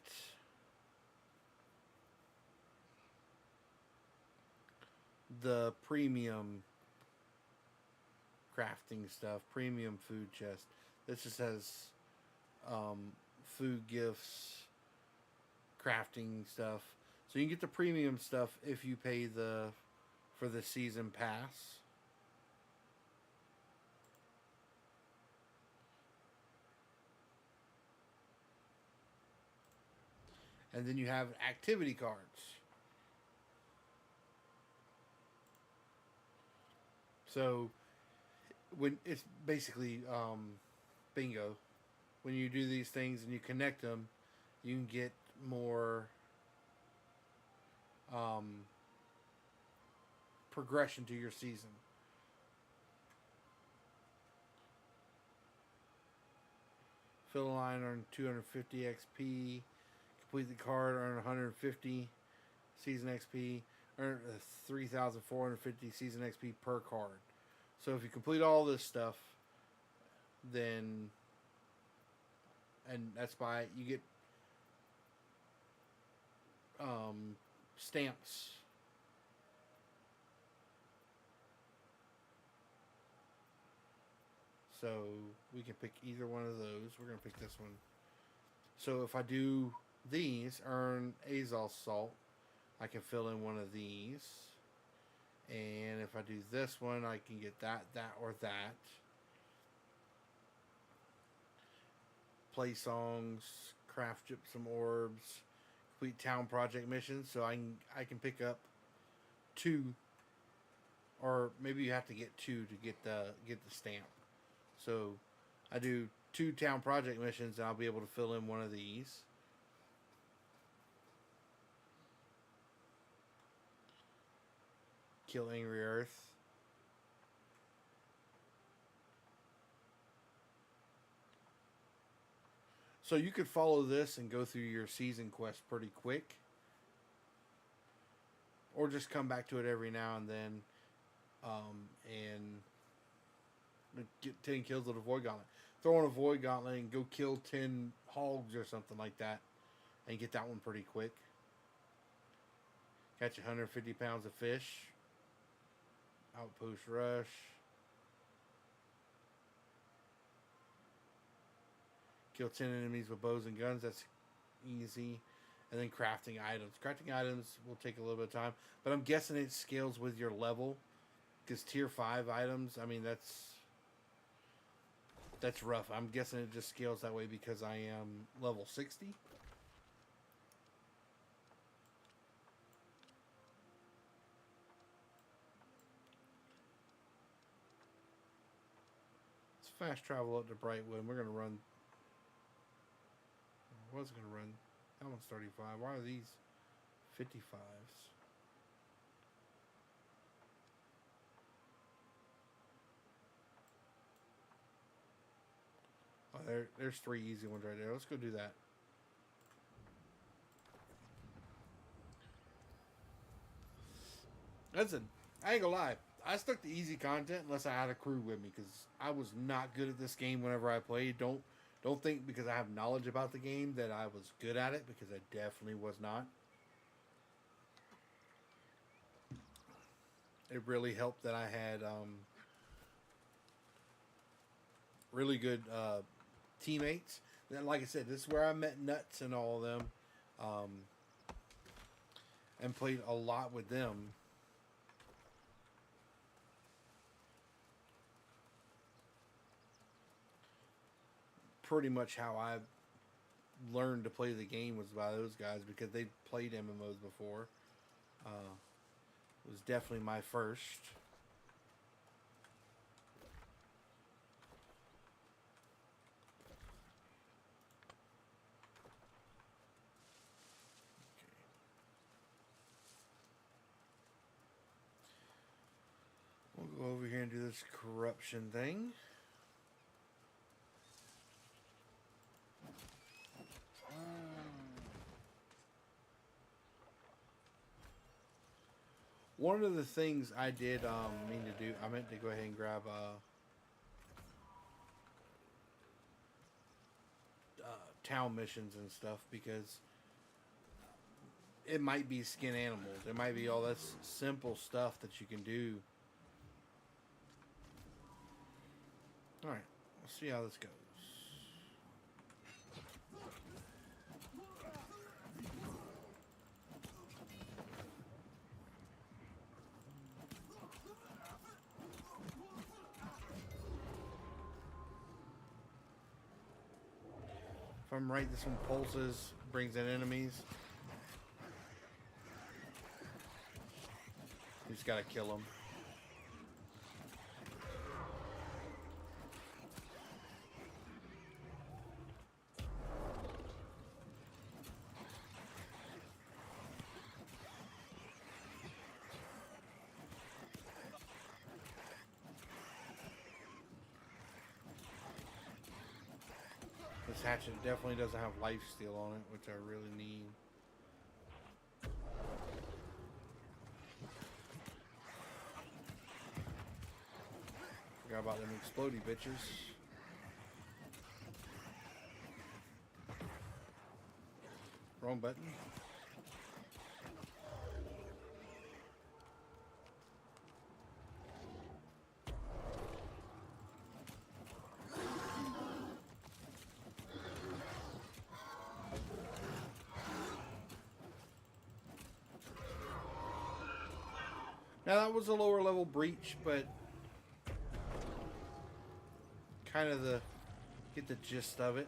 the premium crafting stuff, premium food chest. This just has food gifts, crafting stuff. So you can get the premium stuff if you pay for the season pass. And then you have activity cards. So when it's basically bingo. When you do these things and you connect them, you can get more progression to your season. Fill a line, earn 250 XP. Complete the card, earn 150 season XP. Earn 3,450 season XP per card. So if you complete all this stuff, then, and that's by, you get stamps. So we can pick either one of those. We're going to pick this one. So if I do these, earn Azal Salt, I can fill in one of these. And if I do this one, I can get that, or that. Play songs, craft gypsum orbs, complete town project missions. So I can pick up 2, or maybe you have to get 2 to get the stamp. So I do 2 town project missions, and I'll be able to fill in one of these. Kill Angry Earth. So you could follow this and go through your season quest pretty quick. or just come back to it every now and then, and get 10 kills with a Void Gauntlet. Throw on a Void Gauntlet and go kill 10 hogs or something like that, and get that one pretty quick. Catch 150 pounds of fish. Outpost rush. Kill 10 enemies with bows and guns. That's easy. And then crafting items. Crafting items will take a little bit of time, but I'm guessing it scales with your level. Because tier 5 items, I mean, that's rough. I'm guessing it just scales that way because I am level 60. Let's fast travel up to Brightwood. We're going to run. I was going to run. That one's 35. Why are these 55s? Oh, there's 3 easy ones right there. Let's go do that. Listen, I ain't gonna lie. I stuck to easy content unless I had a crew with me because I was not good at this game whenever I played. Don't think because I have knowledge about the game that I was good at it, because I definitely was not. It really helped that I had really good teammates. And like I said, this is where I met Nuts and all of them, and played a lot with them. Pretty much how I learned to play the game was by those guys, because they played MMOs before. It was definitely my first. We'll go over here and do this corruption thing. One of the things I did mean to do, I meant to go ahead and grab town missions and stuff, because it might be skin animals. It might be all this simple stuff that you can do. Alright, let's see how this goes. If I'm right, this one pulses, brings in enemies. You just gotta kill them. This hatchet definitely doesn't have lifesteal on it, which I really need. Forgot about them explodey bitches. Wrong button. Now that was a lower level breach, but kind of get the gist of it.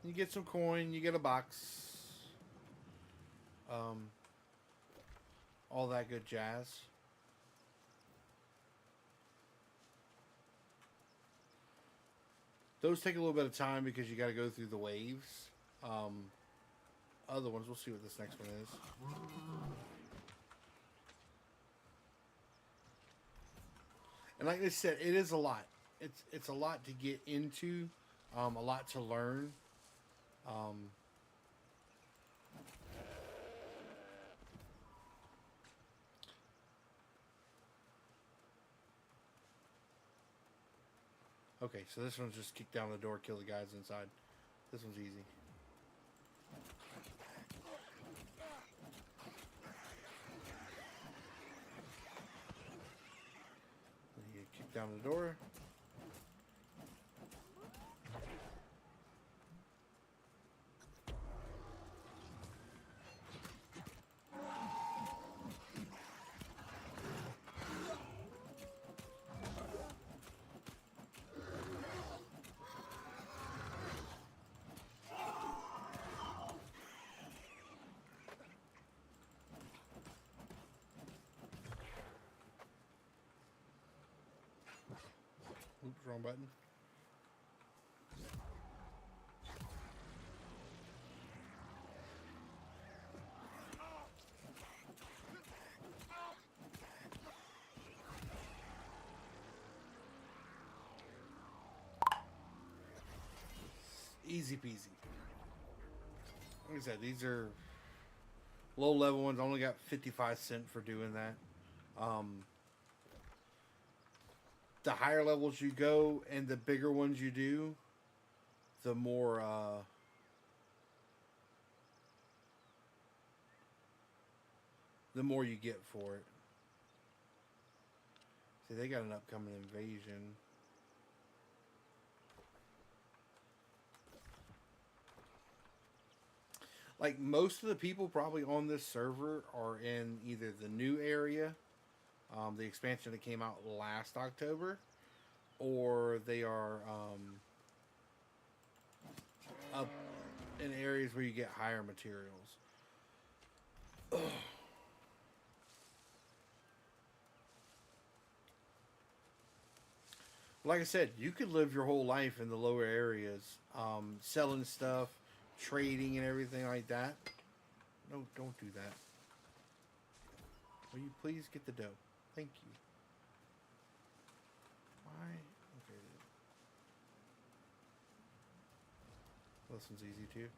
You get some coin, you get a box, all that good jazz. Those take a little bit of time because you got to go through the waves. Other ones, we'll see what this next one is. And like I said, it is a lot. It's a lot to get into, a lot to learn. Um, okay, so this one's just kick down the door, kill the guys inside. This one's easy. You kick down the door. Oops, wrong button. Easy peasy. Like I said, these are low level ones. I only got 55 cents for doing that. The higher levels you go and the bigger ones you do, the more you get for it. See, they got an upcoming invasion. Like, most of the people probably on this server are in either the new area, the expansion that came out last October, or they are up in areas where you get higher materials. Like I said, you could live your whole life in the lower areas, selling stuff, trading and everything like that. No, don't do that. Will you please get the dough? Thank you. Why? Okay. This one's easy too.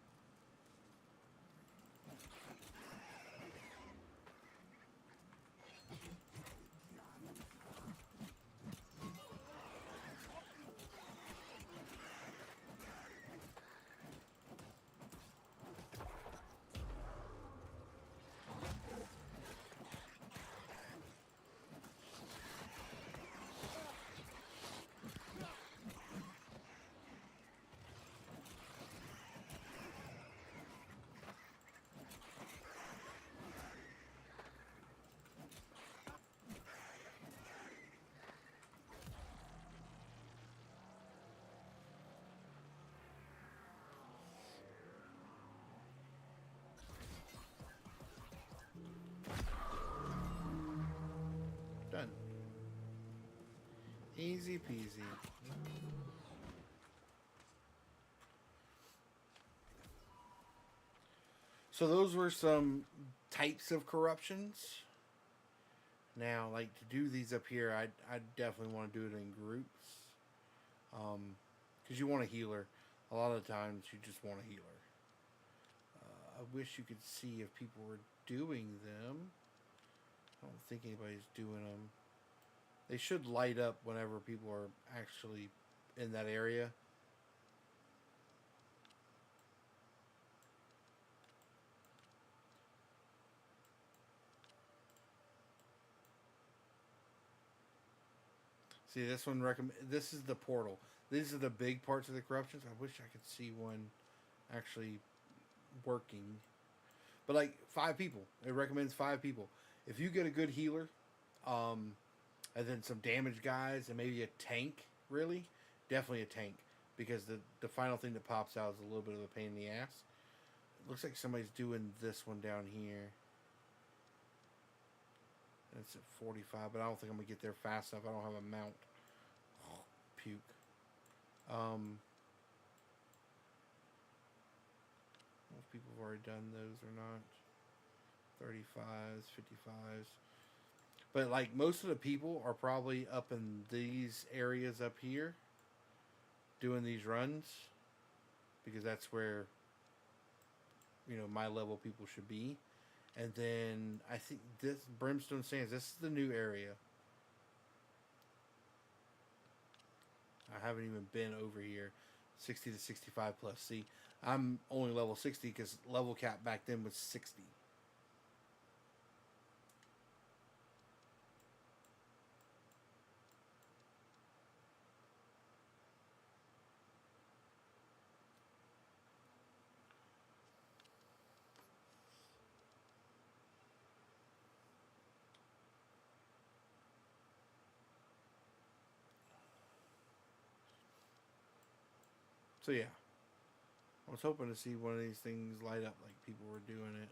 Done. Easy peasy. So those were some types of corruptions. Now, like, to do these up here, I definitely want to do it in groups. Because you want a healer. A lot of the times, you just want a healer. I wish you could see if people were doing them. I don't think anybody's doing them. They should light up whenever people are actually in that area. See, this one this is the portal. These are the big parts of the corruptions. I wish I could see one actually working. But like 5 people. It recommends 5 people. If you get a good healer, and then some damage guys and maybe a tank, really, definitely a tank, because the final thing that pops out is a little bit of a pain in the ass. It looks like somebody's doing this one down here. It's at 45, but I don't think I'm gonna get there fast enough. I don't have a mount. Oh, puke. I don't know if people have already done those or not. 35s, 55s. But like most of the people are probably up in these areas up here doing these runs, because that's where my level people should be. And then I think this Brimstone Sands, this is the new area. I haven't even been over here. 60 to 65 plus. See, I'm only level 60 because level cap back then was 60. So yeah, I was hoping to see one of these things light up like people were doing it.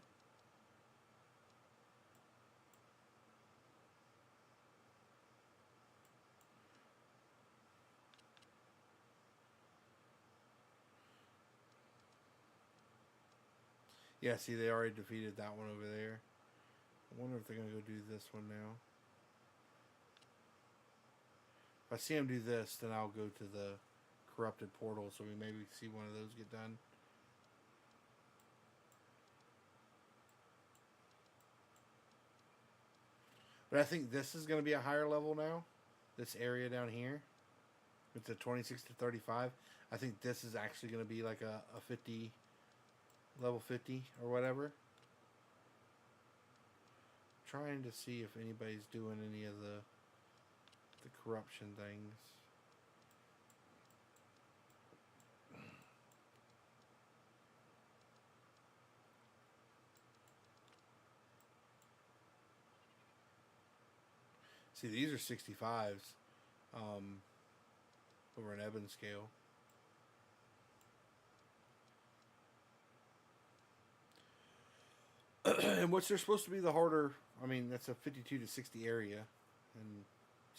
Yeah, see, they already defeated that one over there. I wonder if they're going to go do this one now. If I see them do this, then I'll go to the corrupted portal so we maybe see one of those get done. But I think this is going to be a higher level now. This area down here. It's a 26 to 35. I think this is actually going to be like a 50, level 50 or whatever. Trying to see if anybody's doing any of the corruption things. See, these are 65s over an Ebon scale. And what's they're supposed to be the harder, I mean, that's a 52 to 60 area. And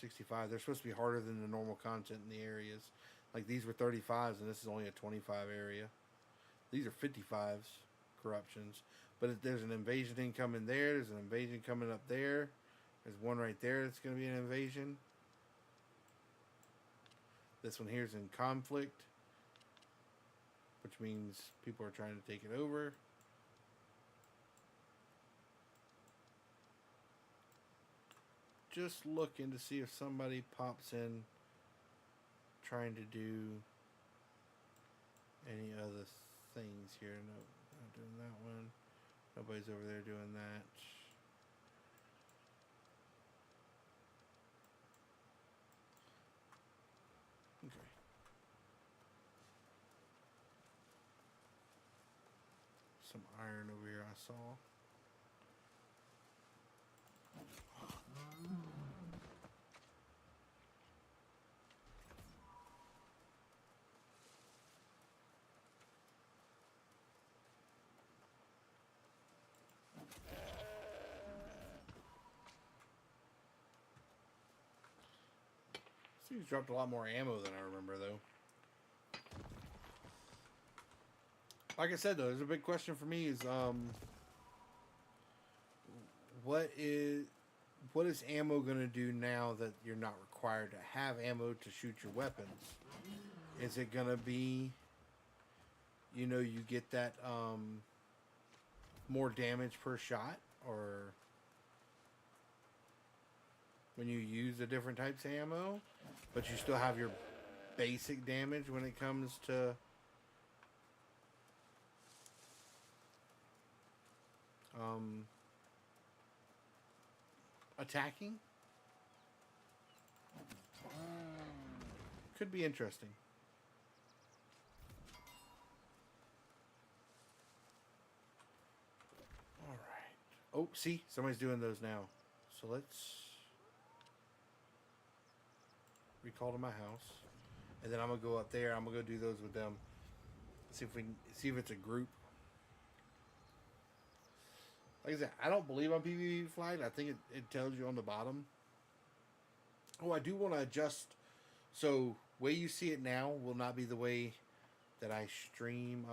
65, they're supposed to be harder than the normal content in the areas. Like these were 35s and this is only a 25 area. These are 55s corruptions. But if there's an invasion incoming there, there's an invasion coming up there. There's one right there that's going to be an invasion. This one here is in conflict, which means people are trying to take it over. Just looking to see if somebody pops in trying to do any other things here. No, not doing that one. Nobody's over there doing that. Okay. Some iron over here I saw. He's dropped a lot more ammo than I remember, though. Like I said, though, there's a big question for me is, what is ammo going to do now that you're not required to have ammo to shoot your weapons? Is it going to be, you get that, more damage per shot, or when you use the different types of ammo, but you still have your basic damage when it comes to attacking? Could be interesting. All right. Oh, see, somebody's doing those now. So let's recall to my house, and then I'm gonna go up there. I'm gonna go do those with them. See if it's a group. Like I said, I don't believe on PvP flag. I think it tells you on the bottom. Oh, I do want to adjust. So way you see it now will not be the way that I stream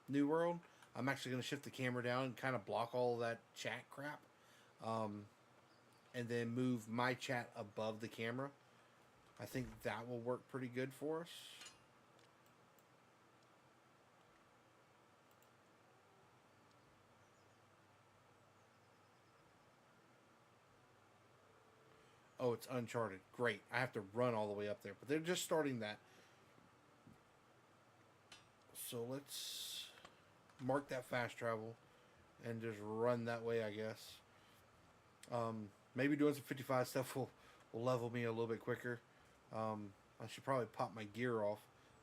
New World. I'm actually gonna shift the camera down and kind of block all of that chat crap, and then move my chat above the camera. I think that will work pretty good for us. Oh, it's Uncharted. Great. I have to run all the way up there. But they're just starting that. So let's mark that fast travel and just run that way, I guess. Maybe doing some 55 stuff will level me a little bit quicker. I should probably pop my gear off.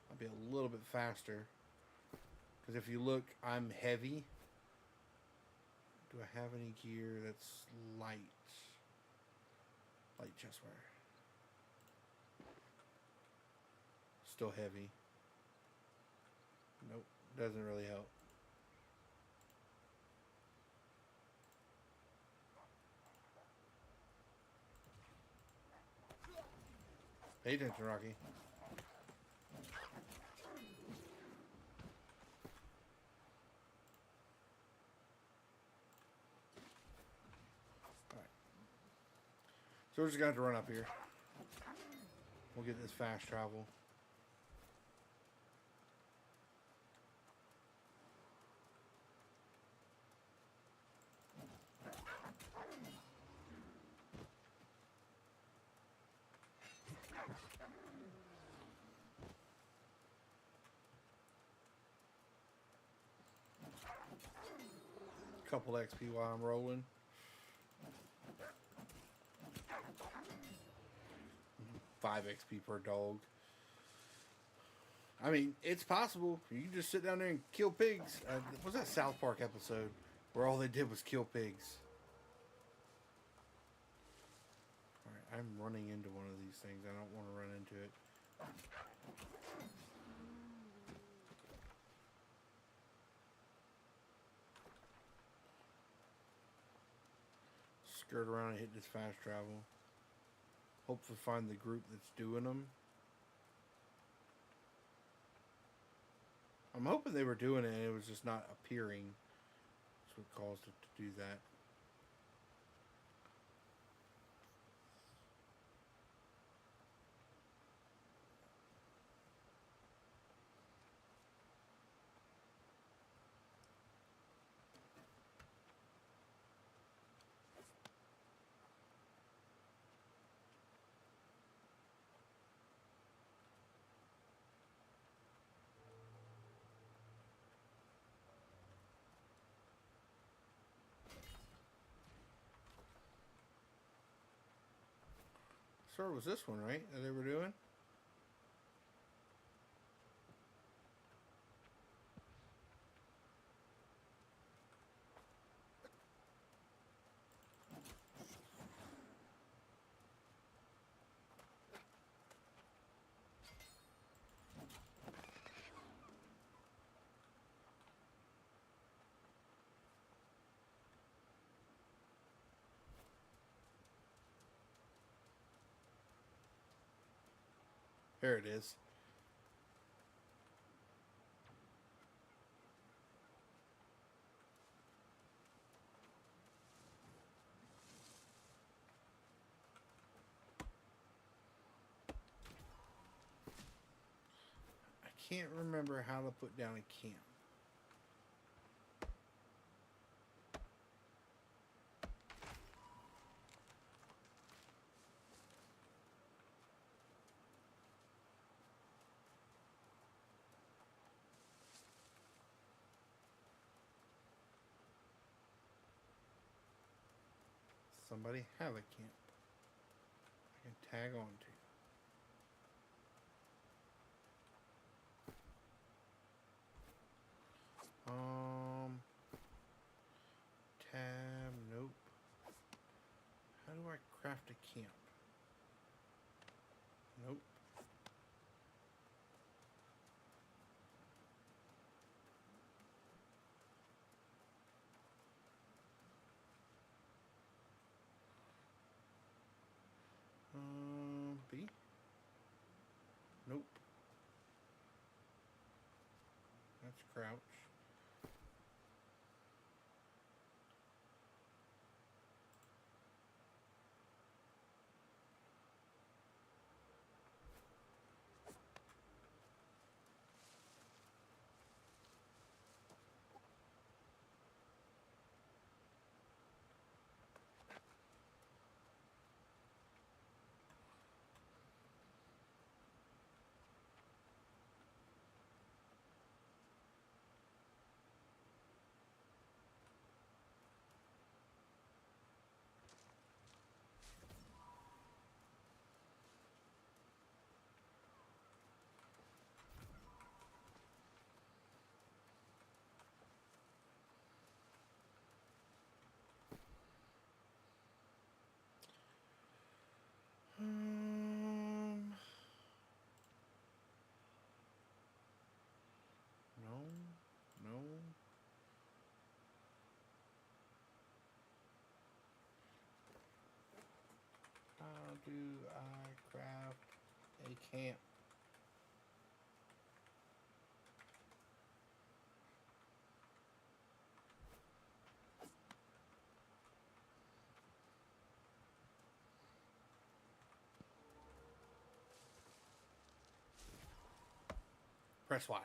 I'll be a little bit faster. Because if you look, I'm heavy. Do I have any gear that's light? Light chest wear. Still heavy. Nope, doesn't really help. Pay attention, Rocky. Alright. So we're just going to have to run up here. We'll get this fast travel. Couple XP while I'm rolling. Five XP per dog. I mean, it's possible. You can just sit down there and kill pigs. Was that South Park episode where all they did was kill pigs? Alright, I'm running into one of these things. I don't want to run into it. Skirt around and hit this fast travel. Hopefully find the group that's doing them. I'm hoping they were doing it and it was just not appearing. That's what caused it to do that. So it was this one, right, that they were doing? There it is. I can't remember how to put down a camp. Somebody have a camp I can tag on to. Tab, nope. How do I craft a camp? Nope. B? Nope. That's crouch. A camp. Press Y.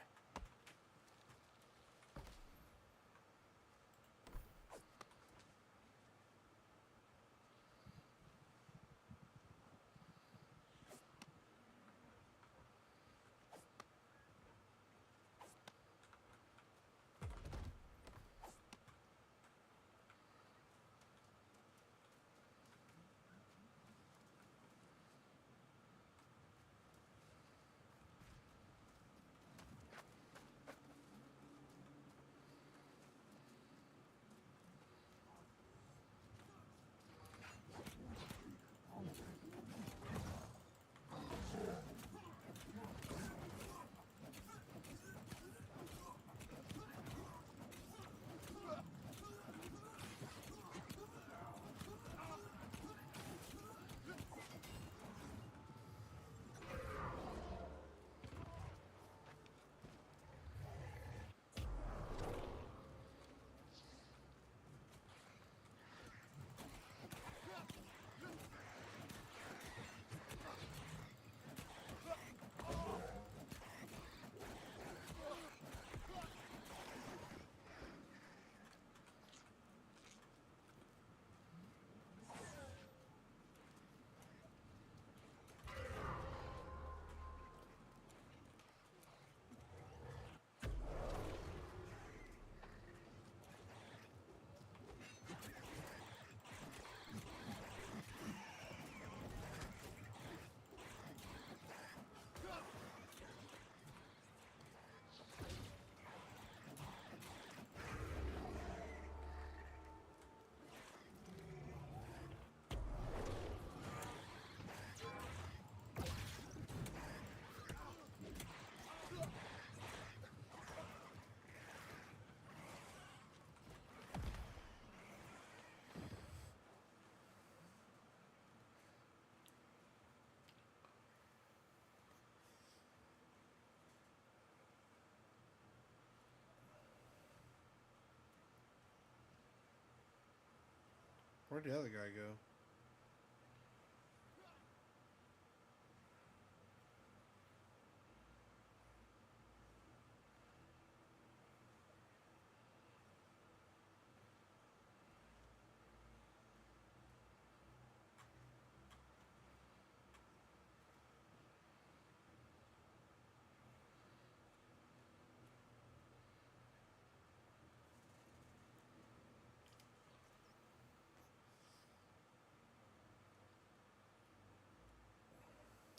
Where'd the other guy go?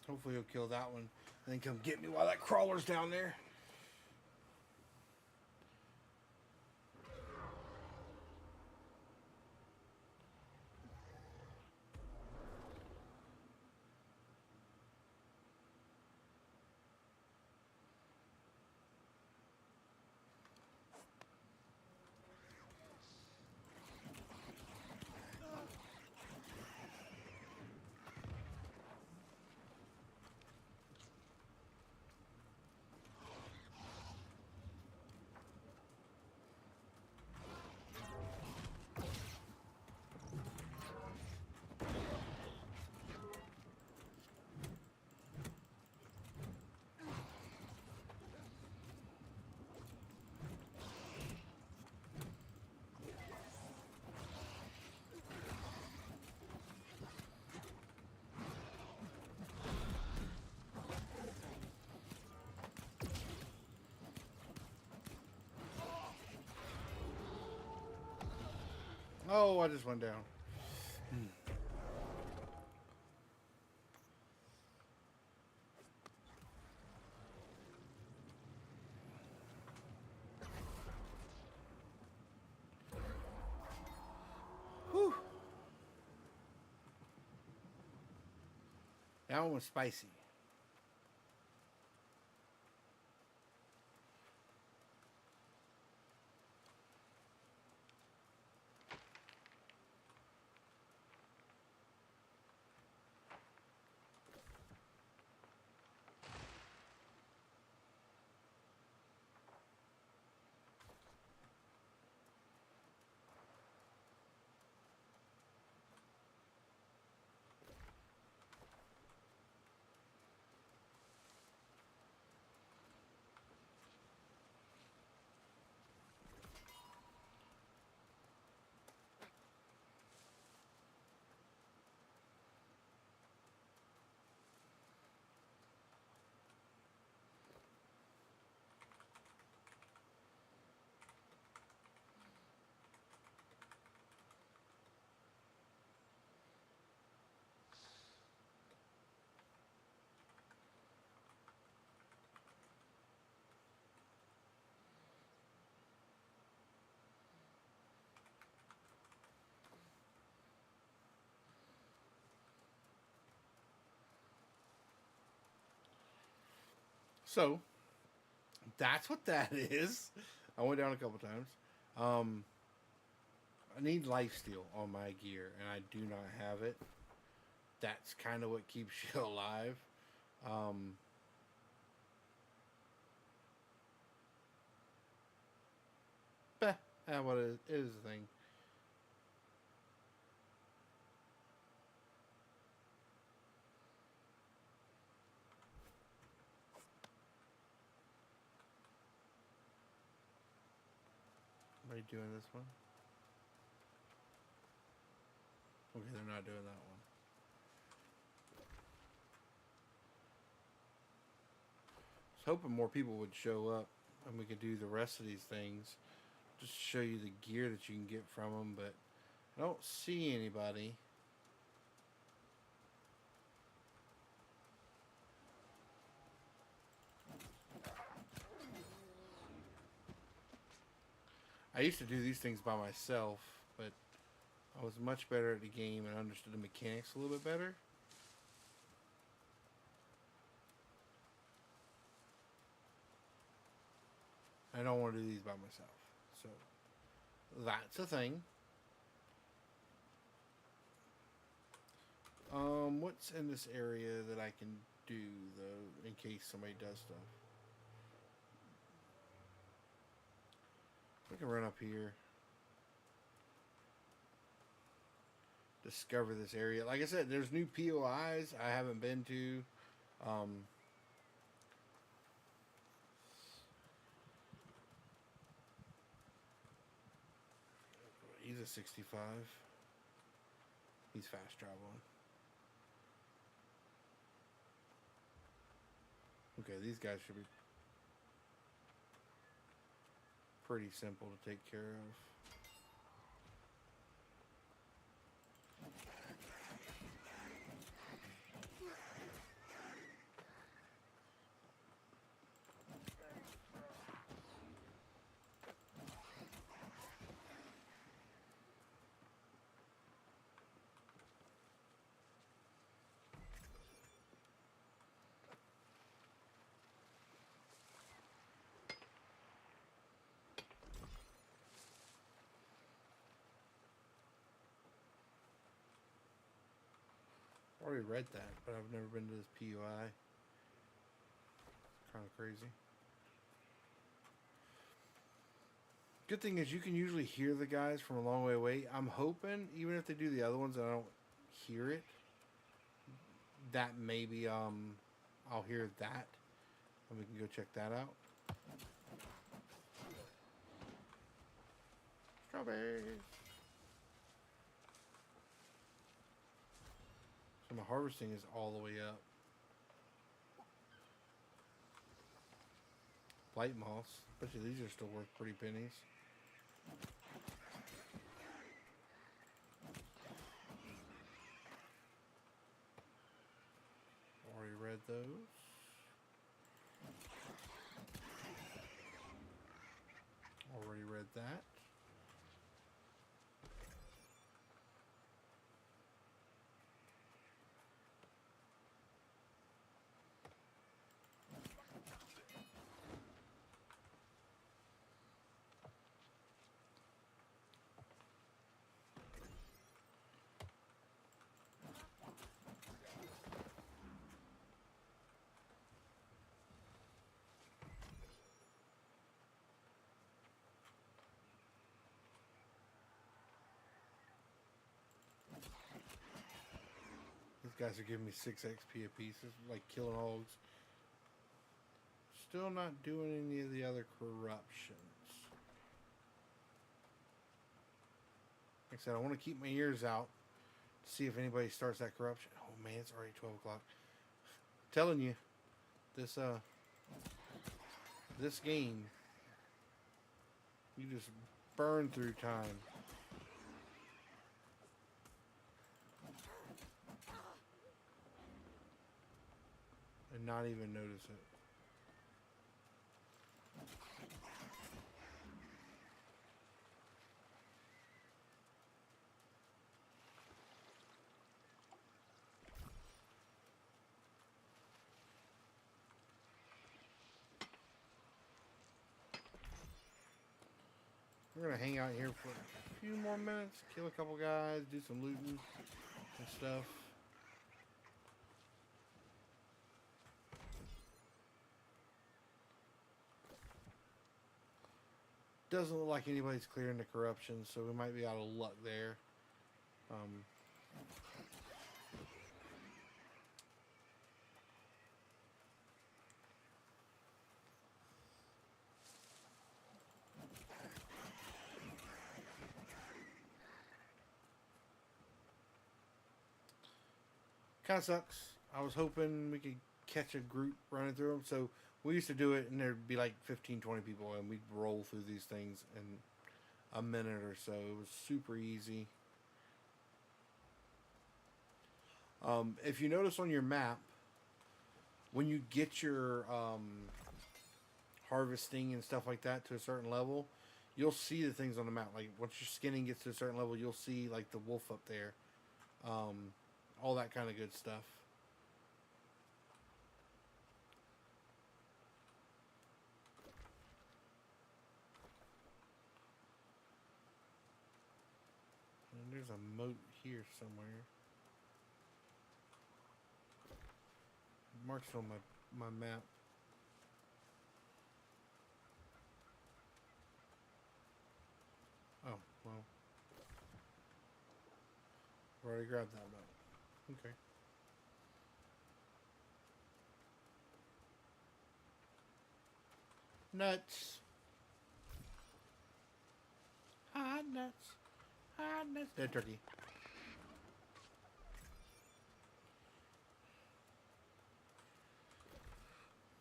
Hopefully he'll kill that one and then come get me while that crawler's down there. Oh, I just went down. Whew. That one was spicy. So that's what that is. I went down a couple times. I need lifesteal on my gear, and I do not have it. That's kind of what keeps you alive. But what it is the thing. Are you doing this one? Okay, they're not doing that one. I was hoping more people would show up and we could do the rest of these things. Just to show you the gear that you can get from them, but I don't see anybody. I used to do these things by myself, but I was much better at the game and understood the mechanics a little bit better. I don't want to do these by myself. So that's a thing. What's in this area that I can do though, in case somebody does stuff? We can run up here. Discover this area. Like I said, there's new POIs I haven't been to. He's a 65. He's fast traveling. Okay, these guys should be pretty simple to take care of. Already read that, but I've never been to this PUI. Kind of crazy. Good thing is you can usually hear the guys from a long way away. I'm hoping, even if they do the other ones and I don't hear it, that maybe I'll hear that and we can go check that out. Strawberries. So my harvesting is all the way up. Blight moss. Bet you these are still worth pretty pennies. Already read those. Already read that. These guys are giving me 6 XP apiece. It's like killing hogs. Still not doing any of the other corruptions. Like I said, I want to keep my ears out to see if anybody starts that corruption. Oh man, it's already 12 o'clock. Telling you, this game, you just burn through time. And not even notice it. We're gonna hang out here for a few more minutes, kill a couple guys, do some looting and stuff. Doesn't look like anybody's clearing the corruption, so we might be out of luck there. Kind of sucks. I was hoping we could catch a group running through them. So we used to do it, and there'd be like 15, 20 people, and we'd roll through these things in a minute or so. It was super easy. If you notice on your map, when you get your harvesting and stuff like that to a certain level, you'll see the things on the map. Like once your skinning gets to a certain level, you'll see like the wolf up there. All that kind of good stuff. And there's a moat here somewhere. Marks on my map. Oh, well. I've already grabbed that moat. Okay. Nuts. Hot nuts. Hot nuts. Dead turkey.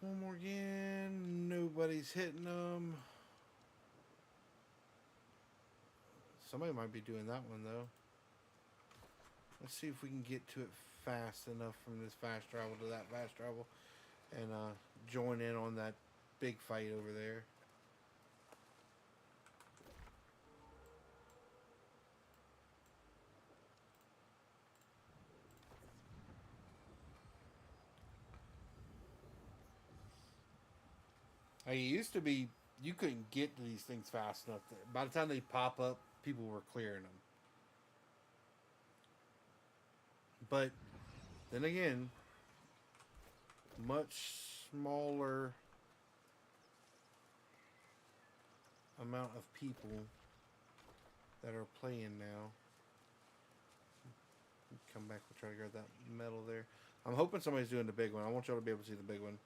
One more again. Nobody's hitting them. Somebody might be doing that one though. Let's see if we can get to it fast enough from this fast travel to that fast travel and join in on that big fight over there. Like it used to be, you couldn't get to these things fast enough. By the time they pop up, people were clearing them. But then again, much smaller amount of people that are playing now. Come back, we'll try to grab that metal there. I'm hoping somebody's doing the big one. I want y'all to be able to see the big one.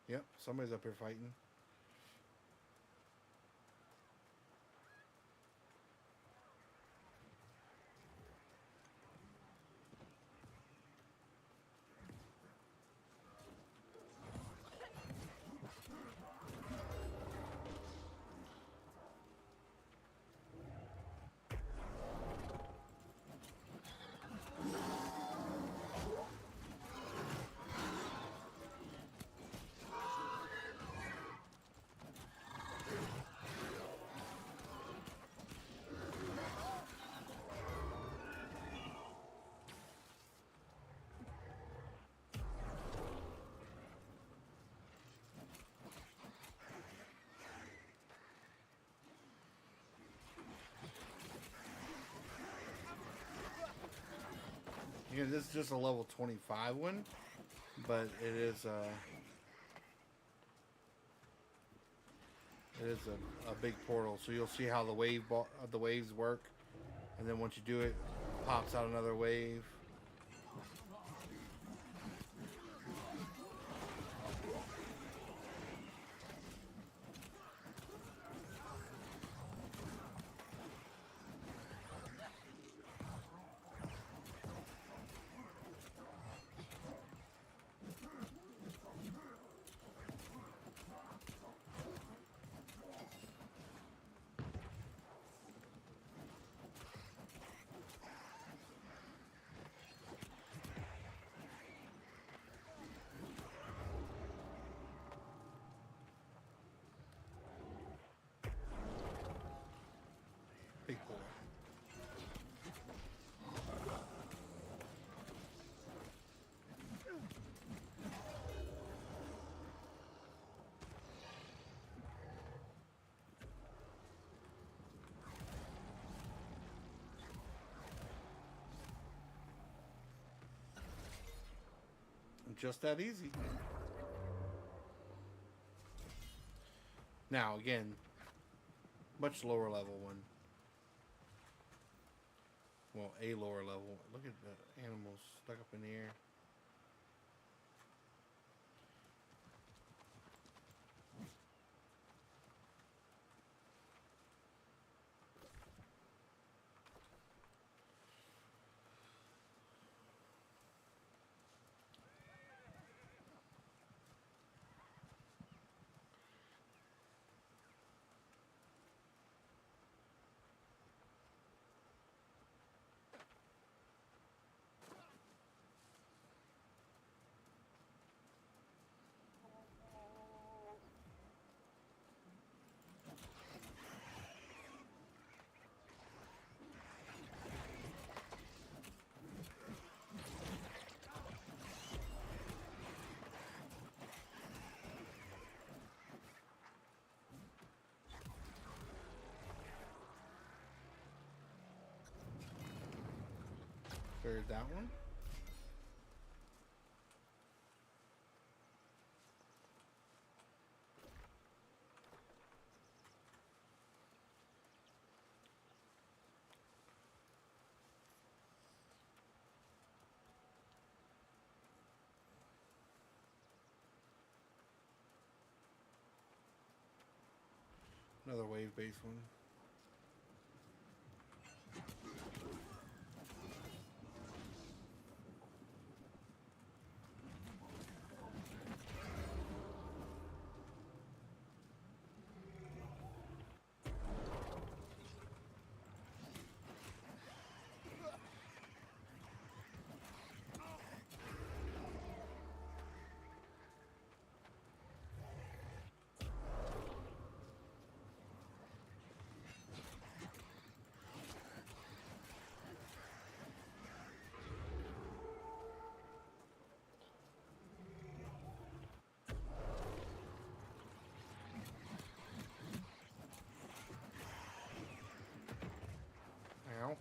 Yep, somebody's up here fighting. Again, this is just a level 25 one, but it is a big portal. So you'll see how the waves work, and then once you do it, pops out another wave. just that easy. Now, again, much lower level one. Well, a lower level. Look at the animals stuck up in the air. There's that one. Another wave-based one. Ow.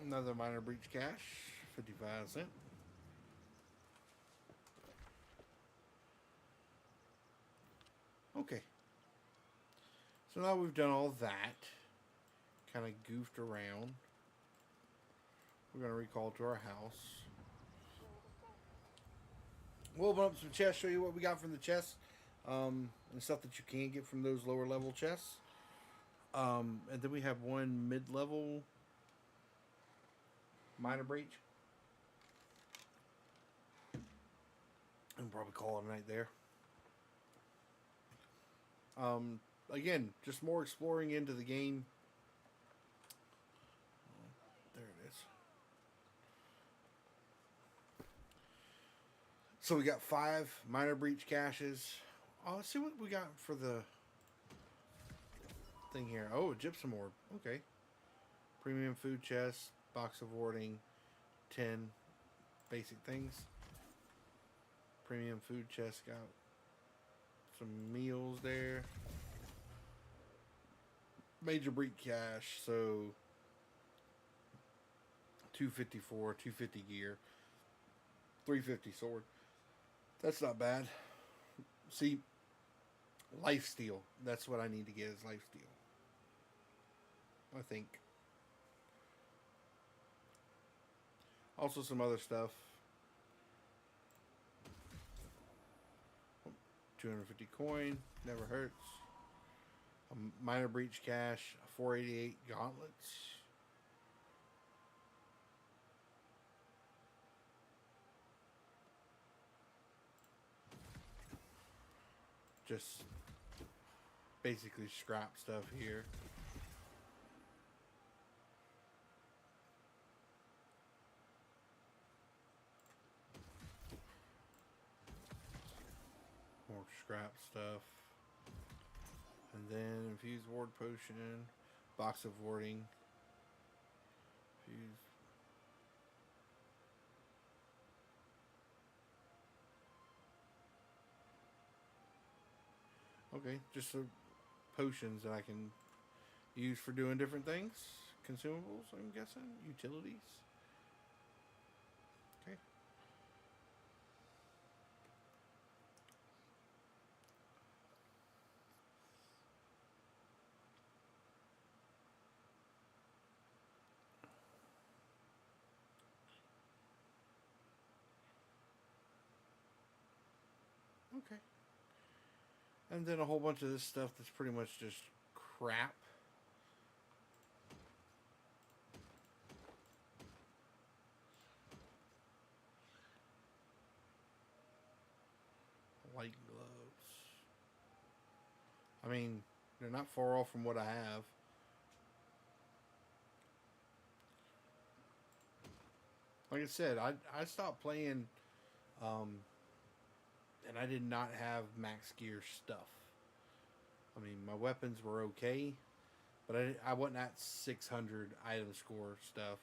Another minor breach cache, 55 cents. Okay. So now we've done all that, kind of goofed around. We're going to recall to our house. We'll open up some chests, show you what we got from the chests, and stuff that you can get from those lower level chests. And then we have one mid-level minor breach. And probably call it a night there. Again, just more exploring into the game. There it is. So we got 5 minor breach caches. Oh, let's see what we got for the thing here. Oh, a gypsum orb. Okay. Premium food chest, box of warding, 10 basic things. Premium food chest, got some meals there. Major breach cache, so 254, 250 gear, 350 sword. That's not bad. See, lifesteal. That's what I need to get is lifesteal, I think. Also some other stuff. 250 coin, never hurts. A minor breach cache, 488 gauntlets. Just basically scrap stuff here. scrap stuff. And then infused ward potion, box of warding. Infused. Okay, just the potions that I can use for doing different things. Consumables, I'm guessing. Utilities. Okay. Okay. And then a whole bunch of this stuff that's pretty much just crap. Light gloves. I mean, they're not far off from what I have. Like I said, I stopped playing, and I did not have max gear stuff. I mean, my weapons were okay, but I wasn't at 600 item score stuff.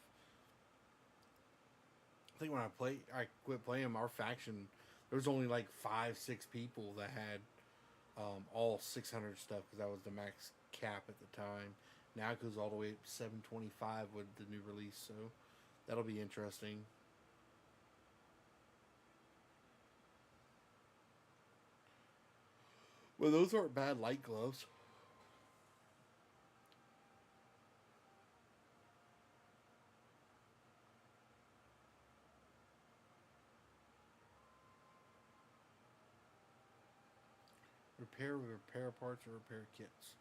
I think when I quit playing our faction, there was only like 5-6 people that had all 600 stuff because that was the max cap at the time. Now it goes all the way up to 725 with the new release, so that'll be interesting. Well, those aren't bad light gloves. Repair parts or repair kits.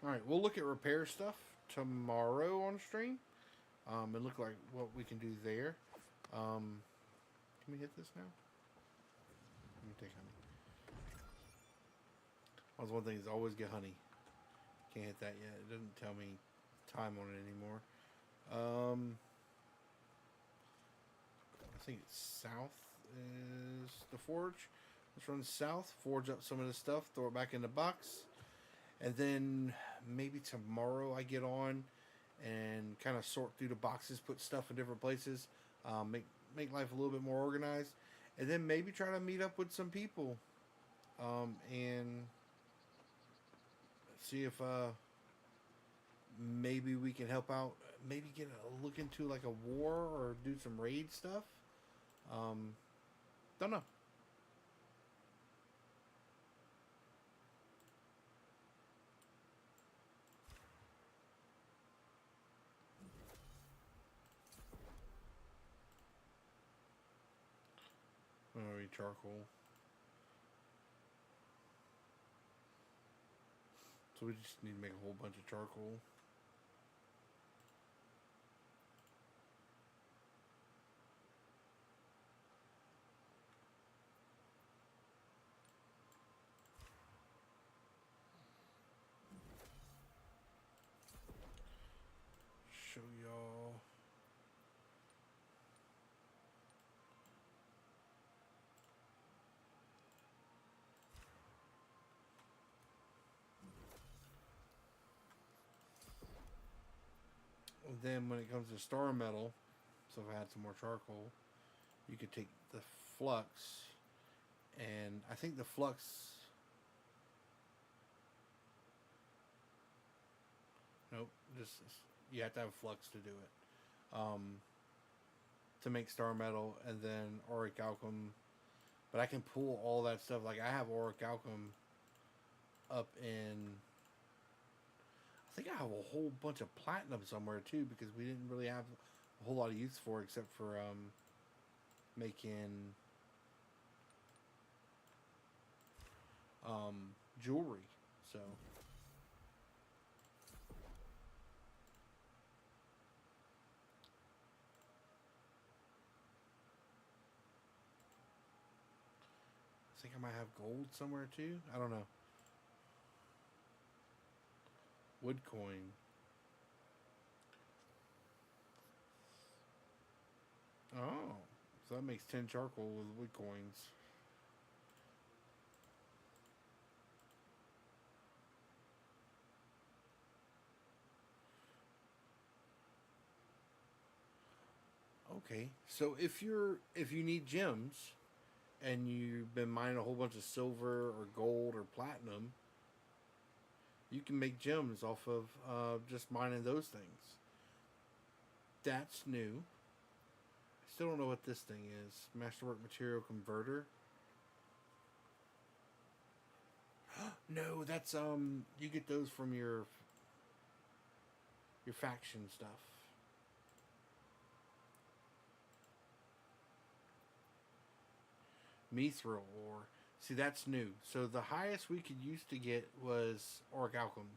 Alright, we'll look at repair stuff tomorrow on stream. And look like what we can do there. Can we hit this now? Let me take honey. That's one thing is always get honey. Can't hit that yet. It doesn't tell me time on it anymore. I think it's south is the forge. Let's run south, forge up some of the stuff, throw it back in the box. And then maybe tomorrow I get on and kind of sort through the boxes, put stuff in different places, make life a little bit more organized, and then maybe try to meet up with some people and see if maybe we can help out. Maybe get a look into like a war or do some raid stuff. Don't know. Maybe charcoal. So we just need to make a whole bunch of charcoal. Show y'all. Then when it comes to star metal, so if I had some more charcoal, you could take the flux, and I think the flux, nope, just you have to have flux to do it, to make star metal, and then auric alchem. But I can pull all that stuff. Like I have auric alchem up in. I think I have a whole bunch of platinum somewhere too, because we didn't really have a whole lot of use for it except for making jewelry. So. I think I might have gold somewhere too. I don't know. Wood coin. Oh, so that makes 10 charcoal with wood coins. Okay, so if you need gems and you've been mining a whole bunch of silver or gold or platinum, you can make gems off of just mining those things. That's new. I still don't know what this thing is. Masterwork Material Converter. No, that's you get those from your faction stuff. Mithril ore. See, that's new. So the highest we could used to get was Orichalcum.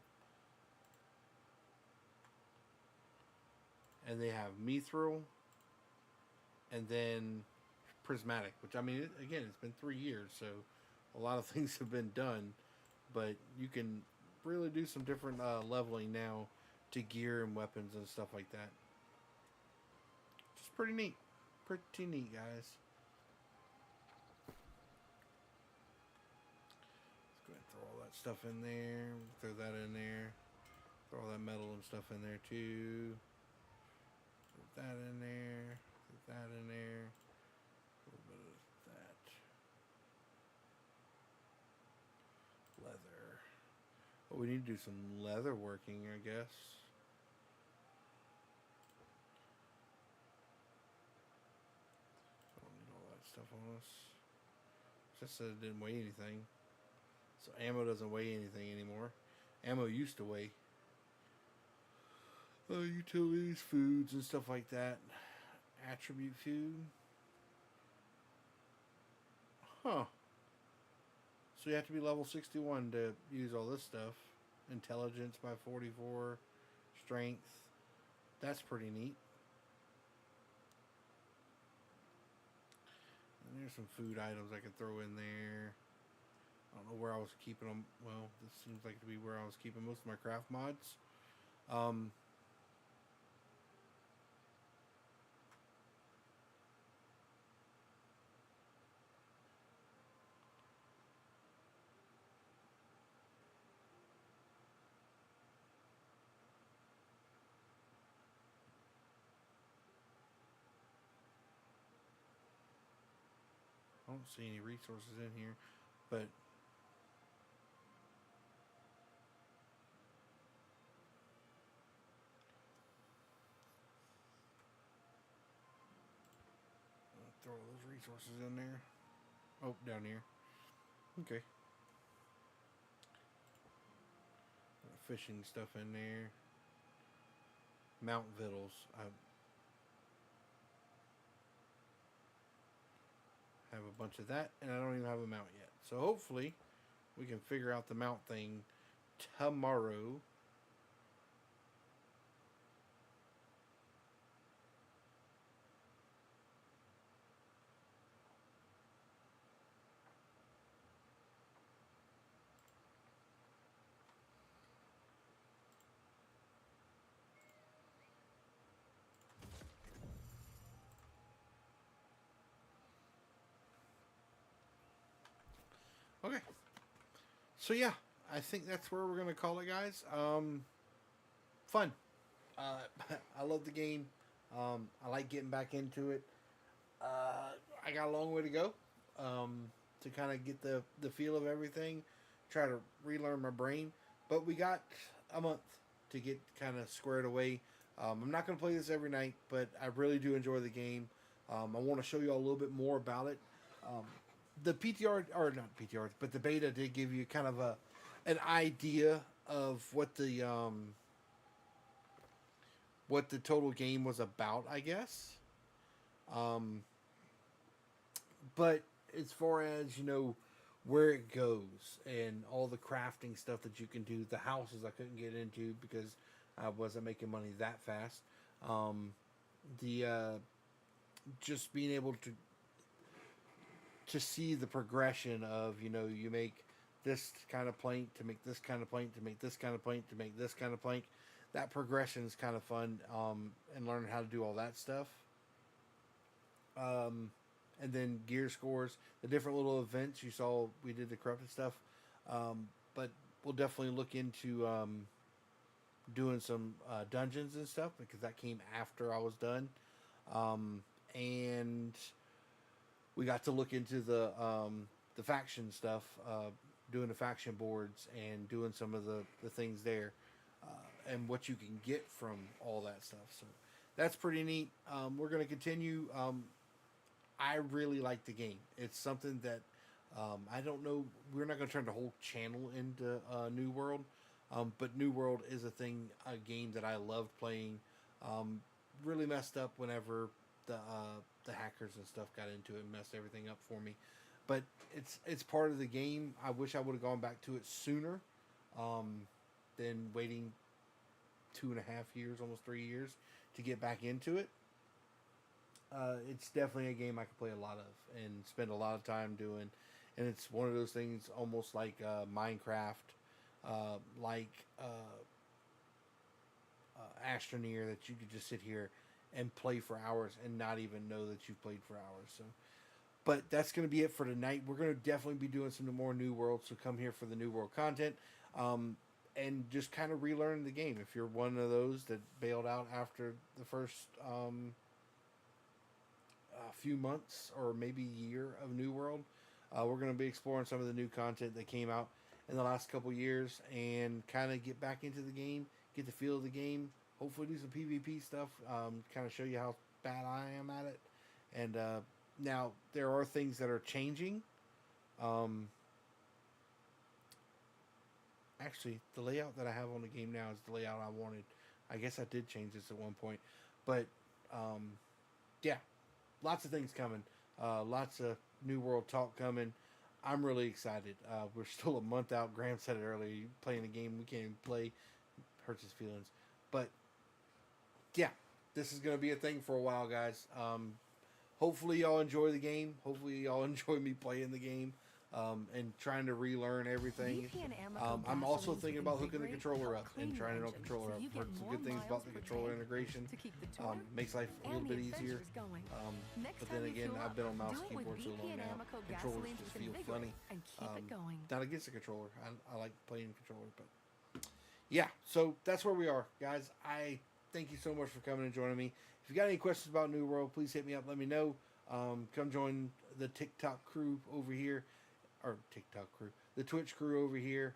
And they have Mithril and then Prismatic, which, I mean, again, it's been 3 years, so a lot of things have been done, but you can really do some different leveling now to gear and weapons and stuff like that. Just pretty neat. Pretty neat, guys. Let's go ahead and throw all that stuff in there. Throw that in there. Throw all that metal and stuff in there, too. Put that in there. Put that in there. A little bit of that. Leather. Oh, we need to do some leather working, I guess. I don't need all that stuff on us. Just said it didn't weigh anything. So ammo doesn't weigh anything anymore. Ammo used to weigh. Utilities, foods, and stuff like that. Attribute food. Huh. So you have to be level 61 to use all this stuff. Intelligence by 44. Strength. That's pretty neat. And there's some food items I could throw in there. I don't know where I was keeping them. Well, this seems like to be where I was keeping most of my craft mods. I don't see any resources in here, but I'll throw those resources in there. Oh, down here. Okay. Fishing stuff in there. Mount Vittles. I have a bunch of that, and I don't even have a mount yet. So hopefully we can figure out the mount thing tomorrow. Okay. So yeah, I think that's where we're gonna call it, guys. Fun. I love the game. I like getting back into it. I got a long way to go to kind of get the feel of everything. Try to relearn my brain, but we got a month to get kind of squared away. I'm not gonna play this every night, but I really do enjoy the game. I want to show you all a little bit more about it. The PTR, or not PTR, but the beta did give you kind of an idea of what the total game was about, I guess. But as far as, where it goes and all the crafting stuff that you can do. The houses I couldn't get into because I wasn't making money that fast. The just being able to see the progression of, you know, you make this kind of plank to make this kind of plank to make this kind of plank to make this kind of plank. That progression is kind of fun, and learning how to do all that stuff. And then gear scores, the different little events you saw. We did the corrupted stuff, but we'll definitely look into doing some dungeons and stuff because that came after I was done. And we got to look into the faction stuff, doing the faction boards and doing some of the things there, and what you can get from all that stuff. So that's pretty neat. We're going to continue. I really like the game. It's something that I don't know. We're not going to turn the whole channel into New World, but New World is a game that I loved playing. Really messed up whenever the hackers and stuff got into it and messed everything up for me. But it's part of the game. I wish I would have gone back to it sooner than waiting 2.5 years, almost 3 years, to get back into it. It's definitely a game I could play a lot of and spend a lot of time doing. And it's one of those things almost like Minecraft, like Astroneer, that you could just sit here and play for hours and not even know that you've played for hours. So, but that's going to be it for tonight. We're going to definitely be doing some more New World, so come here for the New World content, and just kind of relearn the game. If you're one of those that bailed out after the first few months or maybe year of New World, we're going to be exploring some of the new content that came out in the last couple years and kind of get back into the game, get the feel of the game, hopefully do some PvP stuff, kind of show you how bad I am at it. And now there are things that are changing. Actually, the layout that I have on the game now is the layout I wanted. I guess I did change this at one point, but yeah, lots of things coming. Lots of New World talk coming. I'm really excited. We're still a month out. Graham said it earlier. You playing a game we can't even play. Hurts his feelings. But yeah, this is going to be a thing for a while, guys. Hopefully y'all enjoy the game. Hopefully y'all enjoy me playing the game, and trying to relearn everything. I'm also thinking about hooking the controller up and trying to know controller up. Heard some good things about the controller integration. Makes life a little bit easier. But then again, I've been on mouse and keyboard so long now. Controllers just feel funny. Not against the controller. I like playing controller, but yeah. So that's where we are, guys. I thank you so much for coming and joining me. If you got any questions about New World, please hit me up. Let me know. Come join the TikTok crew over here. Or TikTok crew, the Twitch crew over here.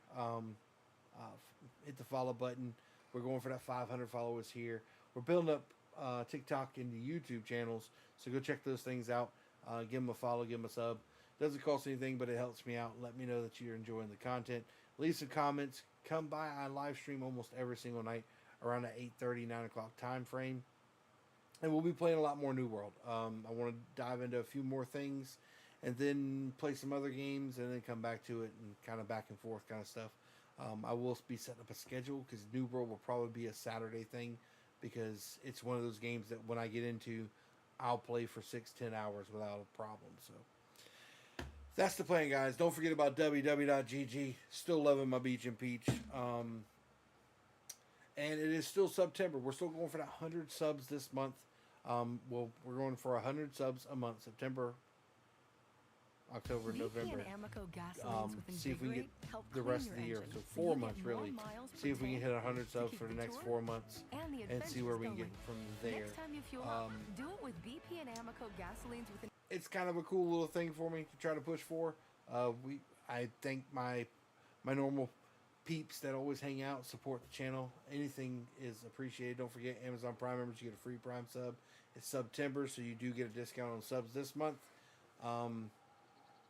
Hit the follow button. We're going for that 500 followers here. We're building up TikTok and the YouTube channels, so go check those things out. Give them a follow, give them a sub. Doesn't cost anything, but it helps me out. Let me know that you're enjoying the content. Leave some comments. Come by. I live stream almost every single night around the 8:30, 9 o'clock time frame. And we'll be playing a lot more New World. I want to dive into a few more things, and then play some other games, and then come back to it and kind of back and forth kind of stuff. I will be setting up a schedule because New World will probably be a Saturday thing, because it's one of those games that when I get into, I'll play for 6-10 hours without a problem. So that's the plan, guys. Don't forget about www.gg. Still loving my Beach and Peach. And it is still September. We're still going for that 100 subs this month. Well, we're going for 100 subs a month. September, October, November. See if we can get the rest of the year. So 4 months, really. See if we can hit 100 subs for the next 4 months, and see where we can get from there. It's kind of a cool little thing for me to try to push for. I thank my normal peeps that always hang out, support the channel. Anything is appreciated. Don't forget, Amazon Prime members, you get a free Prime sub. It's September, so you do get a discount on subs this month.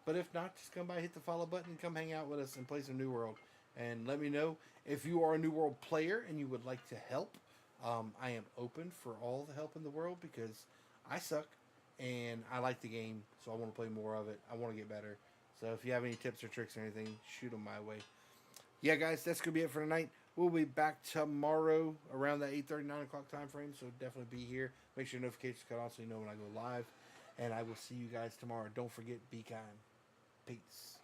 But if not, just come by, hit the follow button, and come hang out with us and play some New World. And let me know if you are a New World player and you would like to help. I am open for all the help in the world, because I suck and I like the game, so I want to play more of it. I want to get better. So if you have any tips or tricks or anything, shoot them my way. Yeah, guys, that's going to be it for tonight. We'll be back tomorrow around that 8:30, 9 o'clock time frame. So definitely be here. Make sure notifications cut on so you know when I go live. And I will see you guys tomorrow. Don't forget, be kind. Peace.